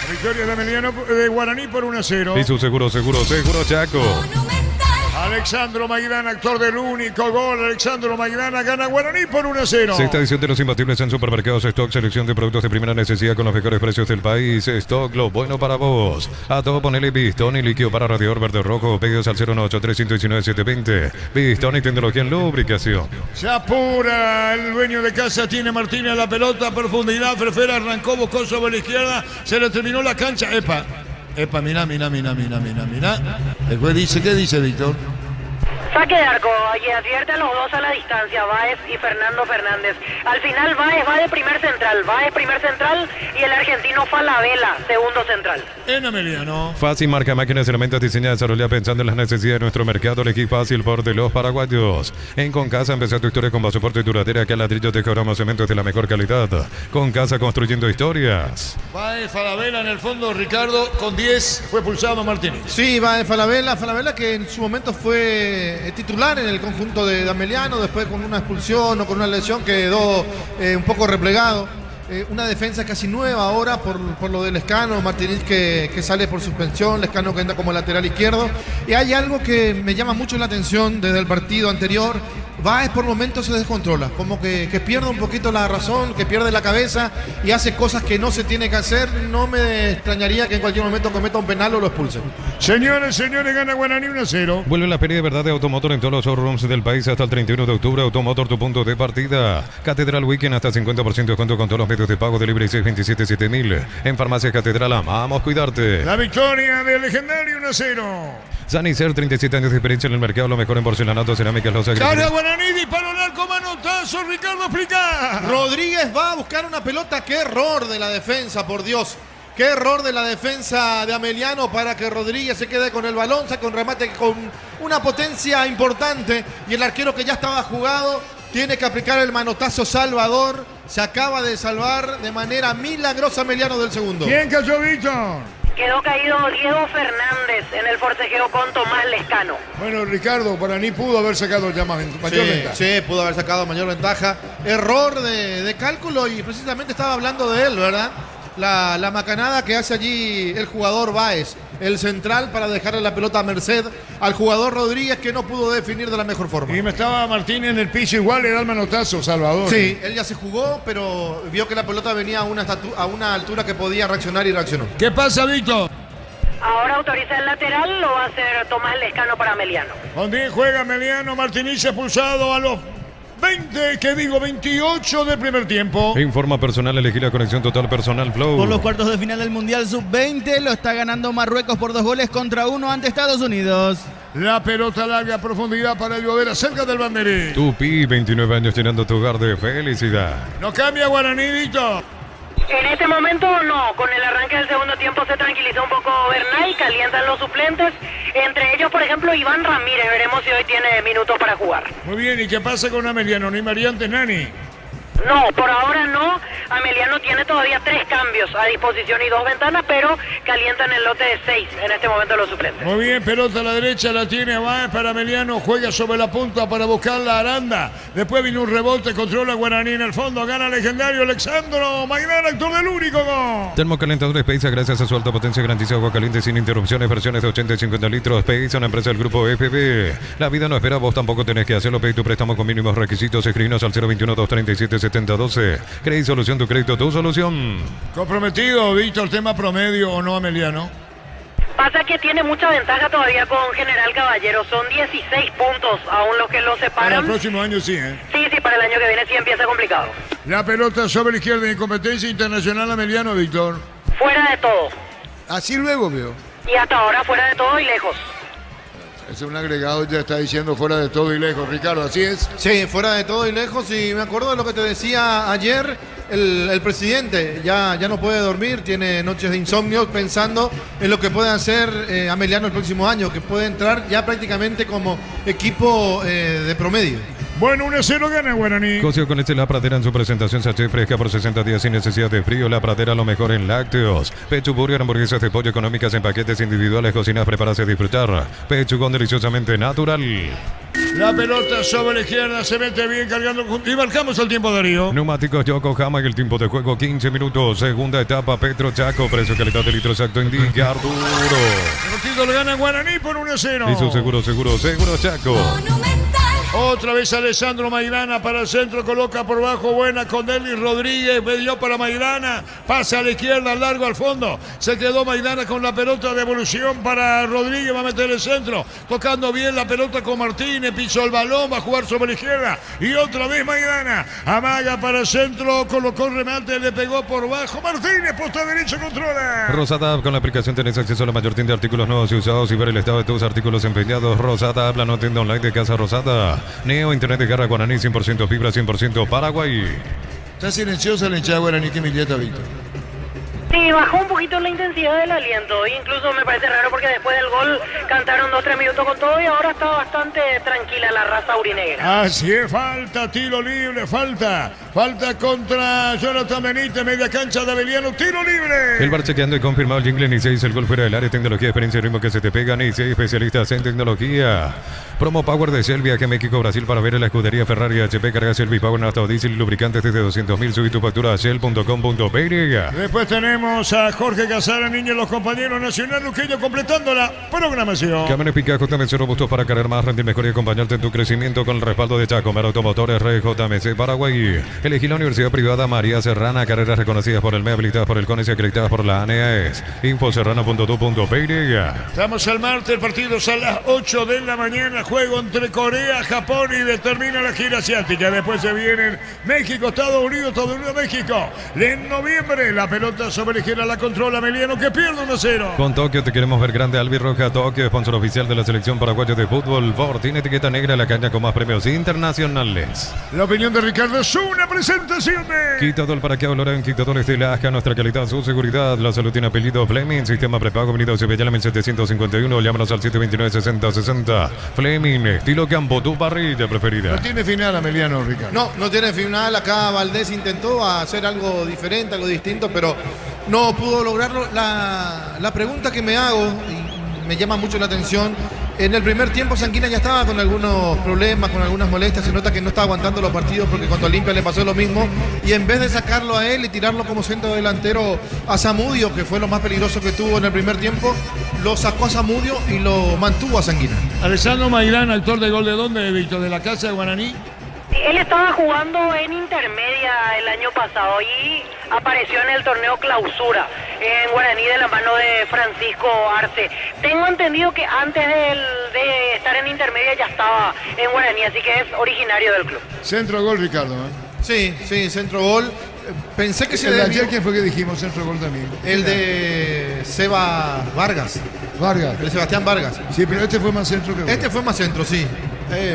Victoria de Ameliano de Guaraní por 1-0. Y su seguro Chaco. Monumental. Alexandro Maidana, actor del único gol. Alexandro Maidana gana Guaraní por 1-0. Sexta edición de los imbatibles en supermercados Stock. Selección de productos de primera necesidad con los mejores precios del país. Stock, lo bueno para vos. A todo ponele pistón y líquido para radiador verde rojo. Pedidos al 098319720. Pistón y tecnología en lubricación. Se apura el dueño de casa. Tiene Martínez la pelota a profundidad. Frefera arrancó, buscó sobre la izquierda. Se le terminó la cancha. Epa, mira. El juez dice, ¿qué dice, Víctor? Saque de arco y advierte a los dos a la distancia, Báez y Fernando Fernández. Al final Báez va de primer central y el argentino Falabella, segundo central. En Ameliano. Fácil marca máquinas y herramientas diseñadas desarrolladas pensando en las necesidades de nuestro mercado. Elegí fácil por de los paraguayos. En Concasa empezó tu historia con soporte y duradera, que ladrillos de Joramo Cementos de la mejor calidad. Concasa construyendo historias. Va Falabella en el fondo, Ricardo, con 10 fue pulsado Martínez. Sí, va de Falabella que en su momento fue titular en el conjunto de Dameliano, después con una expulsión o con una lesión quedó un poco replegado. Una defensa casi nueva ahora por lo de Lescano, Martínez que sale por suspensión, Lescano que entra como lateral izquierdo. Y hay algo que me llama mucho la atención desde el partido anterior. Báez por momentos se descontrola, como que pierde un poquito la razón, que pierde la cabeza y hace cosas que no se tiene que hacer. No me extrañaría que en cualquier momento cometa un penal o lo expulsen. Señores, gana Guaraní 1-0. Vuelve la feria de verdad de Automotor en todos los showrooms del país hasta el 31 de octubre. Automotor, tu punto de partida. Catedral Weekend hasta 50% de descuento con todos los medios de pago de libre 627-7000. En Farmacia Catedral, amamos cuidarte. La victoria del legendario 1-0. Sanicer, 37 años de experiencia en el mercado, lo mejor en porcelanato, cerámicas, los Carga Guaraní, disparo al arco, manotazo, Ricardo, explica. Rodríguez va a buscar una pelota. Qué error de la defensa, por Dios. Qué error de la defensa de Ameliano para que Rodríguez se quede con el balón, saca un remate con una potencia importante y el arquero que ya estaba jugado tiene que aplicar el manotazo salvador. Se acaba de salvar de manera milagrosa Ameliano del segundo. ¿Quién cayó, Víctor? Quedó caído Diego Fernández en el forcejeo con Tomás Lescano. Bueno, Ricardo, Guaraní pudo haber sacado ya mayor ventaja. Sí, pudo haber sacado mayor ventaja. Error de cálculo y precisamente estaba hablando de él, ¿verdad? La macanada que hace allí el jugador Báez, el central, para dejarle la pelota a merced al jugador Rodríguez, que no pudo definir de la mejor forma. Y me estaba Martínez en el piso, igual le da el manotazo, Salvador. Sí, él ya se jugó, pero vio que la pelota venía a una altura que podía reaccionar y reaccionó. ¿Qué pasa, Víctor? Ahora autoriza el lateral, lo va a hacer Tomás Lescano para Ameliano. Con 10 juega Ameliano, Martínez expulsado a los 28 del primer tiempo. Informa personal, elegir la conexión total personal Flow. Por los cuartos de final del Mundial Sub-20 lo está ganando Marruecos por 2-1 ante Estados Unidos. La pelota larga a profundidad para el Llovera cerca del banderín. Tupi, 29 años llenando tu hogar de felicidad. No cambia Guaraní, Víctor. En este momento no, con el arranque del segundo tiempo se tranquilizó un poco Bernal, calientan los suplentes, entre ellos por ejemplo Iván Ramírez, veremos si hoy tiene minutos para jugar. Muy bien, ¿y qué pasa con Ameliano? ¿No hay variantes, Nani? No, por ahora no. Ameliano tiene todavía 3 cambios a disposición y 2 ventanas, pero calientan el lote de 6 en este momento los suplentes. Muy bien, pelota a la derecha, la tiene Báez para Ameliano, juega sobre la punta para buscar la Aranda. Después vino un rebote, controla Guaraní en el fondo, gana legendario Alexandro Maidana, actor del único gol. Termocalentadores Peiza, gracias a su alta potencia, garantiza agua caliente sin interrupciones, versiones de 80 y 50 litros. Peiza, una empresa del grupo FB. La vida no espera, vos tampoco tenés que hacerlo. Pedí tu préstamo con mínimos requisitos, escribinos al 021-237-7012. Credit Solución, tu crédito, tu solución. Comprometido, Víctor, tema promedio o no, Ameliano. Pasa que tiene mucha ventaja todavía con General Caballero, son 16 puntos aún los que lo Para el separan. próximo año sí, ¿eh? Sí, para el año que viene sí empieza complicado. La pelota sobre la izquierda en competencia internacional, Ameliano, Víctor. Fuera de todo. Así luego veo. Y hasta ahora fuera de todo y lejos. Es un agregado, ya está diciendo fuera de todo y lejos, Ricardo, ¿así es? Sí, fuera de todo y lejos. Y me acuerdo de lo que te decía ayer el presidente. Ya no puede dormir, tiene noches de insomnio pensando en lo que puede hacer Ameliano el próximo año, que puede entrar ya prácticamente como equipo de promedio. Bueno, 1-0 gana Guaraní. Cocio con La Pradera en su presentación sachet fresca por 60 días sin necesidad de frío. La Pradera, lo mejor en lácteos. Pechu Burger, hamburguesas de pollo económicas en paquetes individuales, cocinas preparadas a disfrutar. Pechugón deliciosamente natural. La pelota sobre la izquierda, se mete bien cargando y marcamos el tiempo, Darío. Neumáticos Yokohama y el tiempo de juego 15 minutos. Segunda etapa, Petro Chaco. Precio, calidad de litro exacto, indica Arturo. El partido lo gana Guaraní por 1-0. Y su seguro Chaco. Otra vez Alessandro Maidana para el centro, coloca por bajo, buena con Delis Rodríguez, medio para Maidana, pasa a la izquierda, largo al fondo, se quedó Maidana con la pelota, devolución para Rodríguez, va a meter el centro, tocando bien la pelota con Martínez, pisó el balón, va a jugar sobre la izquierda, y otra vez Maidana, amaga para el centro, colocó el remate, le pegó por bajo, Martínez, posta derecha, controla. Rosada, con la aplicación tenés acceso a la mayor tienda de artículos nuevos y usados y ver el estado de tus artículos empeñados. Rosada, habla, no tienda online de Casa Rosada. Neo, internet de Garra Guaraní, 100% fibra, 100% Paraguay. Está silenciosa la hinchada Guaraní, que me idiota, Víctor. Sí, bajó un poquito la intensidad del aliento. Incluso me parece raro porque después del gol cantaron 2-3 minutos con todo y ahora está bastante tranquila la raza aurinegra. Así es, falta, tiro libre, falta contra Jonathan Benítez, media cancha de Abeliano, tiro libre. El bar chequeando y confirmado el jingle, ni 6, el gol fuera del área, tecnología, experiencia y ritmo que se te pega, ni 6 especialistas en tecnología. Promo Power de Shell, viaje a México, Brasil para ver a la escudería Ferrari HP, carga Shell Power, nafta o diésel, lubricantes desde 200.000, subí tu factura a shell.com.py. Después tenemos a Jorge Casara, niño, los compañeros Nacional Luqueño, completando la programación. Camiones Pica JMC robustos para cargar más, rendir mejor y acompañarte en tu crecimiento con el respaldo de Chacomer Automotores, JMC Paraguay. Elegí la Universidad Privada María Serrana, carreras reconocidas por el MEA, habilitadas por el CONES y acreditadas por la ANEAES. Infoserrano.tu.py. Estamos al martes, el partido es a las 8 de la mañana, juego entre Corea, Japón y determina la gira asiática. Después se vienen México, Estados Unidos, México. En noviembre, la pelota sobre la izquierda la controla Ameliano, que pierde 1-0. Con Tokio te queremos ver grande, Albirroja Tokio, sponsor oficial de la selección paraguaya de fútbol. Ford tiene etiqueta negra, la caña con más premios internacionales. La opinión de Ricardo es una presentación de Quitador para que hablará en Quitadores de Lasca, nuestra calidad, su seguridad. La salud tiene apellido Fleming, sistema prepago, venido Cepillala 1751, llámanos al 729-6060. Fleming, estilo campo, tu parrilla preferida. No tiene final, Ameliano, Ricardo. No tiene final. Acá Valdés intentó hacer algo diferente, algo distinto, pero no pudo lograrlo. La pregunta que me hago, y me llama mucho la atención, en el primer tiempo Sanguina ya estaba con algunos problemas, con algunas molestias, se nota que no está aguantando los partidos porque cuando Olimpia le pasó lo mismo, y en vez de sacarlo a él y tirarlo como centro delantero a Zamudio, que fue lo más peligroso que tuvo en el primer tiempo, lo sacó a Zamudio y lo mantuvo a Sanguina. Alessandro Maidana, autor de gol de dónde, Víctor, de la casa de Guaraní. Él estaba jugando en intermedia el año pasado y apareció en el torneo clausura en Guaraní de la mano de Francisco Arce. Tengo entendido que antes de estar en intermedia ya estaba en Guaraní, así que es originario del club. Centro gol, Ricardo, ¿eh? Sí, centro gol. Pensé que el de ayer, ¿quién fue que dijimos centro gol también? El de Seba Vargas. Vargas. El de Sebastián Vargas. Sí, pero este fue más centro que gol. Este fue más centro, sí.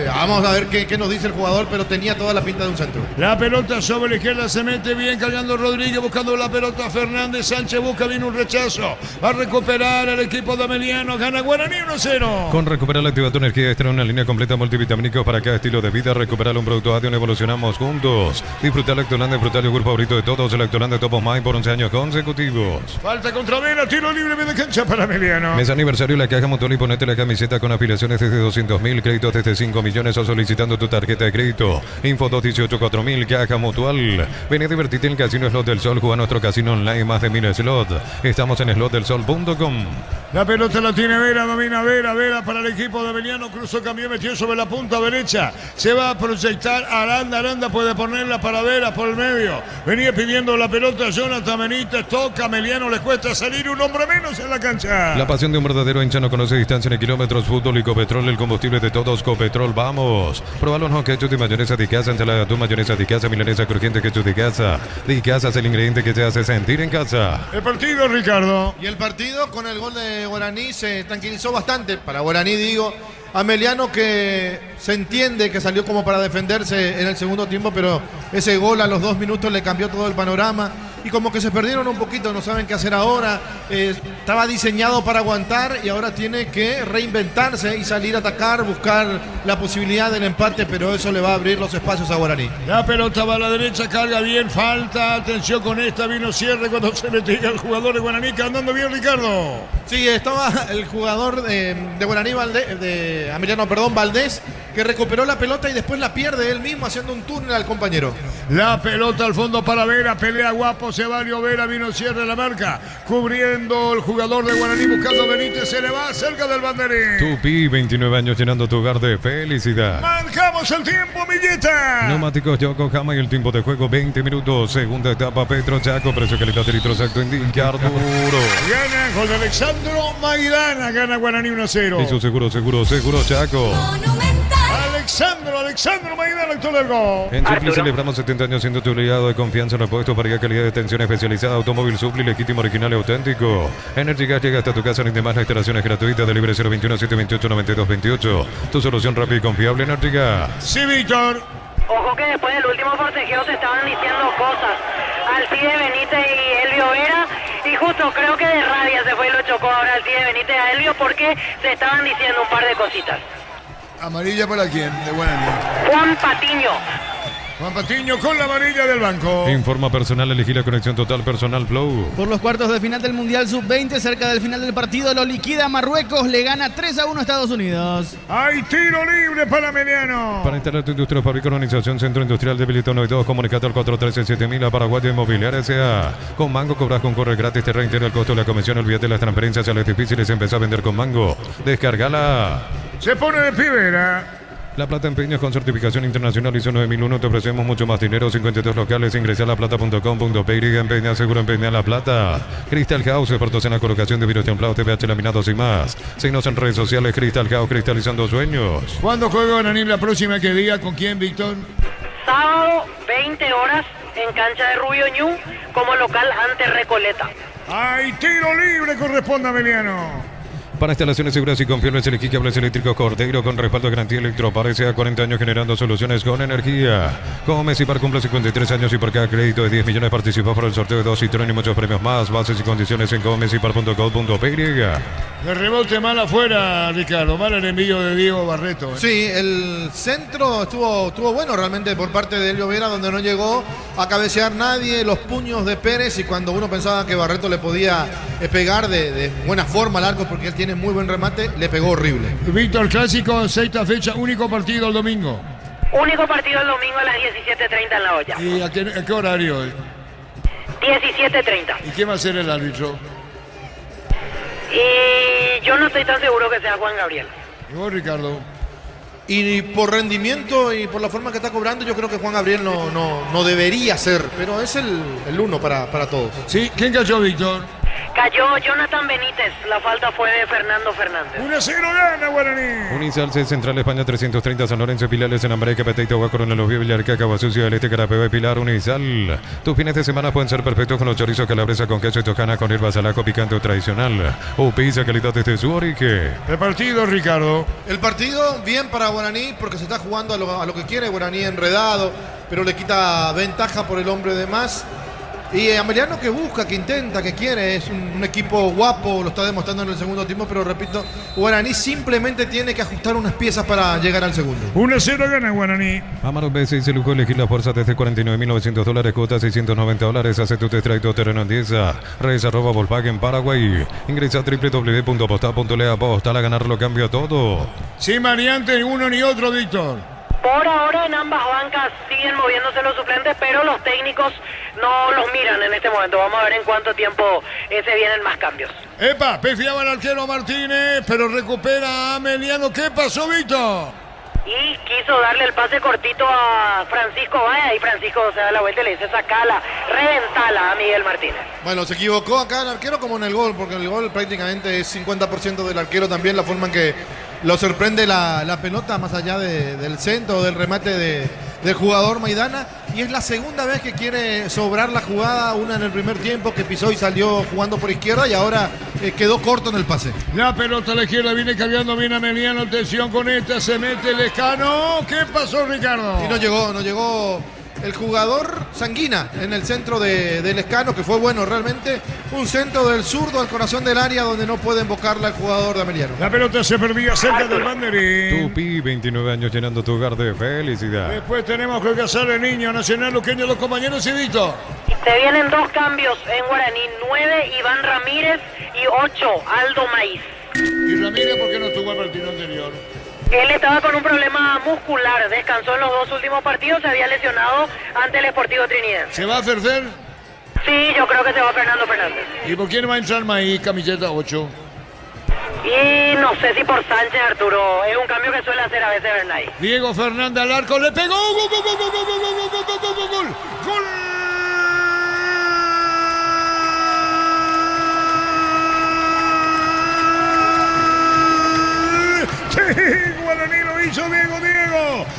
Vamos a ver qué nos dice el jugador, pero tenía toda la pinta de un centro. La pelota sobre la izquierda se mete bien, cargando Rodríguez, buscando la pelota Fernández. Sánchez busca bien un rechazo. Va a recuperar el equipo de Ameliano. Gana Guaraní 1-0. Con Recuperar la Activa tu Energía extra, una línea completa multivitamínicos para cada estilo de vida. Recuperar un producto Adion, evolucionamos juntos. Disfrutar Lactolanda, disfrutar el yogur favorito de todos. El Lactolanda Top of Mind por 11 años consecutivos. Falta contra Vera, tiro libre, media cancha para Ameliano. Mes aniversario La Caja Mutual y ponete la camiseta con afiliaciones desde 200.000, créditos desde 5 millones o solicitando tu tarjeta de crédito. Info 218-4000, Caja Mutual. Ven a divertirte en el Casino Slot del Sol, juega nuestro casino online, más de 1000 slots. Estamos en slotdelsol.com. La pelota la tiene Vera, domina Vera para el equipo de Ameliano, cruzó, cambió, metió sobre la punta derecha. Se va a proyectar Aranda puede ponerla para Vera por el medio. Venía pidiendo la pelota Jonathan Benítez, toca Ameliano, le cuesta salir, un hombre menos en la cancha. La pasión de un verdadero hincha no conoce distancia ni kilómetros. Fútbol y Copetrol, el combustible de todos. Copetrol, vamos. Probalo no ketchup y mayonesa de casa, ensalada de atún, mayonesa de casa, milanesa crujiente, ketchup de casa. De casa es el ingrediente que te hace sentir en casa. El partido, Ricardo. Y el partido con el gol de Guaraní se tranquilizó bastante. Para Guaraní, digo, Ameliano que se entiende que salió como para defenderse en el segundo tiempo, pero ese gol a los 2 minutos le cambió todo el panorama. Y como que se perdieron un poquito, no saben qué hacer ahora. Estaba diseñado para aguantar y ahora tiene que reinventarse y salir a atacar, buscar la posibilidad del empate, pero eso le va a abrir los espacios a Guaraní. La pelota va a la derecha, carga bien, falta, atención con esta, vino cierre cuando se metía el jugador de Guaraní, andando bien, Ricardo. Sí, estaba el jugador de Guaraní, Valdés, que recuperó la pelota y después la pierde él mismo haciendo un túnel al compañero. La pelota al fondo para Vera, pelea guapo, se valió Vera, vino cierre la marca, cubriendo el jugador de Guaraní, buscando a Benítez, se le va cerca del banderín. Tupi, 29 años llenando tu hogar de felicidad. Marcamos el tiempo, Milleta. Neumáticos Yokohama y el tiempo de juego 20 minutos. Segunda etapa, Petro Chaco, precio, calidad de litro exacto, indica Arturo. Gana gol de Alexandro Maidana, gana Guaraní 1-0. Y su seguro Chaco. Alexandro Maidana, actor del gol. En Supli celebramos 70 años siendo tu aliado de confianza en repuestos para calidad de atención especializada. Automóvil Supli, legítimo, original y auténtico. Energy Gas llega hasta tu casa, ni demás, la instalación es gratuita. Delibre 021-728-9228. Tu solución rápida y confiable, Energy Gas. Sí, Víctor. Ojo que después del último forcejeo se estaban diciendo cosas. Alcide Benítez y Elvio Vera. Y justo creo que de rabia se fue y lo chocó ahora Alcide Benítez a Elvio porque se estaban diciendo un par de cositas. ¿Amarilla para quién? De Guaraní. Juan Patiño con la amarilla del banco. Informa personal, elegí la conexión total personal Flow. Por los cuartos de final del Mundial Sub-20, cerca del final del partido, lo liquida Marruecos, le gana 3-1 a Estados Unidos. Hay tiro libre para Ameliano. Para instalar tu industria, fabrica organización Centro Industrial de Bilito 92, comunicate al 413-7000 a Paraguay Inmobiliaria S.A. Con Mango cobras con corre gratis, te reintegra el costo de la comisión, olvídate las transferencias a las difíciles, empezá a vender con Mango. Descárgala. Se pone de Pibera. La Plata Empeños con certificación internacional ISO 9001. Te ofrecemos mucho más dinero. 52 locales. Ingresa a laplata.com.py. Empeña seguro, empeña La Plata. Crystal House, expertos en la colocación de vidrios templados, TPH laminados y más. Síguenos en redes sociales. Crystal House, cristalizando sueños. ¿Cuándo juega Guaraní la próxima? ¿Qué día? ¿Con quién, Víctor? Sábado, 20 horas, en cancha de Rubio Ñu, como local ante Recoleta. Hay tiro libre, corresponde a Ameliano. Para instalaciones seguras y confiables, elegí cables eléctricos Cordeiro con respaldo de garantía Electro. Parece a 40 años generando soluciones con energía. Como Mesipar cumple 53 años y por cada crédito de 10 millones participó por el sorteo de 2 Citroën y muchos premios más. Bases y condiciones en comesipar.com.py. De rebote mal afuera, Ricardo. Mal el envío de Diego Barreto. Sí, el centro estuvo bueno realmente por parte de Elvio Vera, donde no llegó a cabecear nadie. Los puños de Pérez, y cuando uno pensaba que Barreto le podía pegar de buena forma al arco, porque él tiene muy buen remate, le pegó horrible. Víctor, clásico, sexta fecha, único partido el domingo. Único partido el domingo a las 17:30 en La Olla. ¿Y a qué horario? 17:30. ¿Y quién va a ser el árbitro? Y yo no estoy tan seguro que sea Juan Gabriel. ¿Y vos, Ricardo? Y por rendimiento y por la forma que está cobrando, yo creo que Juan Gabriel no debería ser, pero es el uno para todos. Sí, ¿quién cayó, Víctor? Cayó Jonathan Benítez, la falta fue de Fernando Fernández. 1-0 gana Guaraní. Unisal C, Central España 330, San Lorenzo, Pilares, en América, Peteita, Guacorona, Los Víos, Villarca, Caguazú, del Este, Carapeba y Pilar. Unisal. Tus fines de semana pueden ser perfectos con los chorizos calabresa con queso y tocana con hierbas alaco picante o tradicional. O pizza calidad desde su origen. El partido, Ricardo. El partido bien para Guaraní porque se está jugando a lo que quiere. Guaraní enredado, pero le quita ventaja por el hombre de más. Y Ameliano que busca, que intenta, que quiere, es un equipo guapo, lo está demostrando en el segundo tiempo, pero repito, Guaraní simplemente tiene que ajustar unas piezas para llegar al segundo. 1-0 gana Guaraní. Amaro B6 se lujo elegir la fuerza desde $49.900, cuota $690. Hace tu test drive todo terreno en 10. Redes @ Volkswagen Paraguay. Ingresa a www.postal.le. Postal, a ganar lo cambia todo. Sin variante, ni uno ni otro, Víctor. Por ahora en ambas bancas siguen moviéndose los suplentes, pero los técnicos no los miran en este momento. Vamos a ver en cuánto tiempo se vienen más cambios. Epa, pefiaba el arquero Martínez, pero recupera a Ameliano. ¿Qué pasó, Víctor? Y quiso darle el pase cortito a Francisco Vaya, y Francisco se da la vuelta y le dice sacala, reventala a Miguel Martínez. Bueno, se equivocó acá el arquero como en el gol, porque el gol prácticamente es 50% del arquero también, la forma en que lo sorprende la pelota más allá del centro, del remate del jugador Maidana, y es la segunda vez que quiere sobrar la jugada, una en el primer tiempo que pisó y salió jugando por izquierda y ahora quedó corto en el pase. La pelota a la izquierda viene cargando bien a Ameliano, atención con esta, se mete Lescano. ¿Qué pasó, Ricardo? Y no llegó el jugador Sanguina en el centro de Lescano, que fue bueno realmente, un centro del zurdo al corazón del área donde no puede invocarla el jugador de Ameliano. La pelota se perdía cerca del banderín. Tupi, 29 años llenando tu hogar de felicidad. Después tenemos que casar el niño Nacional Luqueño, los compañeros y Víctor. Se vienen dos cambios en Guaraní, 9 Iván Ramírez y 8 Aldo Maíz. Y Ramírez, ¿por qué no estuvo el partido anterior? Él estaba con un problema muscular, descansó en los dos últimos partidos, se había lesionado ante el Sportivo Trinidad. ¿Se va a Ferfer? Sí, yo creo que se va Fernando Fernández. ¿Y por quién va a entrar Maíz, camiseta 8? Y no sé si por Sánchez, Arturo, es un cambio que suele hacer a veces Bernay. Diego Fernández al arco, le pegó, gol, gol, gol, gol, gol, gol, gol, gol, gol, gol, gol, gol. Guaraní lo hizo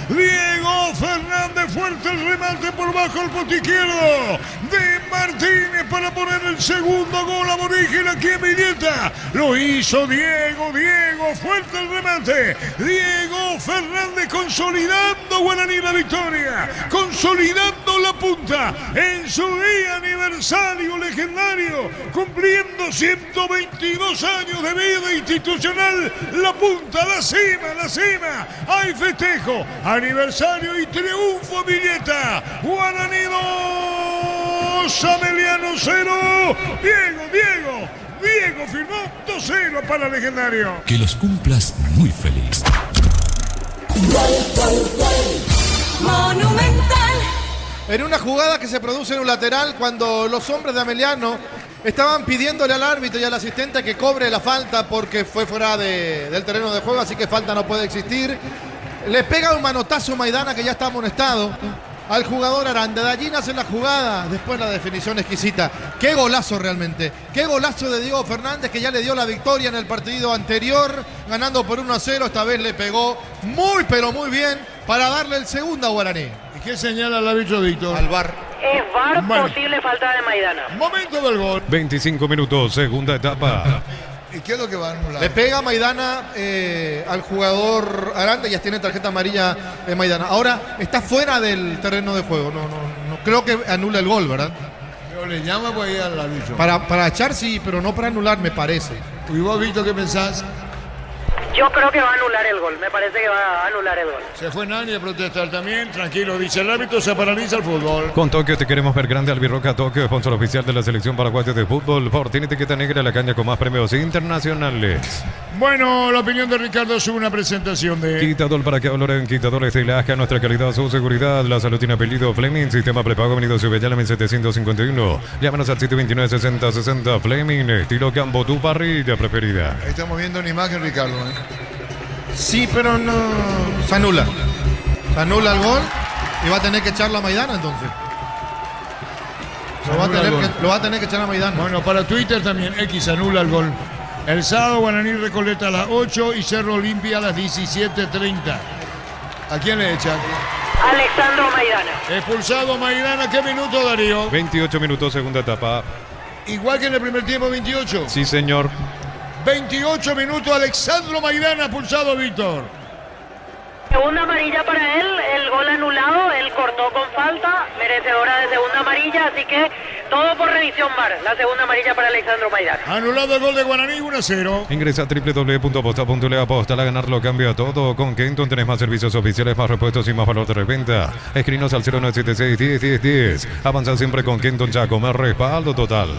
Diego Fernández, fuerte el remate por bajo el poste izquierdo de Martínez para poner el segundo gol aborigen aquí en Villeta. Lo hizo Diego, fuerte el remate. Diego Fernández consolidando Guaraní la victoria, consolidando la punta en su día aniversario legendario, cumpliendo 122 años de vida institucional. La punta, la cima, hay festejo, aniversario y triunfo Villeta. Guaraní 2, Ameliano 0. Diego firmó 2-0 para legendario. Que los cumplas muy feliz. Monumental. En una jugada que se produce en un lateral cuando los hombres de Ameliano estaban pidiéndole al árbitro y al asistente que cobre la falta porque fue fuera del terreno de juego, así que falta no puede existir. Le pega un manotazo Maidana, que ya está amonestado, al jugador Aranda. De allí nace la jugada, después la definición exquisita. Qué golazo realmente, qué golazo de Diego Fernández, que ya le dio la victoria en el partido anterior, ganando por 1-0. Esta vez le pegó muy pero muy bien para darle el segundo a Guaraní. ¿Y qué señala el árbitro, Víctor? Al VAR. Es VAR, Bueno. posible falta de Maidana. Momento del gol. 25 minutos, segunda etapa. ¿Y qué es lo que va a anular? Le pega Maidana al jugador Aranda, ya tiene tarjeta amarilla de Maidana. Ahora está fuera del terreno de juego. No creo que anule el gol, ¿verdad? Pero le llama pues ahí al árbitro. Para echar sí, pero no para anular, me parece. ¿Y vos, Víctor, qué pensás? Yo creo que va a anular el gol, me parece que va a anular el gol. Se fue Nani a protestar también. Tranquilo, dice el árbitro, se paraliza el fútbol. Con Tokio te queremos ver grande. Albirroca Tokio, sponsor oficial de la selección paraguaya de fútbol. Por tiene etiqueta negra, la caña con más premios internacionales. Bueno, la opinión de Ricardo es una presentación de... Quitador para que valoren quitadores de Lasca, nuestra calidad, su seguridad. La salud tiene apellido Fleming, sistema prepago, venido Subellala 1751. Llámanos al 729-6060 Fleming, estilo campo, tu parrilla preferida. Ahí estamos viendo una imagen, Ricardo. Sí, pero no. Se anula. Se anula el gol y va a tener que echarlo a Maidana entonces. Lo va a tener que echar a Maidana. Bueno, para Twitter también, X anula el gol. El sábado Guaraní Recoleta a las 8 y Cerro Olimpia a las 17:30. ¿A quién le echan? Alexandro Maidana. Expulsado Maidana, ¿qué minuto, Darío? 28 minutos, segunda etapa. Igual que en el primer tiempo, 28. Sí, señor. 28 minutos, Alexandro Maidana, expulsado, Víctor. Segunda amarilla para él, el gol anulado, él cortó con falta, merecedora de segunda amarilla, así que todo por revisión VAR, la segunda amarilla para Alexandro Maidana. Anulado el gol de Guaraní, 1-0. Ingresa a www.aposta.le, aposta, a ganar lo cambia todo. Con Kenton tenés más servicios oficiales, más repuestos y más valor de reventa. Escrinos al 0976-10-10-10. Avanza siempre con Kenton Chaco, más respaldo total.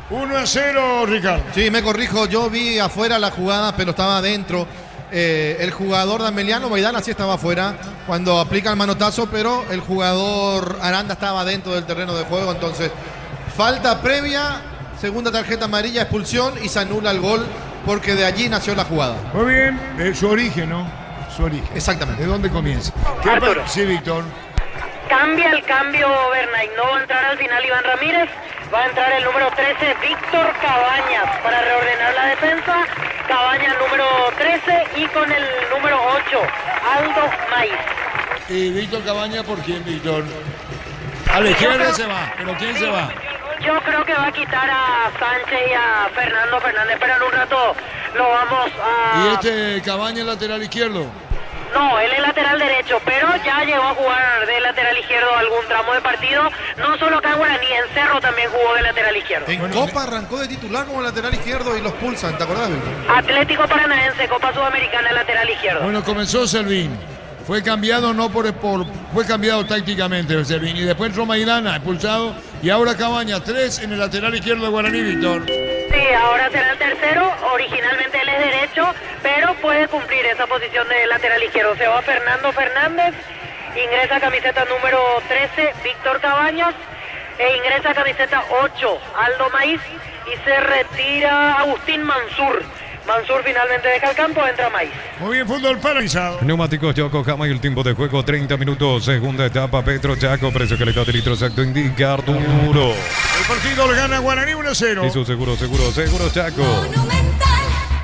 1-0, Ricardo. Sí, me corrijo, yo vi afuera la jugada, pero estaba adentro. El jugador D'Ameliano, Maidana sí estaba afuera cuando aplica el manotazo, pero el jugador Aranda estaba dentro del terreno de juego. Entonces, falta previa, segunda tarjeta amarilla, expulsión y se anula el gol porque de allí nació la jugada. Muy bien, su origen, ¿no? Su origen. Exactamente. ¿De dónde comienza? Arturo. Sí, Víctor. Cambia el cambio Bernay, no va a entrar al final Iván Ramírez, va a entrar el número 13 Víctor Cabañas para reordenar la defensa. Cabañas número 13 y con el número 8 Aldo Maiz. ¿Y Víctor Cabañas por quién, Víctor? A la izquierda se va, pero ¿quién se va? Yo creo que va a quitar a Sánchez y a Fernando Fernández, pero en un rato lo vamos a... ¿Y este Cabañas lateral izquierdo? No, él es lateral derecho, pero ya llegó a jugar de lateral izquierdo algún tramo de partido. No solo acá en Guaraní, en Cerro también jugó de lateral izquierdo. En Copa arrancó de titular como lateral izquierdo y los pulsan, ¿te acordás, Víctor? Atlético Paranaense, Copa Sudamericana, lateral izquierdo. Bueno, comenzó Servín. Fue cambiado fue cambiado tácticamente Servín. Y después entró Maidana, expulsado. Y ahora Cabañas, 3 en el lateral izquierdo de Guaraní, Víctor. Sí, ahora será el tercero. Originalmente él es derecho, pero puede cumplir esa posición de lateral izquierdo. Se va Fernando Fernández, ingresa camiseta número 13, Víctor Cabañas, e ingresa camiseta 8, Aldo Maiz, y se retira Agustín Mansur. Mansur finalmente deja el campo, entra Maiz. Muy bien, fútbol paralizado. Neumáticos Yokohama y el tiempo de juego 30 minutos. Segunda etapa, Petro Chaco, precio calidad de litro exacto indica Arturo. El partido lo gana Guaraní 1-0. Y su seguro Chaco. Monumental.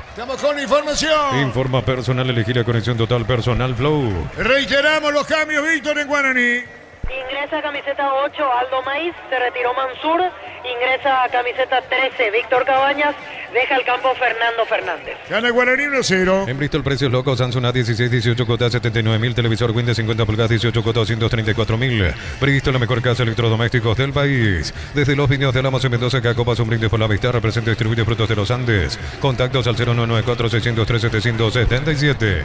Estamos con información. Informa personal, elegir la conexión total personal Flow. Reiteramos los cambios, Víctor, en Guaraní. Ingresa camiseta 8, Aldo Maiz, se retiró Mansur, ingresa camiseta 13, Víctor Cabañas, deja el campo Fernando Fernández. Gana Guaraní 1-0. En Bristol, precios locos, Samsung A16, 18 cuotas, 79.000, televisor Windows 50 pulgadas, 18 cuotas, 234.000. Bristol, la mejor casa de electrodomésticos del país. Desde los viñedos de Alamos en Mendoza, Cacopas, un brindis por la amistad, representa y distribuye frutos de los Andes. Contactos al 0994-603-777.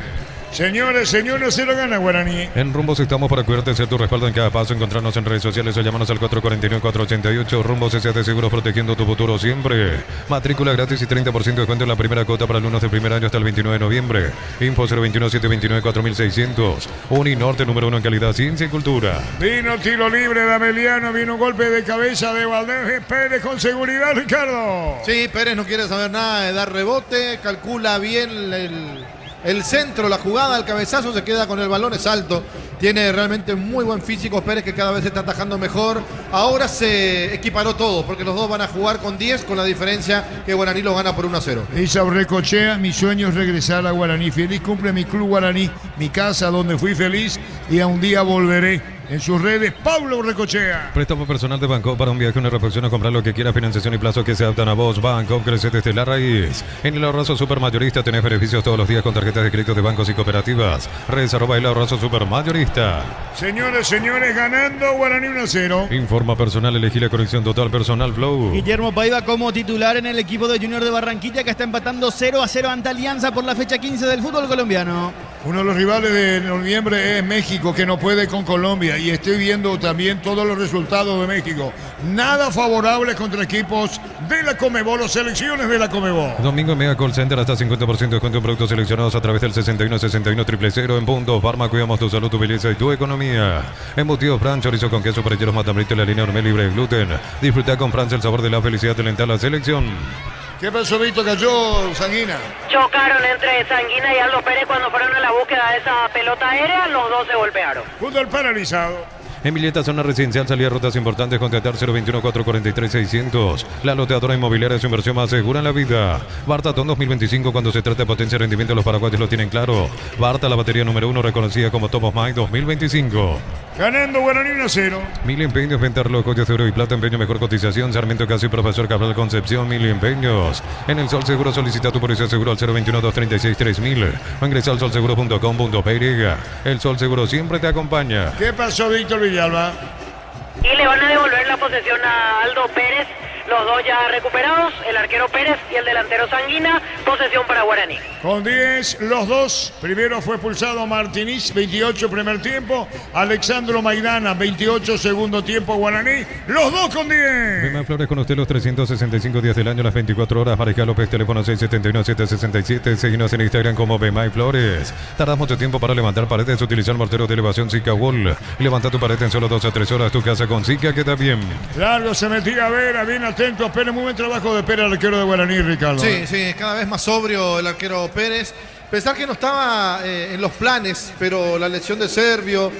Señores, se lo gana Guaraní. En Rumbos estamos para cuidarte, ser tu respaldo en cada paso. Encontrarnos en redes sociales o llamarnos al 449-488. Rumbos S.A.T. Seguros, protegiendo tu futuro siempre. Matrícula gratis y 30% de descuento en la primera cuota para alumnos del primer año hasta el 29 de noviembre. Info 021-729-4600. Uninorte, número 1 en calidad, ciencia y cultura. Vino tiro libre de Ameliano, vino un golpe de cabeza de Valdés Pérez con seguridad, Ricardo. Sí, Pérez no quiere saber nada de dar rebote, calcula bien el centro, la jugada, el cabezazo, se queda con el balón, es alto. Tiene realmente muy buen físico Pérez, que cada vez se está atajando mejor. Ahora se equiparó todo, porque los dos van a jugar con 10, con la diferencia que Guaraní lo gana por 1-0. Isa Recochea, mi sueño es regresar a Guaraní. Feliz cumple mi club Guaraní, mi casa donde fui feliz y a un día volveré. En sus redes, Pablo Recochea. Préstamo personal de Banco para un viaje, una reflexión, a comprar lo que quiera, financiación y plazo que se adaptan a vos. Banco, crece desde la raíz. En el Ahorrazo Supermayorista tenés beneficios todos los días con tarjetas de crédito de bancos y cooperativas. Redes @ el Ahorrazo Supermayorista. Señores, ganando Guaraní 1-0. Informa personal, elegí la conexión total personal Flow. Guillermo Paiva como titular en el equipo de Junior de Barranquilla, que está empatando 0-0 ante Alianza por la fecha 15 del fútbol colombiano. Uno de los rivales de noviembre es México, que no puede con Colombia. Y estoy viendo también todos los resultados de México. Nada favorable contra equipos de la Conmebol o selecciones de la Conmebol. Domingo en Mega Call Center, hasta 50% de descuento en productos seleccionados a través del 61-61-000 en punto. Farma, cuidamos tu salud, tu belleza y tu economía. Embutidos Fran, chorizo con queso, parrilleros Matambrito, la línea Hormel libre de gluten. Disfruta con Francia el sabor de la felicidad de alentar la selección. ¿Qué pasó, Víctor? ¿Cayó Sanguina? Chocaron entre Sanguina y Aldo Pérez cuando fueron a la búsqueda de esa pelota aérea, los dos se golpearon. Fútbol paralizado. En Villeta, zona residencial, salida de rutas importantes, contratar 021-443-600. La loteadora inmobiliaria es su inversión más segura en la vida. Bartatón 2025, cuando se trata de potencia y rendimiento, los paraguayos lo tienen claro. Barta, la batería número 1, reconocida como Top of Mind 2025. Ganando Guaraní 1-0. Mil empeños, venta reloj, de oro y plata, empeño mejor cotización. Sarmiento Casi, Profesor Cabral Concepción, Mil empeños. En el Sol Seguro solicita tu póliza seguro al 021-236-3000 o ingresa al solseguro.com.py. El Sol Seguro siempre te acompaña. ¿Qué pasó, Víctor Villalba? Y le van a devolver la posesión a Aldo Pérez. Los dos ya recuperados, el arquero Pérez y el delantero Sanguina, posesión para Guaraní. Con 10, los dos. Primero fue expulsado Martínez, 28 primer tiempo. Alexandro Maidana, 28 segundo tiempo, Guaraní. Los dos con 10. Bemay Flores con usted los 365 días del año, las 24 horas. Mariscal López, teléfono 671-767. Seguinos en Instagram como Bemay Flores. Tardas mucho tiempo para levantar paredes. Utilizar mortero de elevación Zika Wall. Levanta tu pared en solo 2 a 3 horas. Tu casa con Zika queda bien. Largo se metía a ver, bien atento. Pérez, muy buen trabajo de Pérez, el arquero de Guaraní, Ricardo. Sí, cada vez más sobrio el arquero Pérez. Pensar que no estaba en los planes, pero la lesión de Servio,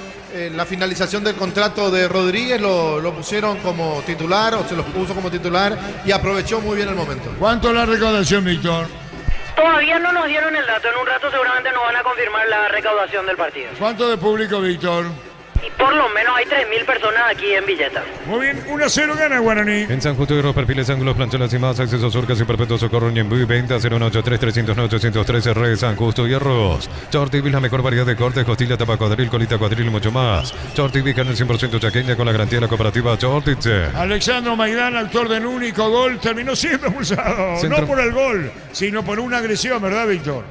la finalización del contrato de Rodríguez lo pusieron como titular, o se los puso como titular, y aprovechó muy bien el momento. ¿Cuánto es la recaudación, Víctor? Todavía no nos dieron el dato, en un rato seguramente nos van a confirmar la recaudación del partido. ¿Cuánto de público, Víctor? Y por lo menos hay 3.000 personas aquí en Villeta. Muy bien, 1-0 gana Guaraní. En San Justo, Hierro, Perfiles, Ángulos, Plancholas y más, accesos, surcas y perpetuo socorro, Ñembuy, venta 083-309-813, Red San Justo, Hierros. Shorty, la mejor variedad de cortes, costilla, tapa cuadril, colita cuadril y mucho más. Shorty, carne 100% chaqueña con la garantía de la cooperativa Shortitze. Alexandro Maidana, autor del único gol, terminó siendo expulsado. Centro. No por el gol, sino por una agresión, ¿verdad, Víctor?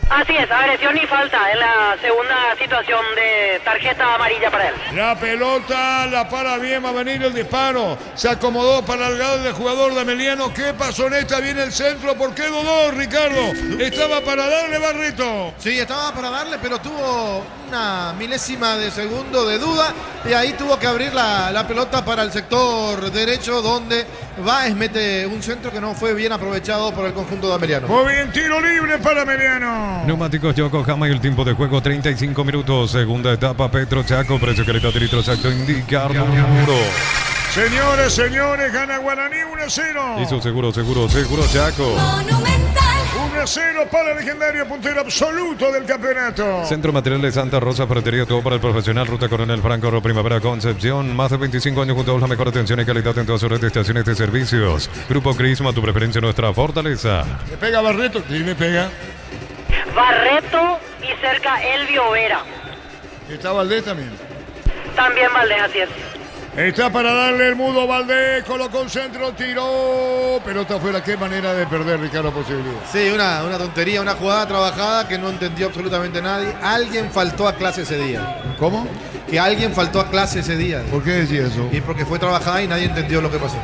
Así es, agresión y falta en la segunda situación de tarjeta amarilla para él. La pelota la para bien, va a venir el disparo. Se acomodó para el lado del jugador de Emiliano. ¿Qué pasó en esta? Viene el centro. ¿Por qué dudó, Ricardo? Estaba para darle, Barreto. Sí, estaba para darle, pero tuvo una milésima de segundo de duda y ahí tuvo que abrir la pelota para el sector derecho, donde Báez mete un centro que no fue bien aprovechado por el conjunto de Emiliano. Muy bien, tiro libre para Emiliano. Neumáticos Yokohama y el tiempo de juego 35 minutos. Segunda etapa, Petro Chaco, precio calidad de litro exacto, indica Arturo. Señores, señores, gana Guaraní 1-0. Hizo seguro Chaco. Monumental. 1-0 para el legendario puntero absoluto del campeonato. Centro Material de Santa Rosa, ferretería, todo para el profesional. Ruta Coronel Franco, Primavera Concepción. Más de 25 años junto a la mejor atención y calidad en todas sus redes de estaciones de servicios. Grupo Crisma, tu preferencia, nuestra fortaleza. Le pega Barreto, sí le pega. Barreto y cerca Elvio Vera. Está Valdés también. También Valdés, así es. Está para darle el mudo Valdés, colocó un centro, tiró. Pelota afuera, qué manera de perder, Ricardo, posibilidad. Sí, una tontería, una jugada trabajada que no entendió absolutamente nadie. Alguien faltó a clase ese día. ¿Cómo? Que alguien faltó a clase ese día. ¿Por qué decía eso? Y porque fue trabajada y nadie entendió lo que pasó.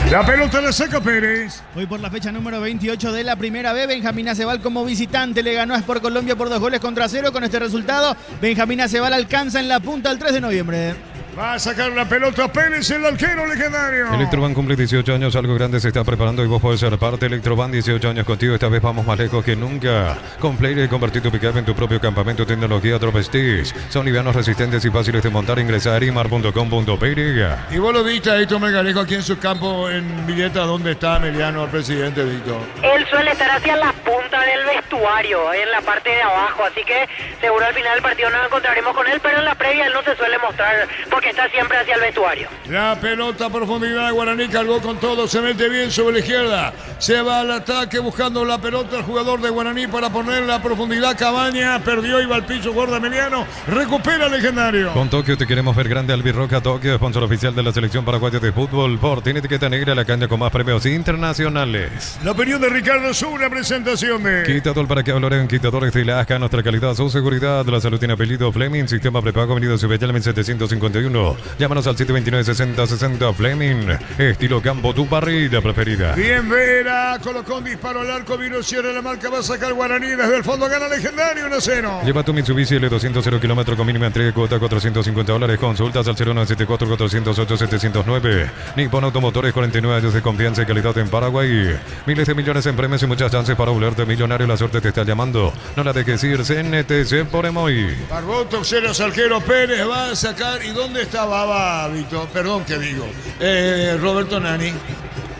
La pelota le saca Pérez. Hoy por la fecha número 28 de la primera B, Benjamín Acebal como visitante le ganó a Sport Colombia por 2-0. Con este resultado, Benjamín Acebal alcanza en la punta el 3 de noviembre. Va a sacar la pelota Pérez, el arquero legendario. Electroban cumple 18 años, algo grande se está preparando y vos podés ser parte. Electroban, 18 años contigo, esta vez vamos más lejos que nunca. Con Player, convertir tu pickup en tu propio campamento, tecnología Drop Stitch. Son livianos, resistentes y fáciles de montar. Ingresa a arimar.com.py. Y vos lo viste a Héctor Melgarejo aquí en su campo en Villeta, donde está Emiliano, el presidente, Víctor. Él suele estar hacia la punta del vestuario, en la parte de abajo, así que seguro al final del partido nos encontraremos con él, pero en la previa él no se suele mostrar porque está siempre hacia el vestuario. La pelota a profundidad, Guaraní cargó con todo, se mete bien sobre la izquierda, se va al ataque buscando la pelota el jugador de Guaraní para ponerla a profundidad. Cabaña perdió, iba al piso, guarda Emiliano, recupera el legendario. Con Tokio te queremos ver grande. Albirroja Tokio, sponsor oficial de la selección paraguaya de fútbol. Por tiene etiqueta negra, la caña con más premios internacionales. La opinión de Ricardo es una presentación de Quitador para que hablarán quitadores de la ASCA, nuestra calidad, su seguridad. La salud tiene apellido Fleming, sistema prepago, venido Subellalmen 751. Llámanos al 729-6060 Fleming. Estilo campo, tu parrilla preferida. Bien Vera, colocó un disparo al arco, vino, cierra la marca, va a sacar Guaraní desde el fondo, gana legendario 1-0. Lleva tu Mitsubishi L200 0 kilómetro con mínima entrega, cuota $450. Consultas al 0974-408-709. Nippon Automotores, 49 años de confianza y calidad en Paraguay. Miles de millones en premios y muchas chances para volverte millonario. La suerte te está llamando. No la dejes ir. CNTC por Emoy. Barboto, Oxero, Salquero, Pérez va a sacar. ¿Y dónde está Baba, Víctor? Perdón, que digo. Roberto Nani.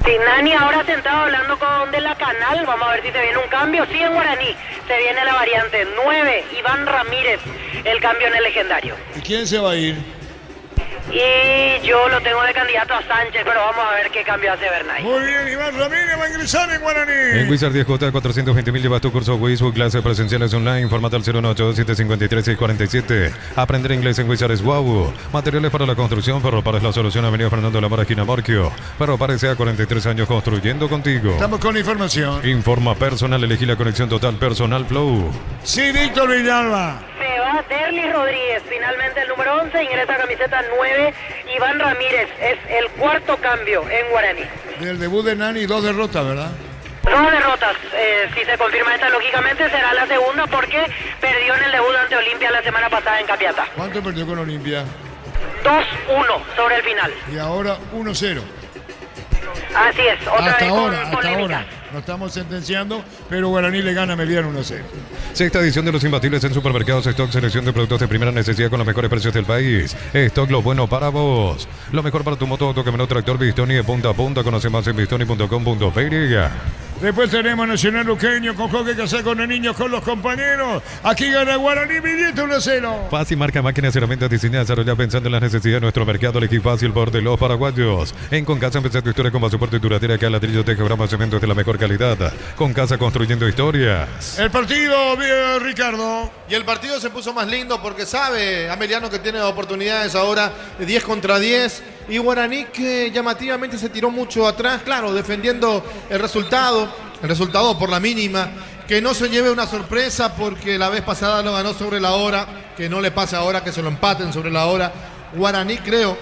Sí, Nani ahora sentado hablando con De la Canal, vamos a ver si se viene un cambio. Sí, en guaraní se viene la variante 9, Iván Ramírez, el cambio en el legendario. ¿Y quién se va a ir? Y yo lo tengo de candidato a Sánchez, pero vamos a ver qué cambio hace Bernay. Muy bien, Iván Ramírez va a ingresar en guaraní. En Wizard 10J 420.000 llevas tu curso Wiz, clases presenciales online. Informate al 018-753-647. Aprender inglés en Wizard es wow. Materiales para la construcción. Ferropares es la solución. Avenida Fernando de la Mora, esquina Morquio. Ferropares sea 43 años construyendo contigo. Estamos con información. Informa personal. Elegí la conexión total personal Flow. Sí, Víctor Villalba. Se va Derly Rodríguez, finalmente el número 11, ingresa camiseta 9, Iván Ramírez, es el cuarto cambio en guaraní. Del debut de Nani, 2 derrotas, ¿verdad? 2 derrotas, si se confirma esta lógicamente será la segunda porque perdió en el debut ante Olimpia la semana pasada en Capiatá. ¿Cuánto perdió con Olimpia? 2-1 sobre el final. Y ahora 1-0. Así es, otra Hasta vez ahora, con hasta polémica. ahora. No estamos sentenciando, pero Guaraní le gana a Melián 1-0. Sexta edición de los imbatibles en supermercados Stock, selección de productos de primera necesidad con los mejores precios del país. Stock, lo bueno para vos. Lo mejor para tu moto, auto, camioneta, tractor, Bistoni de punta a punta. Conoce más en bistoni.com.py. Después tenemos Nacional Luqueño con Joque Casar con los niños, con los compañeros. Aquí gana Guaraní, midiendo 1-0. Fácil marca máquinas y herramientas diseñadas desarrolladas pensando en las necesidades de nuestro mercado. Elegí fácil por de los paraguayos. En Concasa empezar tu historia con soporte y duradera que al ladrillo te quebramos cementos de la mejor calidad. Concasa construyendo historias. El partido, Ricardo. Y el partido se puso más lindo porque sabe Ameliano que tiene oportunidades ahora de 10 contra 10. Y Guaraní que llamativamente se tiró mucho atrás, claro, defendiendo el resultado por la mínima. Que no se lleve una sorpresa porque la vez pasada lo ganó sobre la hora. Que no le pase ahora que se lo empaten sobre la hora. Guaraní creo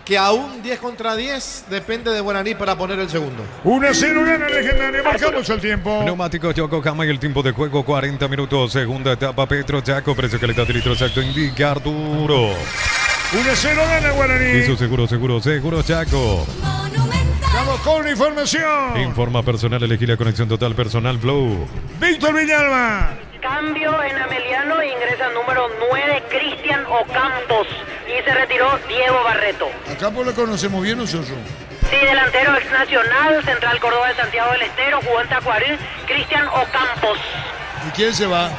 que aún 10 contra 10 depende de Guaraní para poner el segundo. 1-0 gana el legendario, marcamos el tiempo. Neumáticos Yokohama y el tiempo de juego 40 minutos. Segunda etapa Petro Chaco, precio calidad de litro exacto indica Arturo. 1-0 gana Guaraní. Y su seguro Chaco. Vamos con la información. Informa personal, elegí la conexión total personal Flow. Víctor Villalba. Cambio en Ameliano, ingresa número 9, Cristian Ocampos. Y se retiró Diego Barreto. A Campos lo conocemos bien nosotros. Sí, delantero ex nacional, Central Córdoba de Santiago del Estero, jugó en Tacuarí, Cristian Ocampos. ¿Y quién se va?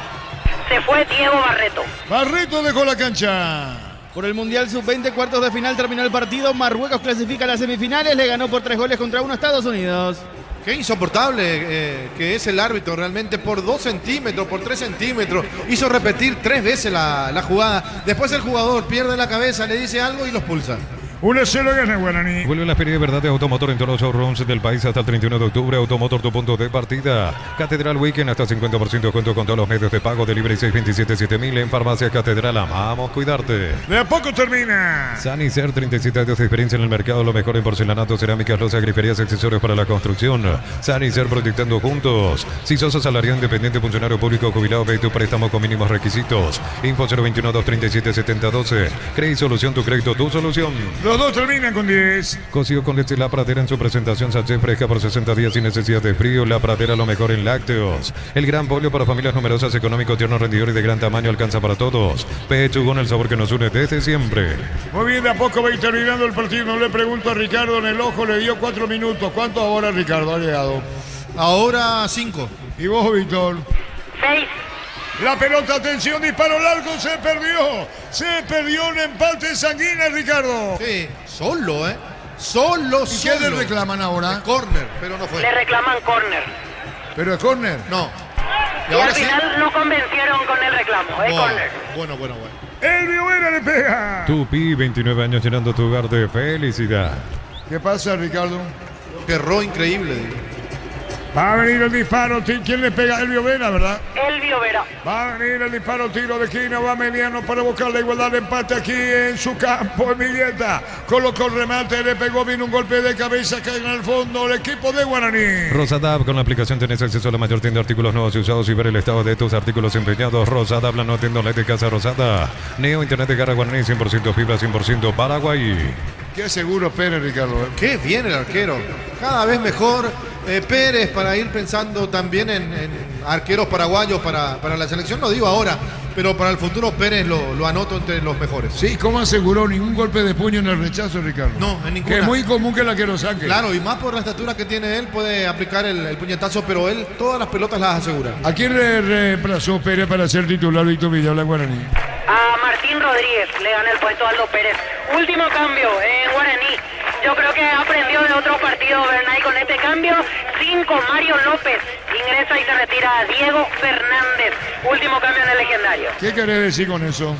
Se fue Diego Barreto. Barreto dejó la cancha. Por el Mundial Sub-20, cuartos de final terminó el partido. Marruecos clasifica a las semifinales. Le ganó por 3 goles contra 1 a Estados Unidos. Qué insoportable que es el árbitro realmente por 2 centímetros, por 3 centímetros. Hizo repetir 3 veces la jugada. Después el jugador pierde la cabeza, le dice algo y los pulsa. 1-0 gana Guaraní. Vuelve la feria de verdad de Automotor en todos los showrooms del país hasta el 31 de octubre. Automotor, tu punto de partida. Catedral Weekend hasta 50% de cuento con todos los medios de pago. Delivery 627-7000 en Farmacia Catedral. Amamos cuidarte. De a poco termina. Sanicer, 37 años de experiencia en el mercado. Lo mejor en porcelanato, cerámicas, losas, griferías, accesorios para la construcción. Sanicer, proyectando juntos. Si sos asalariado, independiente, funcionario público, jubilado, ve tu préstamo con mínimos requisitos. Info 021-237-7012. Crédito Solución, tu crédito, tu solución. Los dos terminan con 10. Cocido con leche La Pradera en su presentación sachet fresca por 60 días sin necesidad de frío. La Pradera, lo mejor en lácteos. El gran pollo para familias numerosas, económico, tierno, rendidor y de gran tamaño, alcanza para todos. Pechugón, el sabor que nos une desde siempre. Muy bien, de a poco va terminando el partido. No le pregunto a Ricardo en el ojo, le dio 4 minutos. ¿Cuánto ahora Ricardo ha llegado? Ahora 5. ¿Y vos, Víctor? 6. La pelota, atención, disparo largo, se perdió. Se perdió un empate sanguíneo, Ricardo. Sí, solo, Solo. ¿Y qué le reclaman ahora? Córner, pero no fue. Le reclaman córner. ¿Pero es córner? No. Y al final no convencieron con el reclamo, es córner. Bueno. El Viovera le pega. Tupi, 29 años llenando tu hogar de felicidad. ¿Qué pasa, Ricardo? Perro increíble, digo. Va a venir el disparo. ¿Quién le pega? El Viovera, ¿verdad? El Viovera. Va a venir el disparo, tiro de esquina, va Mediano para buscar la igualdad de empate aquí en su campo. Emilieta colocó el remate, le pegó bien un golpe de cabeza, cae en el fondo el equipo de Guaraní. Rosadab, con la aplicación tenés acceso a la mayor tienda de artículos nuevos y usados y ver el estado de tus artículos empeñados. Rosadab, la nueva tienda online de Casa Rosada. Neo Internet de Garra Guaraní, 100% fibra, 100% Paraguay. Qué seguro Pérez, Ricardo. Qué bien el arquero. Cada vez mejor. Pérez, para ir pensando también en arqueros paraguayos para la selección, no digo ahora, pero para el futuro Pérez lo anoto entre los mejores. Sí, ¿cómo aseguró ningún golpe de puño en el rechazo, Ricardo? No, en ninguna. Que es muy común que el arquero saque. Claro, y más por la estatura que tiene él, puede aplicar el puñetazo, pero él todas las pelotas las asegura. ¿A quién le reemplazó Pérez para ser titular Víctor Villalba en Guaraní? A Martín Rodríguez le gana el puesto a Aldo Pérez. Último cambio en Guaraní. Yo creo que aprendió de otro partido Bernay con este cambio. 5, Mario López ingresa y se retira Diego Fernández. Último cambio en el legendario. ¿Qué querés decir con eso?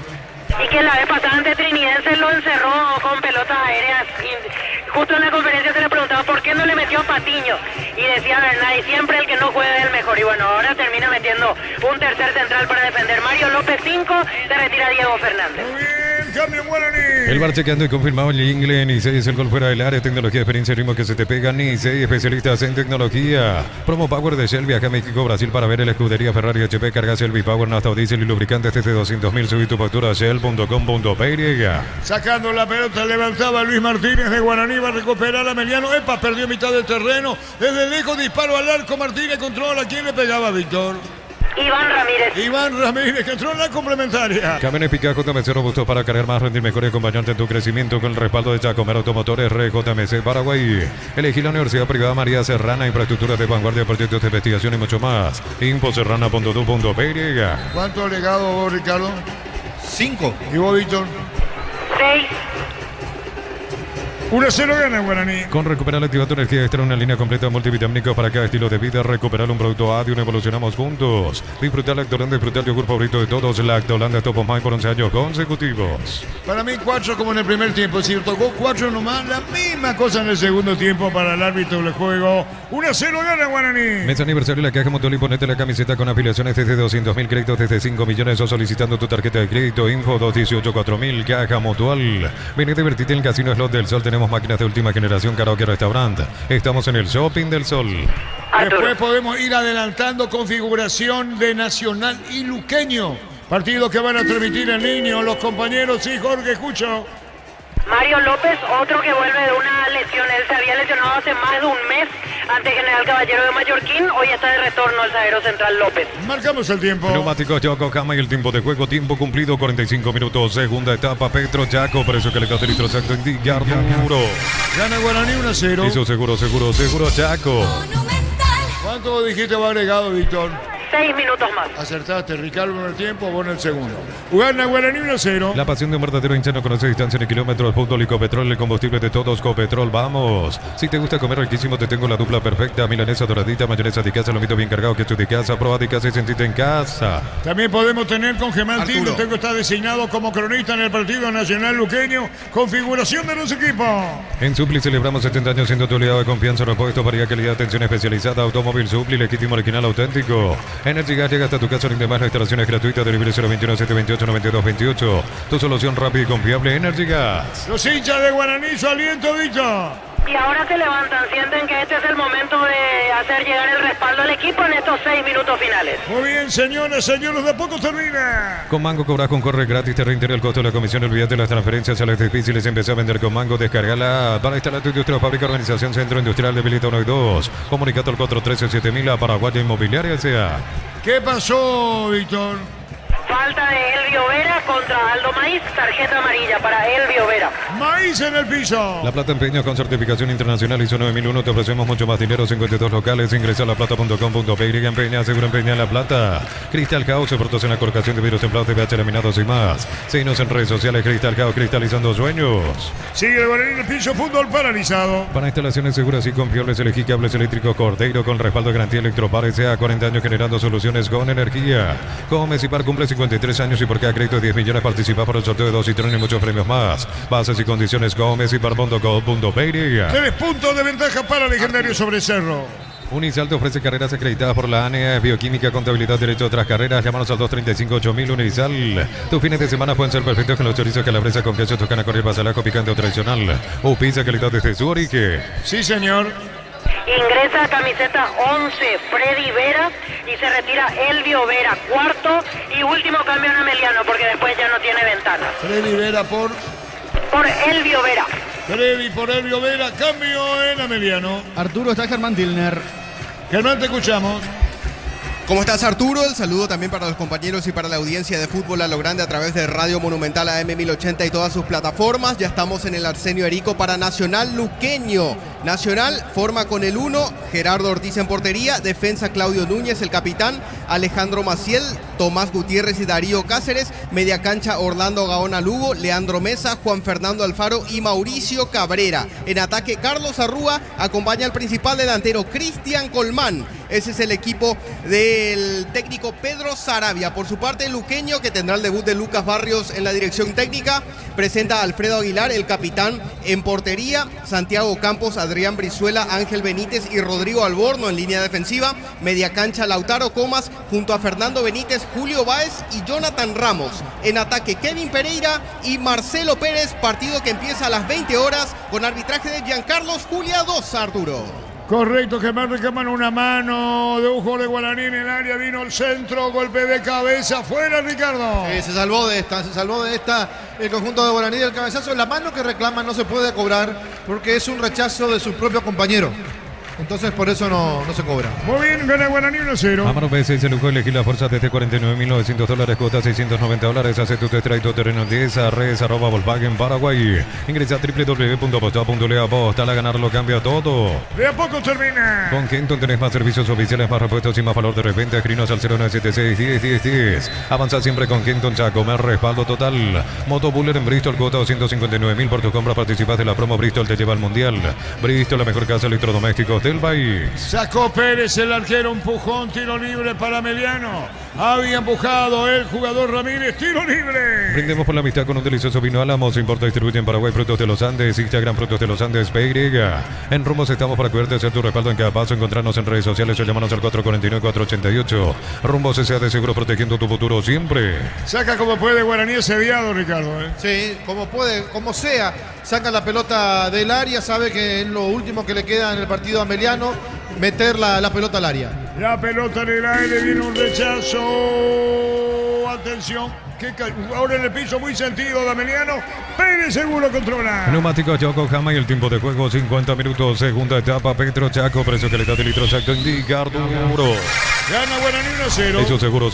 Y que la vez pasada ante Trinidense lo encerró con pelotas aéreas. Y justo en la conferencia se le preguntaba por qué no le metió a Patiño. Y decía Bernay, siempre el que no juega es el mejor. Y bueno, ahora termina metiendo un tercer central para defender. Mario López 5, se retira Diego Fernández. Muy bien, cambio en Guaraní. El bar chequeando y confirmado el inglés. Nice es el gol fuera del área. Tecnología, experiencia, ritmo que se te pega. Nice, especialistas en tecnología. Promo Power de Shell. Viaja a México, Brasil para ver el escudería Ferrari HP. Carga Shell Power, nafta, diésel y lubricantes desde 200.000. Subí tu factura a shell.com.py. Sacando la pelota, levantaba Luis Martínez de Guaraní. Va a recuperar a Meliano. Epa, perdió mitad del terreno. Desde lejos disparo al arco. Martínez controla. ¿Quién le pegaba, Víctor? Iván Ramírez. Iván Ramírez, que entró en la complementaria. Camiones Picajo, JMC robusto para cargar más, rendir mejor y acompañante en tu crecimiento con el respaldo de Giacomer Automotores, JMC Paraguay. Elegí la Universidad Privada María Serrana, infraestructuras de vanguardia, proyectos de investigación y mucho más. Infoserrana.tu.py. ¿Cuánto legado vos, Ricardo? 5. ¿Y vos, Víctor? 6. 1-0 gana Guaraní. Con Recuperal activa tu energía extra, una línea completa multivitamínica para cada estilo de vida. Recuperar un producto A de uno, evolucionamos juntos. Disfrutar Lactolanda, disfrutar el yogur favorito de todos. Lactolanda Top of Mind por 11 años consecutivos. Para mí 4 como en el primer tiempo. Si tocó 4 nomás, la misma cosa en el segundo tiempo para el árbitro del juego. 1-0 gana Guaraní. Mes aniversario de la Caja Mutual y ponete la camiseta con afiliaciones desde 200.000, créditos desde 5 millones o solicitando tu tarjeta de crédito. Info 218-4000, Caja Mutual. Ven y divertite en el Casino Slot del Sol. Tenemos máquinas de última generación, karaoke, restaurante. Estamos en el Shopping del Sol. Después podemos ir adelantando configuración de Nacional y Luqueño. Partido que van a transmitir en línea los compañeros. Sí, Jorge, escucho. Mario López, otro que vuelve de una lesión. Él se había lesionado hace más de un mes ante General Caballero de Mallorquín. Hoy está de retorno el zaguero central López. Marcamos el tiempo. Neumáticos Yokohama y el tiempo de juego. Tiempo cumplido, 45 minutos. Segunda etapa, Petro Chaco. Por eso que le canta el litro exacto en Arturo. Gana Guaraní 1-0. Hizo seguro Chaco. ¿Cuánto dijiste va agregado, Víctor? 6 minutos más. Acertaste, Ricardo en el tiempo, vos en el segundo. Gana Guaraní 1-0. La pasión de un verdadero hincha no conoce distancia ni kilómetros. El fútbol y Copetrol, el combustible de todos. Copetrol, vamos. Si te gusta comer riquísimo, te tengo la dupla perfecta. Milanesa doradita, mayonesa de casa, lomito bien cargado, queso de casa, proba de casa y sentite en casa. También podemos tener con Gemán Tino. Tengo está designado como cronista en el Partido Nacional Luqueño. Configuración de los equipos. En Supli celebramos 70 años siendo tu aliado de confianza. Repuesto, variedad, calidad, atención especializada. Automóvil Supli, legítimo, original, auténtico. Energy Gas llega hasta tu casa, rinde más, la instalación es gratuita. Delivery 021-728-9228. Tu solución rápida y confiable, Energy Gas. Los hinchas de Guaraní, su aliento, Víctor. Y ahora se levantan, sienten que este es el momento de hacer llegar el respaldo al equipo en estos 6 minutos finales. Muy bien, señores, de a poco termina. Con Mango cobras con corre gratis, te reintegra el costo de la comisión, olvídate las transferencias a las difíciles, empecé a vender con Mango, descargala para instalar tu industria o fábrica, organización Centro Industrial de Vilita 1 y 2. Comunicate al 413-7000 a Paraguaya Inmobiliaria S.A. ¿Qué pasó, Víctor? Falta de Elvio Vera contra Aldo Maíz, tarjeta amarilla para Elvio Vera. Maíz en el piso. La Plata Empeños con certificación internacional ISO 9001, te ofrecemos mucho más dinero, 52 locales, ingresa a laplata.com.py, empeña, seguro empeña La Plata. Cristal Caos, productos en la corcación de vidrios templados, TPH laminados y más. Síguenos en redes sociales, Cristal Caos, cristalizando sueños. Sigue el Guaraní en el piso, fútbol paralizado. Para instalaciones seguras y confiables, elegí cables eléctricos Cordeiro con respaldo de garantía Electropar S.A. 40 años generando soluciones con energía. Gómez y Par cumple 53 años y por cada crédito de 10 millones participa por el sorteo de 2 Citroën y muchos premios más. Bases y condiciones Gómez y Par.com.py. 3 puntos de ventaja para Legendario sobre Cerro. Unisal te ofrece carreras acreditadas por la ANEA, Bioquímica, Contabilidad, Derecho a otras carreras. Llámanos al 235-8000 Unisal. Tus fines de semana pueden ser perfectos con los chorizos calabresa con queso toscana, corriel, basalaco, picante o tradicional. O pizza calidad desde su origen. Sí, señor. Ingresa camiseta 11 Freddy Vera y se retira Elvio Vera, cuarto y último cambio en Ameliano porque después ya no tiene ventanas. Freddy Vera por Elvio Vera. Freddy por Elvio Vera, cambio en Ameliano. Arturo, está Germán Tilner. Germán, te escuchamos. ¿Cómo estás, Arturo? El saludo también para los compañeros y para la audiencia de Fútbol a lo Grande a través de Radio Monumental AM 1080 y todas sus plataformas. Ya estamos en el Arsenio Erico para Nacional Luqueño. Nacional forma con el 1, Gerardo Ortiz en portería, defensa Claudio Núñez, el capitán, Alejandro Maciel, Tomás Gutiérrez y Darío Cáceres, media cancha Orlando Gaona Lugo, Leandro Mesa, Juan Fernando Alfaro y Mauricio Cabrera. En ataque Carlos Arrúa, acompaña al principal delantero Cristian Colmán. Ese es el equipo del técnico Pedro Saravia. Por su parte, el luqueño, que tendrá el debut de Lucas Barrios en la dirección técnica, presenta a Alfredo Aguilar, el capitán, en portería, Santiago Campos, Adrián Brizuela, Ángel Benítez y Rodrigo Alborno en línea defensiva, media cancha Lautaro Comas junto a Fernando Benítez, Julio Báez y Jonathan Ramos. En ataque Kevin Pereira y Marcelo Pérez, partido que empieza a las 20 horas con arbitraje de Giancarlos Julia 2, Arturo. Correcto, Germán reclaman una mano de un jugador de Guaraní en el área, vino el centro, golpe de cabeza, fuera Ricardo. Se salvó de esta el conjunto de Guaraní del cabezazo. La mano que reclama no se puede cobrar porque es un rechazo de su propio compañero. Entonces por eso no se cobra. Muy bien, gana Guaraní 1-0. Amaro BC se lujo elegir la fuerza desde $49.900, cuota $690. Hace tu test drive, tu terreno 10 a res, @Volkswagen Paraguay. Ingresa a www.aposta.le. Aposta, a ganar lo cambia todo. De a poco termina. Con Kenton tenés más servicios oficiales, más repuestos y más valor de repente. Escrinos al 0976-10-10-10. Avanza siempre con Kenton Chaco, más respaldo total. Moto Buller en Bristol, cuota $259.000 por tu compra. Participas de la promo Bristol, te lleva al mundial. Bristol, la mejor casa de electrodomésticos del país. Sacó Pérez, el arquero, empujón, tiro libre para Meliano. Había empujado el jugador Ramírez, tiro libre. Brindemos por la amistad con un delicioso vino Álamos. Importa y distribuye en Paraguay Frutos de los Andes. Instagram Frutos de los Andes PY. En Rumbos estamos para cuidarte, hacer tu respaldo en cada paso. Encontrarnos en redes sociales o llamarnos al 449-488. Rumbos S.A. de seguro, protegiendo tu futuro siempre. Saca como puede Guaraní sediado, Ricardo. Sí, como puede, como sea. Saca la pelota del área, sabe que es lo último que le queda en el partido a Meliano, meter la pelota al área. La pelota en el aire, viene un rechazo. Atención, que ahora en el piso muy sentido de Ameliano. Pérez seguro controla. Neumáticos Yokohama y el tiempo de juego 50 minutos. Segunda etapa, Petro Chaco, precio calidad de litro exacto, indica Arturo. Gana Guaraní 1-0. Eso seguro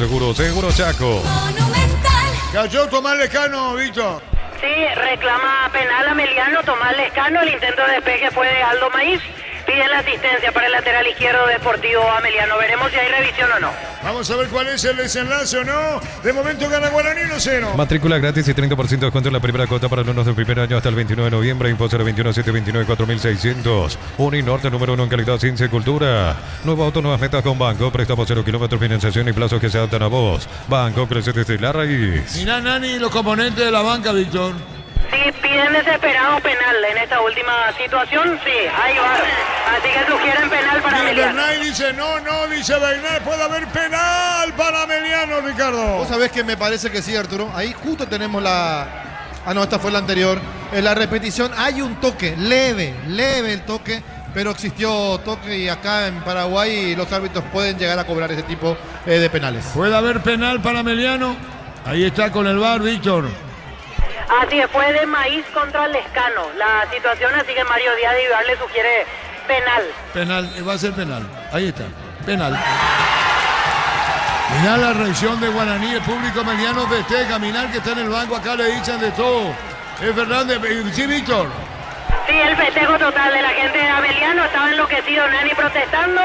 Chaco. Monumental. Cayó Tomás Lescano, Víctor. Sí, reclama penal a Meliano, Tomás Lescano, el intento de despeje fue de Aldo Maíz. Piden la asistencia para el lateral izquierdo de Sportivo Ameliano. Veremos si hay revisión o no. Vamos a ver cuál es el desenlace o no. De momento gana Guaraní 1-0. Matrícula gratis y 30% de descuento en la primera cuota para alumnos del primer año hasta el 29 de noviembre. Info 021-729-4600. Uninorte número 1 en calidad, ciencia y cultura. Nuevo auto, nuevas metas con Banco. Préstamos 0 kilómetros, financiación y plazos que se adaptan a vos. Banco, crece desde la raíz. Mirá, Nani, los componentes de la banca, Víctor. Sí, piden desesperado penal en esta última situación. Sí, ahí va. Así que sugieren penal para Meliano. Bernay dice no, dice Bernay, puede haber penal para Meliano, Ricardo. Vos sabés que me parece que sí, Arturo. Ahí justo tenemos la... Ah, no, esta fue la anterior. En la repetición hay un toque, leve el toque, pero existió toque y acá en Paraguay los árbitros pueden llegar a cobrar ese tipo de penales. ¿Puede haber penal para Meliano? Ahí está con el VAR, Víctor. Así es, fue de Maíz contra Lescano la situación, así que Mario Díaz de Vivar le sugiere penal. Penal, va a ser penal. Ahí está, penal. Mirá la reacción de Guaraní, el público Meliano festeja. Mirá que está en el banco, acá le dicen de todo. Es Fernández, sí, Víctor. Sí, el festejo total de la gente de Ameliano, estaba enloquecido Nani protestando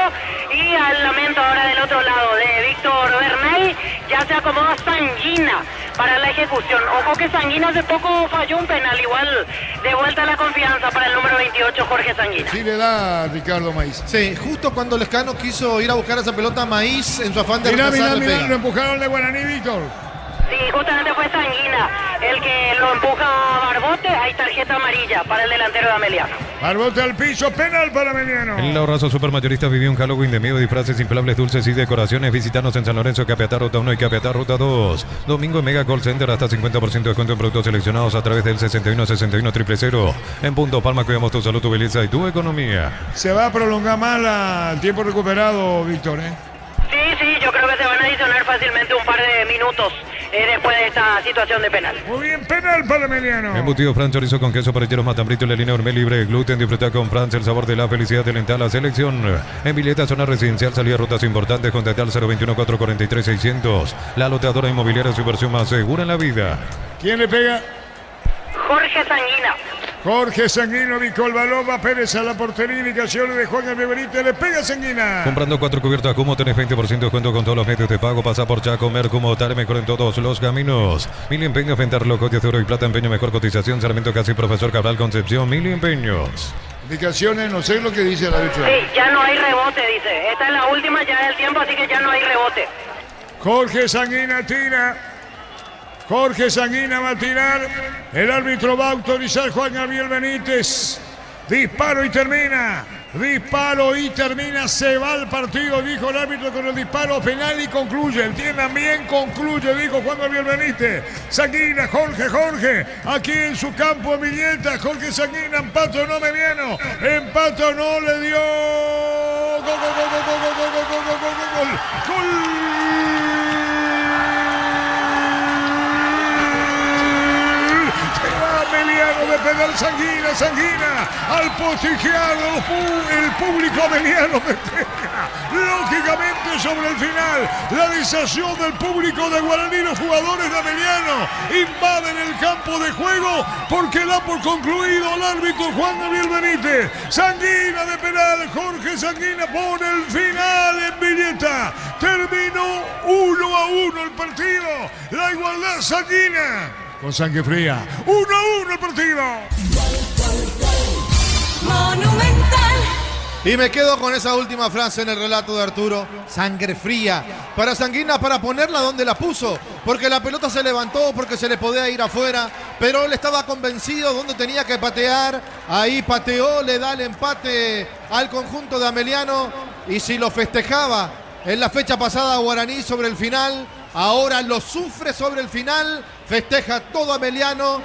y al lamento ahora del otro lado de Víctor Bernay, ya se acomoda Sanguina para la ejecución. Ojo que Sanguina hace poco falló un penal, igual de vuelta la confianza para el número 28, Jorge Sanguina. Sí le da Ricardo Maíz. Sí, justo cuando Lescano quiso ir a buscar esa pelota a Maíz en su afán de mirá, retrasar, lo empujaron de Guaraní, Víctor. Sí, justamente fue Sanguina el que lo empuja a Barbote. Hay tarjeta amarilla para el delantero de Ameliano. Barbote al piso, penal para Ameliano. El ahorrazo supermayorista vivió un Halloween de miedo, disfraces inflables, dulces y decoraciones. Visítanos en San Lorenzo, Capiatá, Ruta 1 y Capiatá, Ruta 2. Domingo en Mega Call Center, hasta 50% de descuento en productos seleccionados a través del 61-61-000. En Punto Palma cuidamos tu salud, tu belleza y tu economía. Se va a prolongar más el tiempo recuperado, Víctor, Sí, yo creo que se van a adicionar fácilmente un par de minutos después de esta situación de penal. Muy bien, penal para Emiliano. Embutido Fran chorizo con queso, parrilleros matambrito, la línea hormel libre de gluten. Disfruta con Francia el sabor de la felicidad de alentar la selección. En Villeta, zona residencial, salida rutas importantes. Contacta al 021-443-600. La loteadora inmobiliaria, su versión más segura en la vida. ¿Quién le pega? Jorge Sanguina. Jorge Sanguino, Vicol Baloma, Pérez a la portería, indicaciones de Juan Gabriel Benítez, le pega Sanguina. Comprando 4 cubiertas Cumo tenés 20% de descuento con todos los medios de pago. Pasa por Chaco, Mercumo, Tare, mejor en todos los caminos. Mil Empeños, Ventarlo, Cotias de Oro y Plata, Empeño, mejor cotización. Sarmiento Casi, Profesor Cabral, Concepción, Mil Empeños. Indicaciones, no sé lo que dice el árbitro. Sí, ya no hay rebote, dice. Esta es la última ya del tiempo, así que ya no hay rebote. Jorge Sanguina tira. Jorge Sanguina va a tirar. El árbitro va a autorizar Juan Gabriel Benítez. Disparo y termina. Disparo y termina. Se va el partido, dijo el árbitro con el disparo penal y concluye. Entiendan bien, concluye, dijo Juan Gabriel Benítez. Sanguina, Jorge. Aquí en su campo en Villeta. Jorge Sanguina, empate o no Mediano. Empate o no le dio. Gol. Emiliano de penal Sanguina al postijeado, el público Emiliano festeja, lógicamente sobre el final, la desazón del público de Guaraní, los jugadores de Emiliano invaden el campo de juego porque da por concluido el árbitro Juan Gabriel Benítez. Sanguina de penal, Jorge Sanguina pone el final en Villeta, terminó 1-1 el partido, la igualdad Sanguina. Con sangre fría. 1-1 el partido. Monumental. Y me quedo con esa última frase en el relato de Arturo. Sangre fría. Para Sanguina, para ponerla donde la puso. Porque la pelota se levantó, porque se le podía ir afuera. Pero él estaba convencido donde tenía que patear. Ahí pateó, le da el empate al conjunto de Ameliano. Y si lo festejaba en la fecha pasada Guaraní sobre el final, ahora lo sufre sobre el final. Festeja todo Ameliano.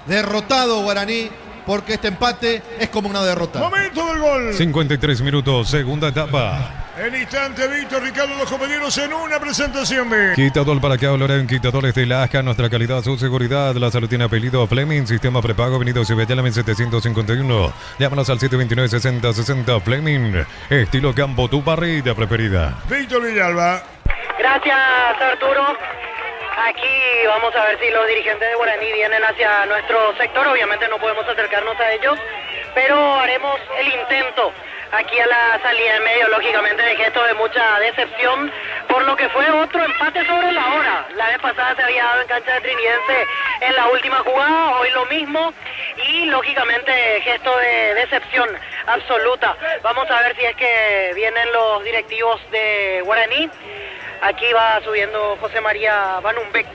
Derrotado Guaraní, porque este empate es como una derrota. Momento del gol. 53 minutos, segunda etapa. En instante, Víctor, Ricardo, los compañeros en una presentación de... Quitador para que hablará en Quitadores de Lasca. Nuestra calidad, su seguridad. La salud tiene apellido Fleming. Sistema prepago, Avenida Ciudadela, 751. Llámanos al 729-6060 Fleming. Estilo campo, tu parrilla preferida. Víctor Villalba. Gracias, Arturo. Aquí vamos a ver si los dirigentes de Guaraní vienen hacia nuestro sector. Obviamente no podemos acercarnos a ellos, pero haremos el intento aquí a la salida en medio, lógicamente de gesto de mucha decepción por lo que fue otro empate sobre la hora. La vez pasada se había dado en cancha de Trinidense en la última jugada, hoy lo mismo y lógicamente gesto de decepción absoluta. Vamos a ver si es que vienen los directivos de Guaraní. Aquí va subiendo José María Banumbeck.